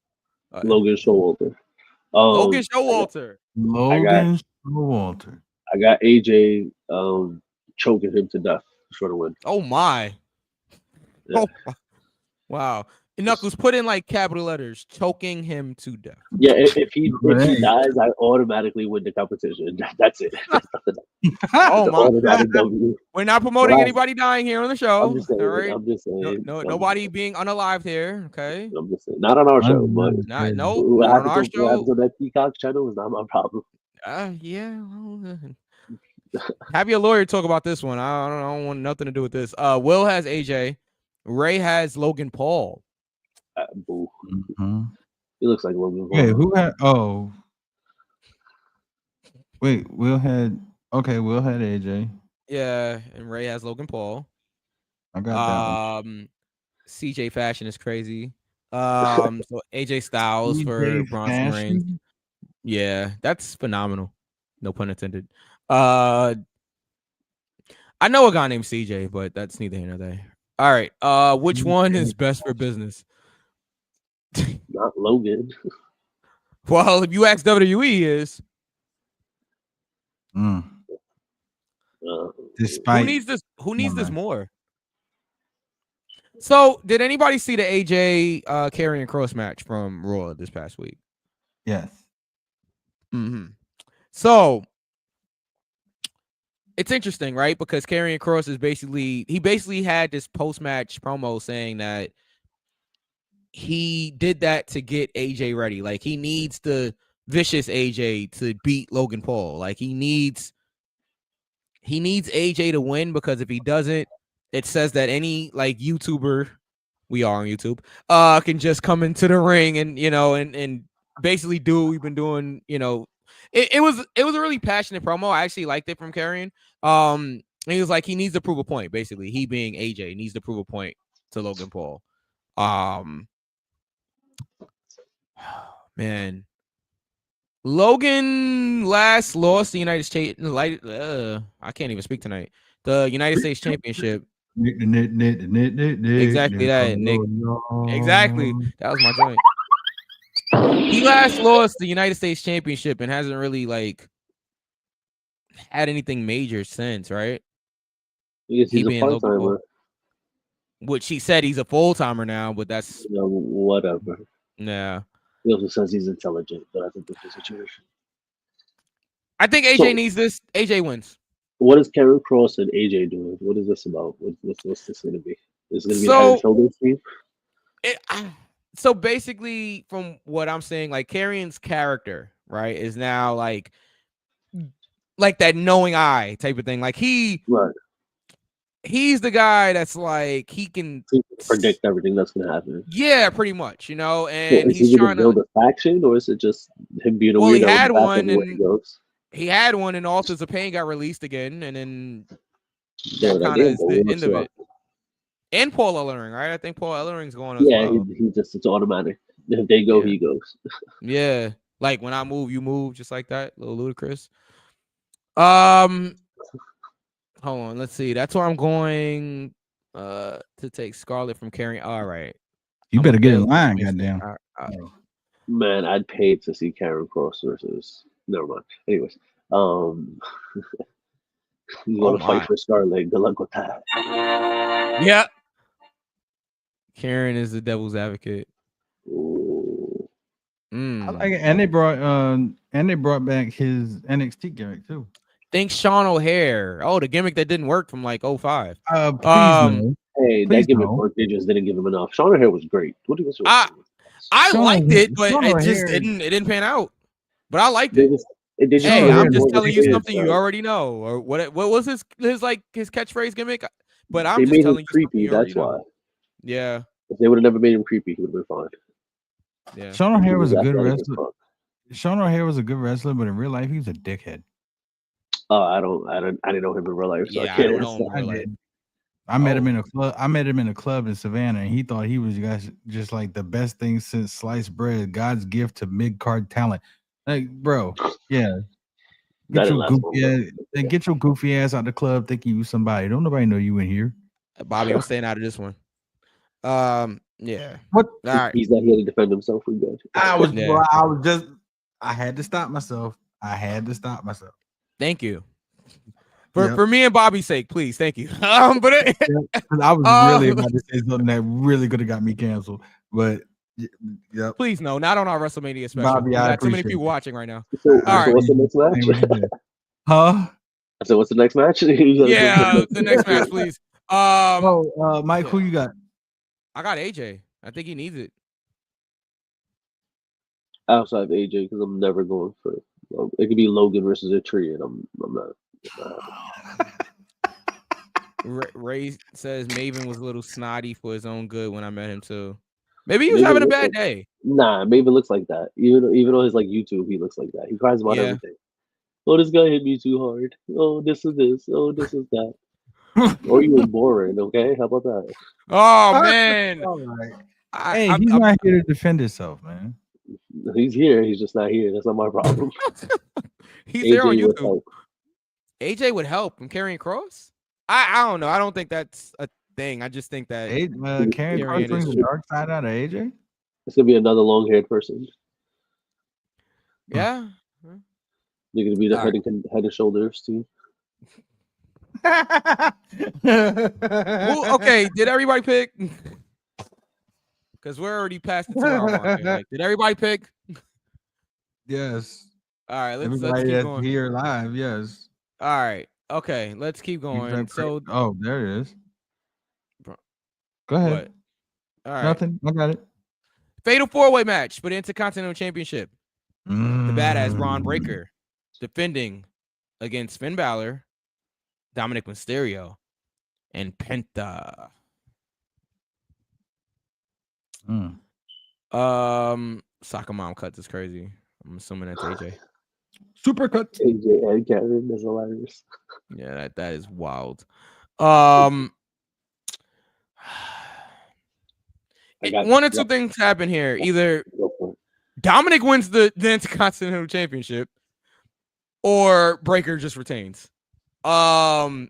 Logan Showalter. Logan Showalter. Logan Showalter. I got AJ choking him to death for the win. Oh my. Yeah. Oh, wow. Knuckles, put in like capital letters, choking him to death. Yeah, if he dies, I automatically win the competition. That's it. Oh my God. We're not promoting anybody dying here on the show. I'm just saying. All right? I'm just saying. Nobody being unalived here. Okay. I'm just saying. Not on our show, but not on our show. What happens on that Peacock channel is not my problem. Yeah. Have your lawyer talk about this one. I don't want nothing to do with this. Will has AJ. Ray has Logan Paul. Boo. Mm-hmm. He looks like Logan Paul. Wait, who had? Oh, wait. Will had AJ. Yeah, and Ray has Logan Paul. I got that one. CJ Fashion is crazy. So AJ Styles for Bronson Reigns. Yeah, that's phenomenal. No pun intended. I know a guy named CJ, but that's neither here nor there. All right. Which one is best for business? Not Logan. Well, if you ask WWE, he is. Despite who needs this more? So, did anybody see the AJ Karrion Kross match from Raw this past week? Yes. Mm-hmm. So, it's interesting, right? Because Karrion Kross is basically had this post-match promo saying that he did that to get AJ ready. Like, he needs the vicious AJ to beat Logan Paul. Like, he needs AJ to win, because if he doesn't, it says that any like YouTuber, we are on YouTube, can just come into the ring and and basically do what we've been doing. It was a really passionate promo. I actually liked it from Karrion. He was like, he needs to prove a point. Basically, he being AJ needs to prove a point to Logan Paul. Man, Logan last lost the United States. I can't even speak tonight. The United States Championship. Exactly that, Nick. Exactly. That was my joint. He last lost the United States Championship and hasn't really like had anything major since, right? Because he's a part-timer. Which he said he's a full-timer now, but that's whatever. Yeah. He also says he's intelligent, but I think that's the situation. I think AJ needs this. AJ wins. What is Karen Cross and AJ doing? What is this about? What's this going to be? Is it going to be a head and So shoulders team? it, so basically, from what I'm saying, like Karrion's character, right, is now like that knowing eye type of thing. Like Right. he's the guy that's like he can So you can predict everything that's going to happen. yeah, pretty much, So and is he he's going to trying to. build a faction, or is it just him being a Well, he weirdo in the had back one, everywhere he and goes? Authors of Pain got released again, and then that Good kind of idea, is but the we'll end of see. it. And Paul Ellering, right? I think Paul Ellering's going as Yeah, well. he just it's automatic. If they go, Yeah. he goes. Yeah, like when I move, you move, just like that. Little ludicrous. Hold on, let's see. That's where I'm going. To take Scarlett from Carrying. All right, You I'm better gonna get in build line, this. goddamn. Man, I'd pay to see Karen Cross versus. Never mind. Anyways, um, he's Oh going to fight my. for Scarlet. Good luck with that. Yeah. Karen is the devil's advocate. Ooh. I like it. And they brought back his NXT gimmick too. Think Sean O'Hare. Oh, the gimmick that didn't work from like 05. Please no. Hey, Please that gimmick no. work. They just didn't give him enough. Sean O'Hare was great. What was your I Sean liked O'Hare- it, but Sean it just O'Hare- didn't pan out. But I liked They it. just they just Hey, Sean I'm O'Hare just was telling you good. something you already know. Or what was his catchphrase gimmick? But I'm They just made him telling you something creepy. you already That's know. why. Yeah. If they would have never made him creepy, he would have been fine. Yeah. Sean O'Hare was a good athletic as wrestler. fuck. Sean O'Hare was a good wrestler, but in real life, he was a dickhead. I didn't know him in real life, so Yeah, I I can't don't know answer him in that. real life. I met him Oh. in a club. I met him in a club in Savannah, and he thought he was just like the best thing since sliced bread, God's gift to mid card talent. Like, bro, yeah. That Get didn't your last long, goofy but ass, get your goofy ass out the club thinking you somebody. Don't nobody know you in here. Bobby, I'm staying out of this one. Yeah. What? All right. he's not here to defend himself. We good. Yeah. I had to stop myself. Thank you. Yep. For me and Bobby's sake, please. Thank you. But it, 'Cause I was really about to say something that really could have got me canceled, but yep. please no, not on our WrestleMania special. Bobby, We I got too many appreciate people it. watching right now. So, All right. what's the next match? Huh? So what's the next match? Yeah, the next match, please. Mike, yeah. who you got? I got AJ. I think he needs it. Outside of AJ, because I'm never going for. It could be Logan versus a tree, and I'm not. Ray says Maven was a little snotty for his own good when I met him too. Maybe he was having a bad day. Nah, Maven looks like that. Even on his like YouTube, he looks like that. He cries about everything. Oh, this guy hit me too hard. Oh, this is this. Oh, this is that. Or you were boring. Okay, how about that? Oh man. All right. I'm not here to defend himself, man. He's here. He's just not here. That's not my problem. He's AJ there on would YouTube. help. AJ would help from carrying cross. I don't know. I don't think that's a thing. I just think that Karen Cross brings the dark side out of AJ. It's gonna be another long-haired person. Yeah. You're gonna be the head and shoulders too. Well, okay, did everybody pick? Because we're already past the 2 hour mark. Like, did everybody pick? Yes. All right, let's Everybody keep that's going. here live, yes. All right, okay, let's keep going. So, there it is. Go ahead. What? All right, nothing. I got it. Fatal 4-way match for the Intercontinental Championship. The badass Braun Breaker defending against Finn Balor, Dominic Mysterio, and Penta. Soccer Mom cuts is crazy. I'm assuming that's AJ. Super cut. AJ and Karen is hilarious. Yeah, that is wild. One or two things happen here. Either Dominic wins the Intercontinental Championship, or Breaker just retains. That's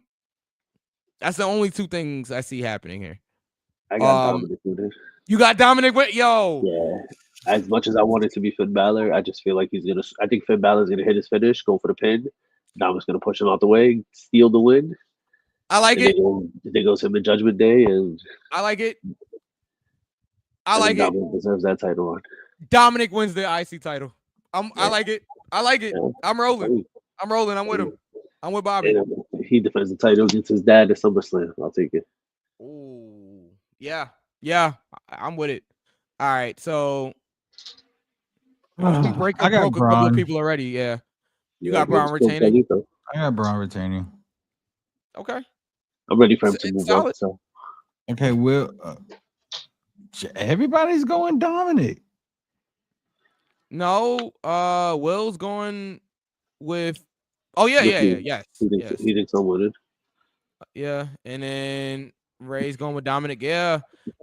the only two things I see happening here. I got Dominic winning. You got Dominic with Yeah. As much as I want it to be Finn Balor, I just feel like I think Finn Balor's gonna hit his finish, go for the pin. Dominic's gonna push him out the way, steal the win. I like it. They go to him in Judgment Day, and I like it. I like it. Dominic deserves that title run. Dominic wins the IC title. I like it. I like it. I'm rolling. I'm with him. I'm with Bobby. He defends the title against his dad at SummerSlam. I'll take it. Ooh, yeah, I'm with it. All right, so Breaker I got broke a couple of Braun. people already. Yeah, you got against Braun retaining. Carlito. I got Braun retaining. Okay, I'm ready for him to it's move solid. on. So Okay, Will. Everybody's going Dominic. No, Will's going with. Oh yeah, yes. He thinks I'm winning. Yeah, and then Ray's going with Dominic. Yeah,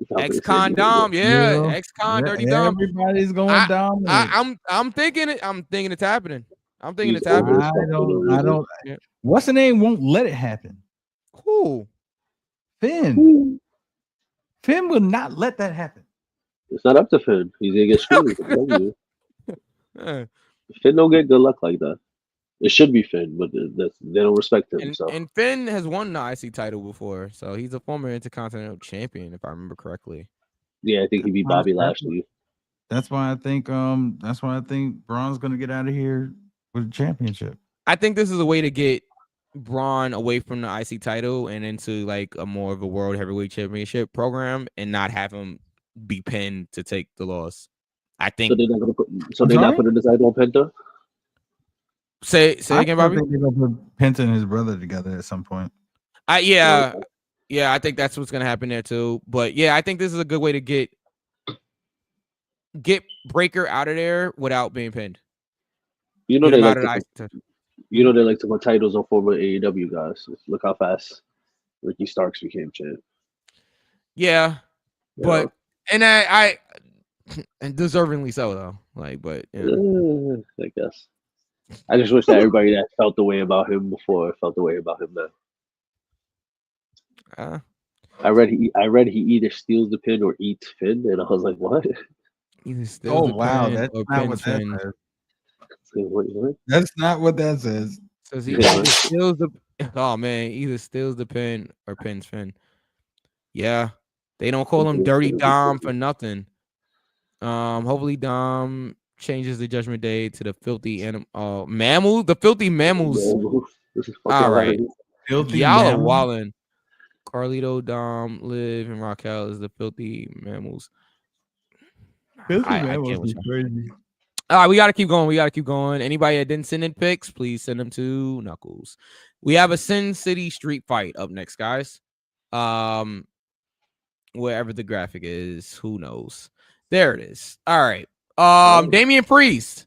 Dominic ex-con said, Dom. Yeah, Will. ex-con Dirty Dom. Everybody's going Dominic. I'm thinking it. I'm thinking it's happening. I'm thinking He's it's happening. over as fuck for no I reason. don't. Yeah. What's the name? Won't let it happen. Who? Finn. Finn will not let that happen. It's not up to Finn. He's gonna get screwed. I'm telling you. Yeah. Finn don't get good luck like that. It should be Finn, but they don't respect him. And Finn has won the IC title before, so he's a former Intercontinental Champion, if I remember correctly. Yeah, I think he beat Bobby Lashley. That's why I think Braun's gonna get out of here with a championship. I think this is a way to get Braun away from the IC title and into like a more of a World Heavyweight Championship program, and not have him be pinned to take the loss. I think. So they're not gonna put. So they're not putting the title on Penta. Say again, Bobby. I think they're gonna put Penta and his brother together at some point. Yeah, I think that's what's gonna happen there too. But yeah, I think this is a good way to get Breaker out of there without being pinned. You know they like to put titles on former AEW guys. Look how fast Ricky Starks became champ. Yeah, You but know? and I and deservingly so though. Like, but I guess. I just wish that everybody that felt the way about him before felt the way about him now. I read he either steals the pin or eats Finn, and I was like, what? Oh wow, that's not what that says. What? That's not what that says. Says he either steals the either steals the pin or pins Finn. Yeah, they don't call him Dirty Dom for nothing. Hopefully Dom changes the Judgment Day to the filthy mammal, the filthy mammals. All right, filthy y'all are wildin'. Carlito, Dom, Liv, and Raquel is the filthy mammals. Filthy mammals is crazy. All right, we gotta keep going. Anybody that didn't send in picks, please send them to Knuckles. We have a Sin City street fight up next, guys. Wherever the graphic is, who knows? There it is. All right. Damian Priest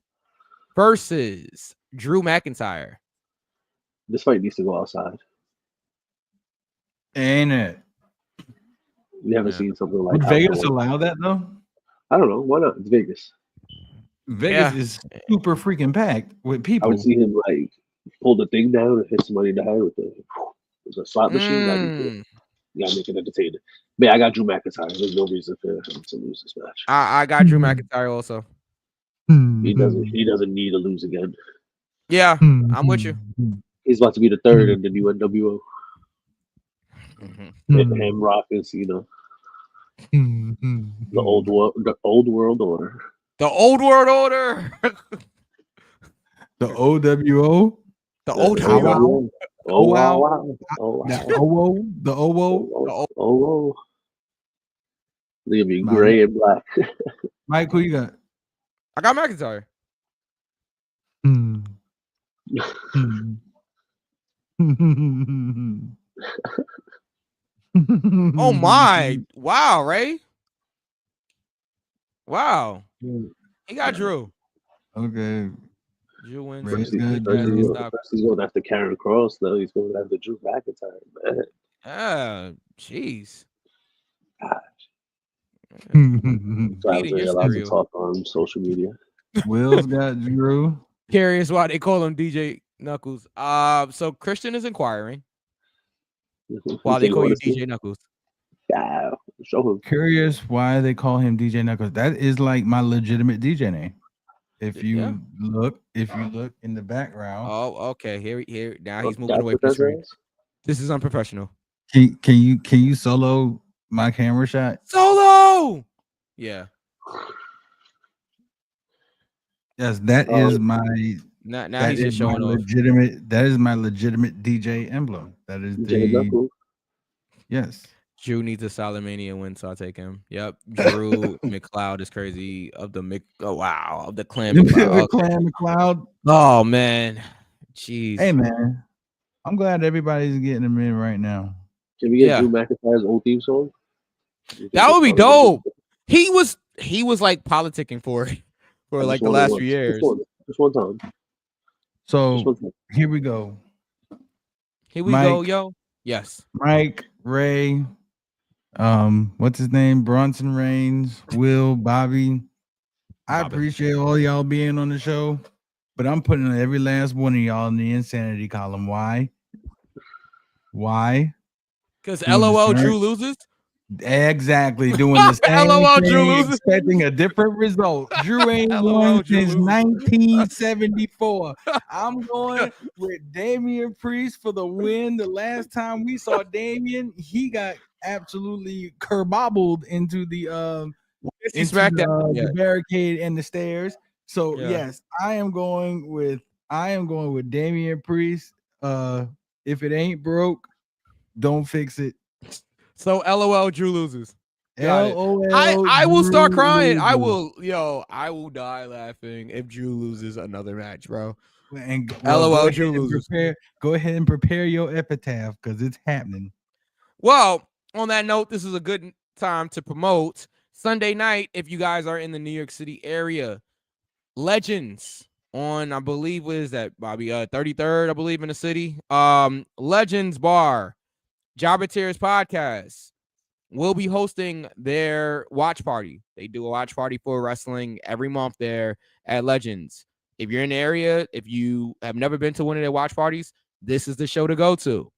versus Drew McIntyre. This fight needs to go outside. Ain't it? We haven't seen something like that. Would Vegas allow that though? I don't know. Why not? It's Vegas. Vegas is super freaking packed with people. I would see him like pull the thing down and hit somebody in the head with a slot machine. You gotta make it entertaining. Man, I got Drew McIntyre. There's no reason for him to lose this match. I got Drew McIntyre also. He doesn't need to lose again. Yeah, I'm with you. He's about to be the third in the new NWO. And Rock is, the old world order. The old world order. The OWO. The OWO. Oh wow. The OWO. They're gonna be gray and black. Mike, who you got? I got McIntyre. Oh my! Wow, Ray. Wow. He got Drew. Okay. Drew wins. First he's going after Karen Cross, though. He's going after Drew McIntyre, man. Jeez. So I was allowed to talk on social media. Will's got Drew. Curious why they call him DJ Knuckles. So Christian is inquiring why they call you DJ Knuckles. Yeah, show him. Curious why they call him DJ Knuckles. That is like my legitimate DJ name. If you look in the background. Oh, okay. Here. Now he's moving away from the screen. This is unprofessional. Can you solo my camera shot? Solo. Yeah. Yes, that is Now That he's is just my showing off. legitimate. That is my legitimate DJ emblem. That is Jay the Knuckles. yes. Drew needs a solid Mania win, so I'll take him. Yep. Drew McLeod is crazy of the of the clan McLeod. The Okay. Clan McLeod. Oh man. Jeez. Hey man, I'm glad everybody's getting them in right now. Can we get Yeah. Drew McIntyre's old theme song? That would be dope. He was like politicking for like the last few years. Just one time. So here we go. Here we Mike, go, yo. Yes. Mike, Ray, what's his name? Bronson Reigns, Will, Bobby. I appreciate all y'all being on the show, but I'm putting every last one of y'all in the insanity column. Why? Because LOL Drew loses. Exactly, doing the same LOL thing, Drew loses. expecting a different result. Drew ain't LOL won Drew since loses. 1974. I'm going with Damian Priest for the win. The last time we saw Damian, he got absolutely kerbobbled into the the barricade and the stairs. So yes, I am going with Damian Priest. If it ain't broke, don't fix it. So LOL Drew loses. LOL. I will start crying. I will die laughing if Drew loses another match, bro. And LOL Drew loses. Go ahead and prepare your epitaph because it's happening. Well, on that note, this is a good time to promote Sunday night. If you guys are in the New York City area, Legends on, I believe, what is that, Bobby? 33rd, I believe, in the city. Legends Bar, Jobber Tears Podcast will be hosting their watch party. They do a watch party for wrestling every month there at Legends. If you're in the area, if you have never been to one of their watch parties, this is the show to go to.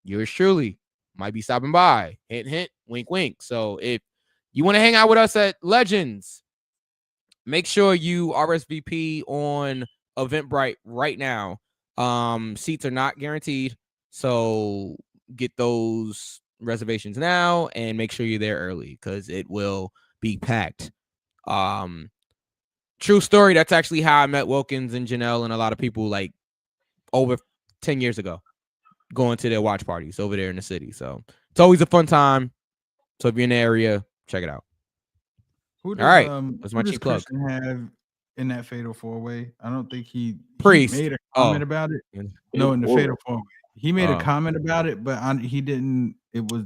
Yours truly might be stopping by. Hint, hint, wink, wink. So if you want to hang out with us at Legends, make sure you RSVP on Eventbrite right now. Seats are not guaranteed, so get those reservations now and make sure you're there early because it will be packed. True story. That's actually how I met Wilkins and Janelle and a lot of people like over 10 years ago, going to their watch parties over there in the city. So it's always a fun time. So if you're in the area, check it out. All right, that's my cheap plug. Have in that fatal 4-way? I don't think he made a comment about it. No, in the fatal 4-way, he made a comment about it, but he didn't. It was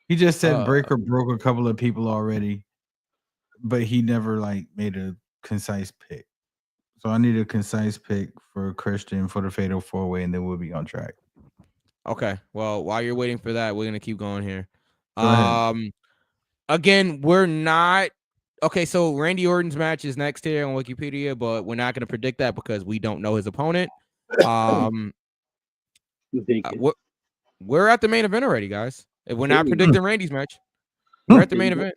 he just said Breaker broke a couple of people already, but he never like made a concise pick. So I need a concise pick for Christian for the fatal 4-way, and then we'll be on track. Okay. Well, while you're waiting for that, we're gonna keep going here. Go ahead. Again, we're not okay. So Randy Orton's match is next here on Wikipedia, but we're not gonna predict that because we don't know his opponent. We're at the main event already, guys. If we're not predicting Randy's match, we're at the main event.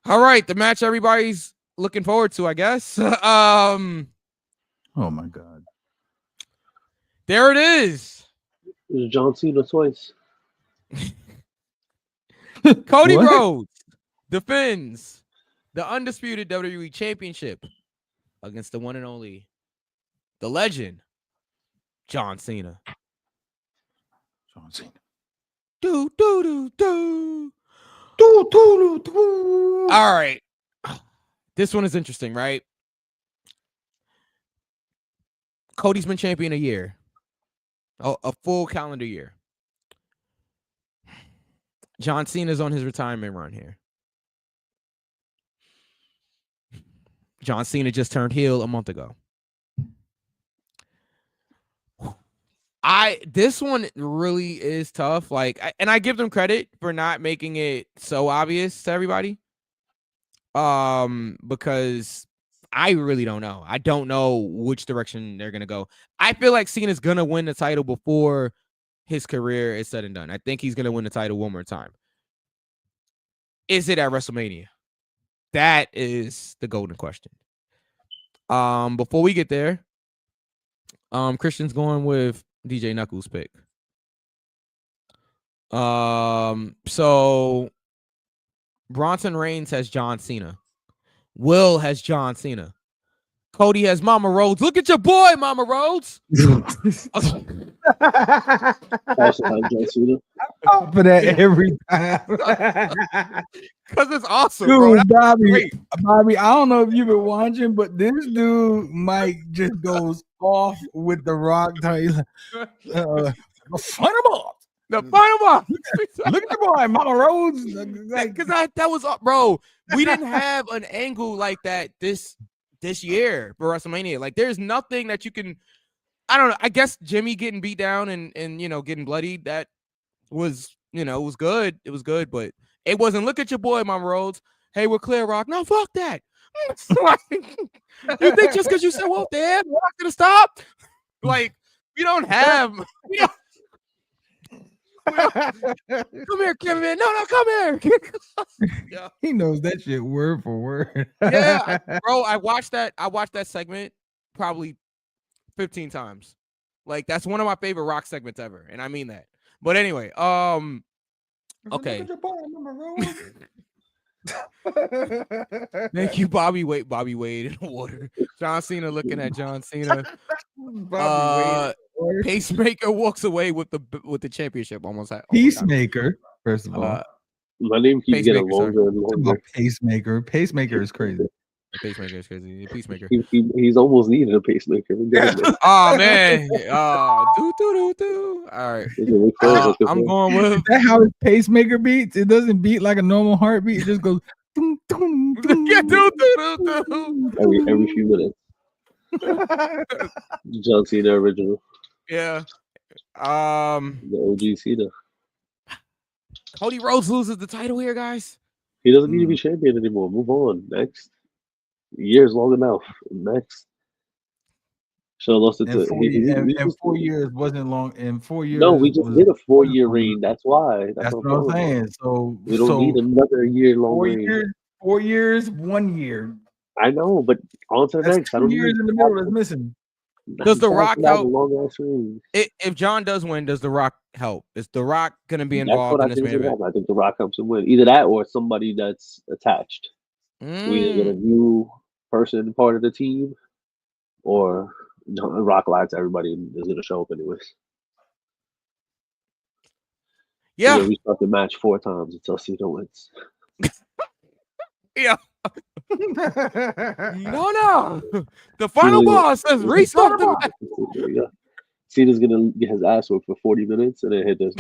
All right, the match everybody's looking forward to, I guess. Oh my God. There it is. It's John Cena twice. Cody Rhodes defends the undisputed WWE Championship against the one and only, the legend, John Cena. John Cena. Do, do, do, do. Do, do, do, do. All right. This one is interesting, right? Cody's been champion a year. A full calendar year. John Cena's on his retirement run here. John Cena just turned heel a month ago. This one really is tough. Like, and I give them credit for not making it so obvious to everybody. Because I really don't know. I don't know which direction they're gonna go. I feel like Cena's gonna win the title before his career is said and done. I think he's gonna win the title one more time. Is it at WrestleMania? That is the golden question. Before we get there, Christian's going with DJ Knuckles' pick. So Bronson Reigns has John Cena. Will has John Cena. Cody has Mama Rhodes. Look at your boy, Mama Rhodes. Hashtag John Cena. For that every time. Because it's awesome, bro. Dude, That's great. Bobby, I don't know if you've been watching, but this dude Mike just goes off with the Rock title. The final boss. The final boss. Look at your boy, Mama Rhodes. Because that was bro. We didn't have an angle like that this year for WrestleMania. Like, there's nothing that you can. I don't know. I guess Jimmy getting beat down and getting bloodied, that was it was good. It was good, but it wasn't. Look at your boy, Mama Rhodes. Hey, we're clear, Rock. No, fuck that. You think just because you said, well, damn, we're not gonna stop? Like, we don't have. Come here, Kevin. No, come here. Yeah. He knows that shit word for word. Yeah, bro. I watched that segment probably 15 times. Like, that's one of my favorite Rock segments ever, and I mean that. But anyway, okay. Thank you, Bobby Wade in the water. John Cena looking at John Cena. Pacemaker walks away with the championship. Almost. Peacemaker, first of all. My name keeps getting longer and longer. Pacemaker is crazy. Pacemaker is crazy. Peacemaker. He's almost needed a pacemaker. Oh man. Do. All right. I'm going with. Is that how his pacemaker beats? It doesn't beat like a normal heartbeat. It just goes. Dum, dum, dum, yeah, do. Every few minutes. John Cena original. Yeah. The OG Cena. Cody Rhodes loses the title here, guys. He doesn't need to be champion anymore. Move on. Next. Years long enough. Next. Should have lost it to. And 4 years wasn't long. In 4 years. No, we just did a 4-year reign. That's why. That's what I'm saying. So we don't need another year long reign. 4 years, 1 year. I know, but on to the next. 2 years in the middle is missing. Does The Rock help? Long If John does win, does The Rock help? Is The Rock going to be involved in this main event? I think The Rock helps him win. Either that or somebody that's attached. We either get a new person part of the team, or Rock lies to everybody and is going to show up anyways. Yeah. We start the match 4 times until Cena wins. Yeah. No. The final boss says restart the match. Cena's gonna get his ass worked for 40 minutes and then hit the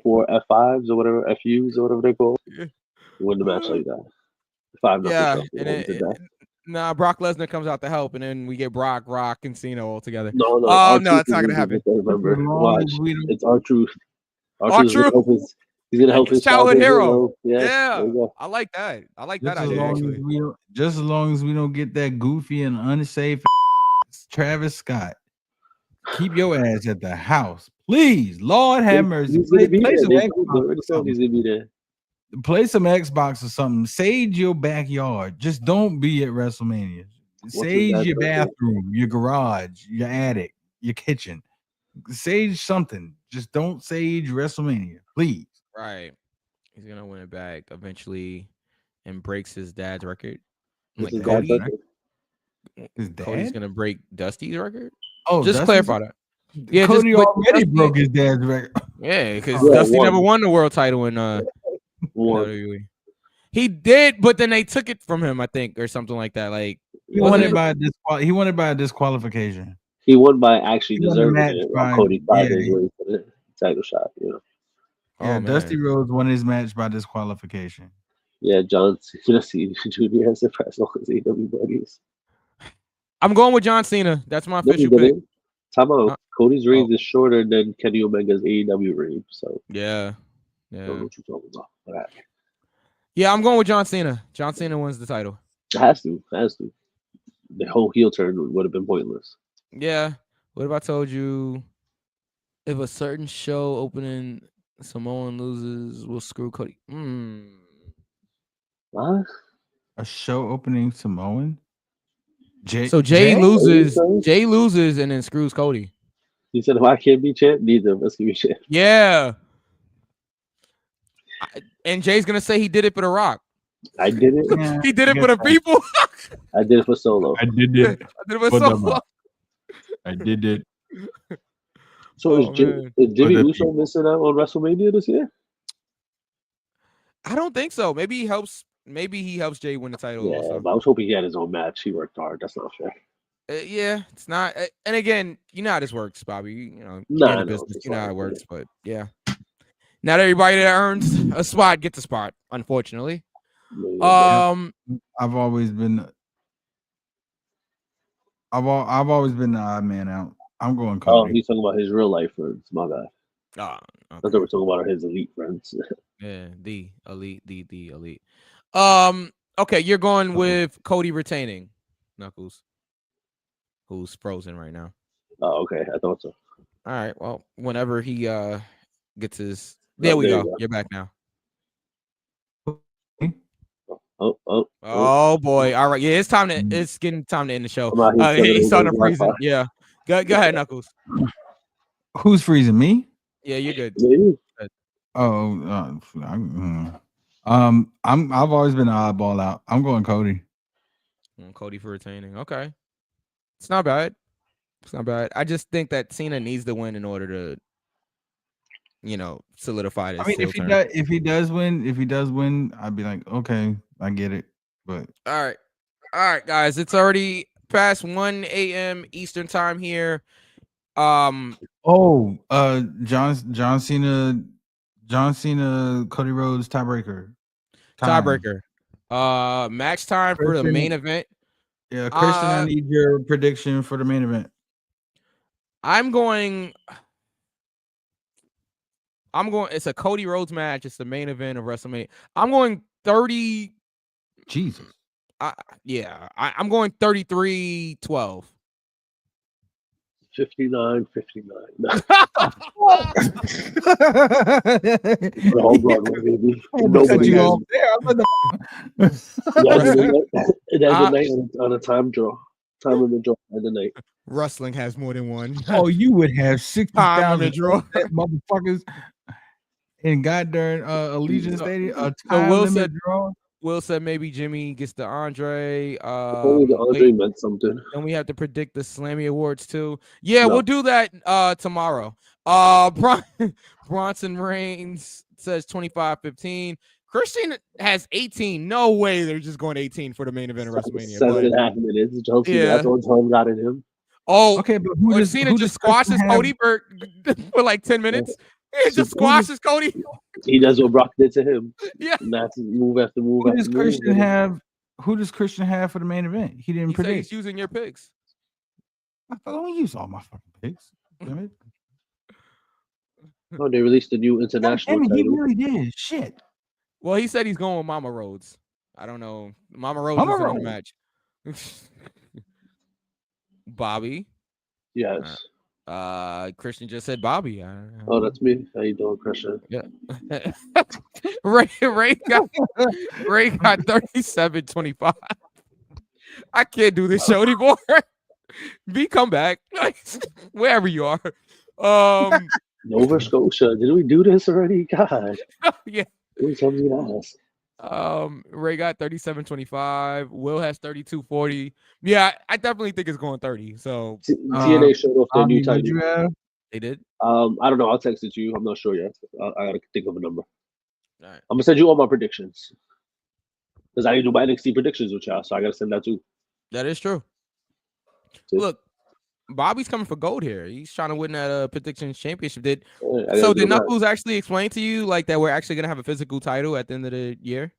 4 F5s or whatever, FUs or whatever they're called. Win the match like that. 5-0. Yeah. Brock Lesnar comes out to help, and then we get Brock, Rock, and Cena all together. No, it's not gonna happen. Remember, watch. It's R-Truth. R-Truth. He's gonna help his childhood hero. Yeah. I like that. I like just that idea. Actually, just as long as we don't get that goofy and unsafe Travis Scott, keep your ass at the house, please. Lord have mercy. Play some Xbox or something. Sage your backyard. Just don't be at WrestleMania. Sage your bathroom, your garage, your attic, your kitchen. Sage something. Just don't sage WrestleMania, please. Right. He's gonna win it back eventually and breaks his dad's record. His Cody's gonna break Dusty's record. Oh, just clarify that. Yeah, Cody already broke his dad's record. Yeah, because Dusty never won the world title in WWE. He did, but then they took it from him, I think, or something like that. Like he won it by a disqualification. He won by actually deserving it. Cody fired his way for the title shot. Yeah, Dusty Rhodes won his match by disqualification. Yeah, John Cena Jr. has the press on his AEW buddies. I'm going with John Cena. That's my official pick. Time out. Cody's reign is shorter than Kenny Omega's AEW reign. So yeah. I don't know what you're talking about. Yeah, I'm going with John Cena. John Cena wins the title. Has to. The whole heel turn would have been pointless. Yeah. What if I told you if a certain show opening Samoan loses, we'll screw Cody? What? A show opening Samoan? Jay loses, and then screws Cody. He said, if I can't be champ, neither of us can be champ. Yeah. And Jay's gonna say he did it for The Rock. I did it. Yeah, He did I it for guess the people. I did it for Solo. I did I it. did it for For the Solo. I did it. So Oh, man. is Jimmy the Uso missing out on WrestleMania this year? I don't think so. Maybe he helps. Maybe he helps Jay win the title. Yeah, Also, but I was hoping he had his own match. He worked hard. That's not fair. yeah, it's not. And again, you know how this works, Bobby. You know, Nah, you're in I the know, business. it's You know how fine, it works. But yeah, not everybody that earns a spot gets a spot. Unfortunately. Yeah, but I've always been I've always been the odd man out. I'm going Cody. he's talking about his real life friends. My bad. Oh, I thought okay. we were talking about his elite friends. Yeah, the elite, the elite. Okay, you're going with Cody retaining, Knuckles, who's frozen right now. Oh, okay. I thought so. All right. Well, whenever he gets his, there we there go. you go. You're back now. Oh. Boy. All right. Yeah, it's time to. It's getting time to end the show. I'm out here killing He's his starting to Wi-Fi. freezing. Yeah. Go ahead, Knuckles. Who's freezing me? Yeah, you're good. Maybe. Oh, I've always been an oddball out. I'm going Cody. Cody for retaining. Okay. It's not bad. It's not bad. I just think that Cena needs to win in order to, solidify this. I mean, if he does win, I'd be like, okay, I get it. But all right, guys, it's already past 1 a.m. Eastern time here. John Cena, Cody Rhodes tiebreaker. Tiebreaker. Match time for the main event. Yeah, Christian, I need your prediction for the main event. I'm going. It's a Cody Rhodes match. It's the main event of WrestleMania. I'm going 30. Jesus. I'm going 33-12. 59. The whole Broadway, baby. Cut you off there. It ends the night on a time draw. Time of the draw at the night. Wrestling has more than one. Oh, you would have 60,000 draw motherfuckers in goddamn Allegiant Stadium. Will said maybe Jimmy gets the Andre. Only the Andre meant something. And we have to predict the Slammy Awards too. Yeah, we'll do that tomorrow. Bronson Reigns says 25-15. Christian has 18. No way they're just going 18 for the main event of WrestleMania. 7.5 minutes. Chelsea, that's what time got in him. Oh, okay, but who just squashes Cody for like 10 minutes? He just squashes Cody. He does what Brock did to him. Yeah. And that's move after move. Who does Christian have for the main event? He didn't predict. He's using your picks. I don't use all my fucking picks. Damn it. Oh, they released a new international title. He really did. Shit. Well, he said he's going with Mama Rhodes. I don't know. Mama Rhodes is in the match. Bobby. Yes. Christian just said Bobby. Oh, that's me. How you doing, Christian? Yeah. Ray got 37-25. I can't do this show anymore. Come back. Wherever you are. Nova Scotia. Did we do this already? God. Yeah. Somebody else. Ray got 37-25. Will has 32-40. Yeah, I definitely think it's going 30. So TNA showed off their new title. You have? They did. I don't know. I'll text it to you. I'm not sure yet. I gotta think of a number. All right. I'm gonna send you all my predictions because I didn't do my NXT predictions with y'all, so I gotta send that too. That is true. See? Look, Bobby's coming for gold here. He's trying to win that predictions championship. Did Knuckles actually explain to you like that we're actually gonna have a physical title at the end of the year?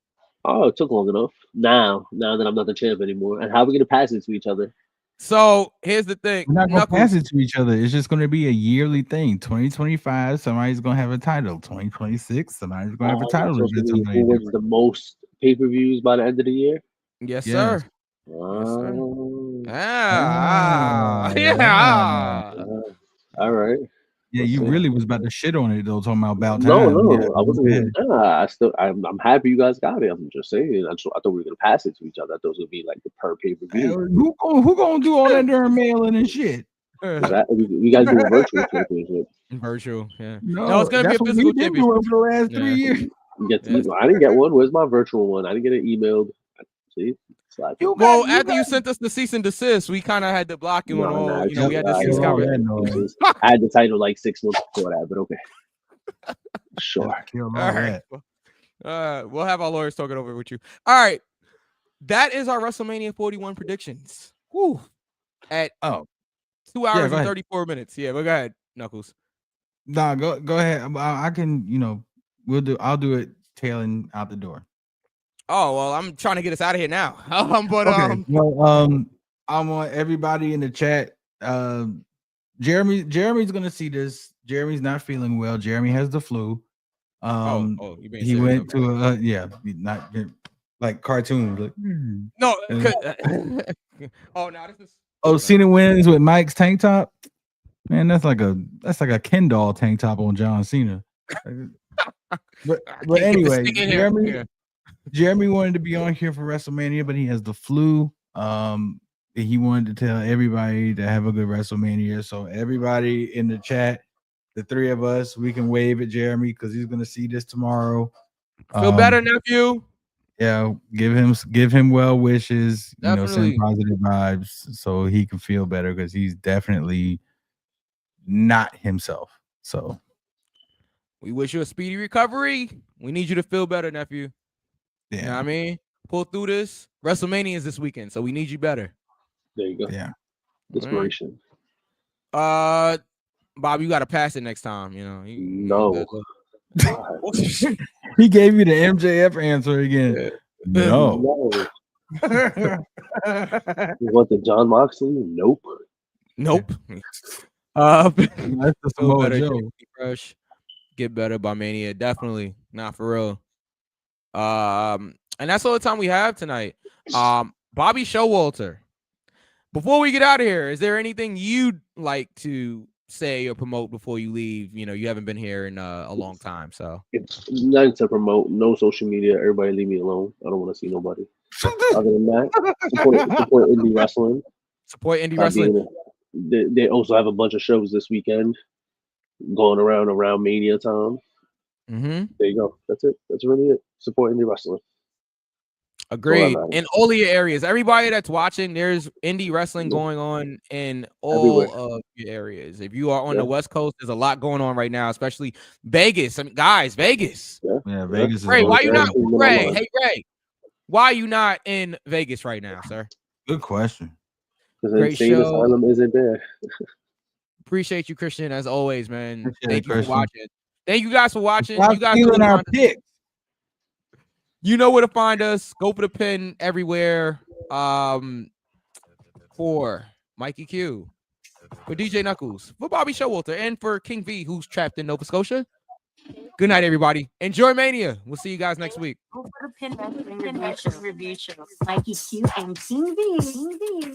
Oh, it took long enough. Now that I'm not the champ anymore, and how are we gonna pass it to each other? So here's the thing: we're not gonna pass it to each other. It's just gonna be a yearly thing. 2025, somebody's gonna have a title. 2026, somebody's gonna have a title. Who wins the most pay-per-views by the end of the year? Yes, sir. Yes, sir. All right. Yeah, you really was about to shit on it though, talking about time. No, yeah, I wasn't. I'm happy you guys got it. I'm just saying. I thought we were gonna pass it to each other. I thought it was gonna be like the per pay-per-view. Who gonna do all that during mailing and shit? We gotta do a virtual championship. Virtual, yeah. No, it's gonna be a physical championship for the last 3 years. You get to, I didn't get one. Where's my virtual one? I didn't get it emailed. See, well, after you sent us the cease and desist, we kind of had to block you on all. You know, we had to cease conversation. I had the title like 6 months before that, but okay. Sure. All right. We'll have our lawyers talking over with you. All right. That is our WrestleMania 41 predictions. Whew. At 2 hours and 34 minutes. Yeah, but go ahead, Knuckles. Nah, go ahead. I can, I'll do it tailing out the door. Oh, well, I'm trying to get us out of here now. I want everybody in the chat. Jeremy's gonna see this. Jeremy's not feeling well. Jeremy has the flu. He went to not like cartoons. Like, no. This is Cena wins with Mike's tank top. Man, that's like a Ken doll tank top on John Cena. but anyway, Jeremy wanted to be on here for WrestleMania, but he has the flu. He wanted to tell everybody to have a good WrestleMania. So everybody in the chat, the three of us, we can wave at Jeremy because he's gonna see this tomorrow. Feel better, nephew. Yeah, give him well wishes. Send positive vibes so he can feel better because he's definitely not himself. So we wish you a speedy recovery. We need you to feel better, nephew. Yeah, you know what I mean, pull through this. WrestleMania is this weekend, so we need you better. There you go. Yeah, inspiration. Bob, you got to pass it next time. No. He gave you the MJF answer again. No. You want the John Moxley? Nope. That's the Samoa Joe. Fresh. Get better by Mania. Definitely. Not for real. And that's all the time we have tonight. Bobby Showalter. Before we get out of here, is there anything you'd like to say or promote before you leave? You haven't been here in a long time, so it's nothing to promote. No social media. Everybody leave me alone. I don't want to see nobody. Other than that, support indie wrestling. Support indie wrestling. They also have a bunch of shows this weekend going around Mania time. Mm-hmm. There you go. That's it. That's really it. Support indie wrestling. Agreed. In all of your areas, everybody that's watching, there's indie wrestling going on in all of your areas. If you are on the West Coast, there's a lot going on right now, especially Vegas. I mean, guys, Vegas. Yeah, Vegas. Ray, why you not? Ray, hey Ray, why are you not in Vegas right now, sir? Good question. Because Insane Asylum isn't there. Appreciate you, Christian, as always, man. Thank you for watching. Thank you guys for watching. You guys feeling our picks. You know where to find us. Go for the pin everywhere. For Mikey Q, for DJ Knuckles, for Bobby Showalter, and for King V, who's trapped in Nova Scotia. Good night, everybody. Enjoy Mania. We'll see you guys next week. Go for the pin review show. Mikey Q and King V.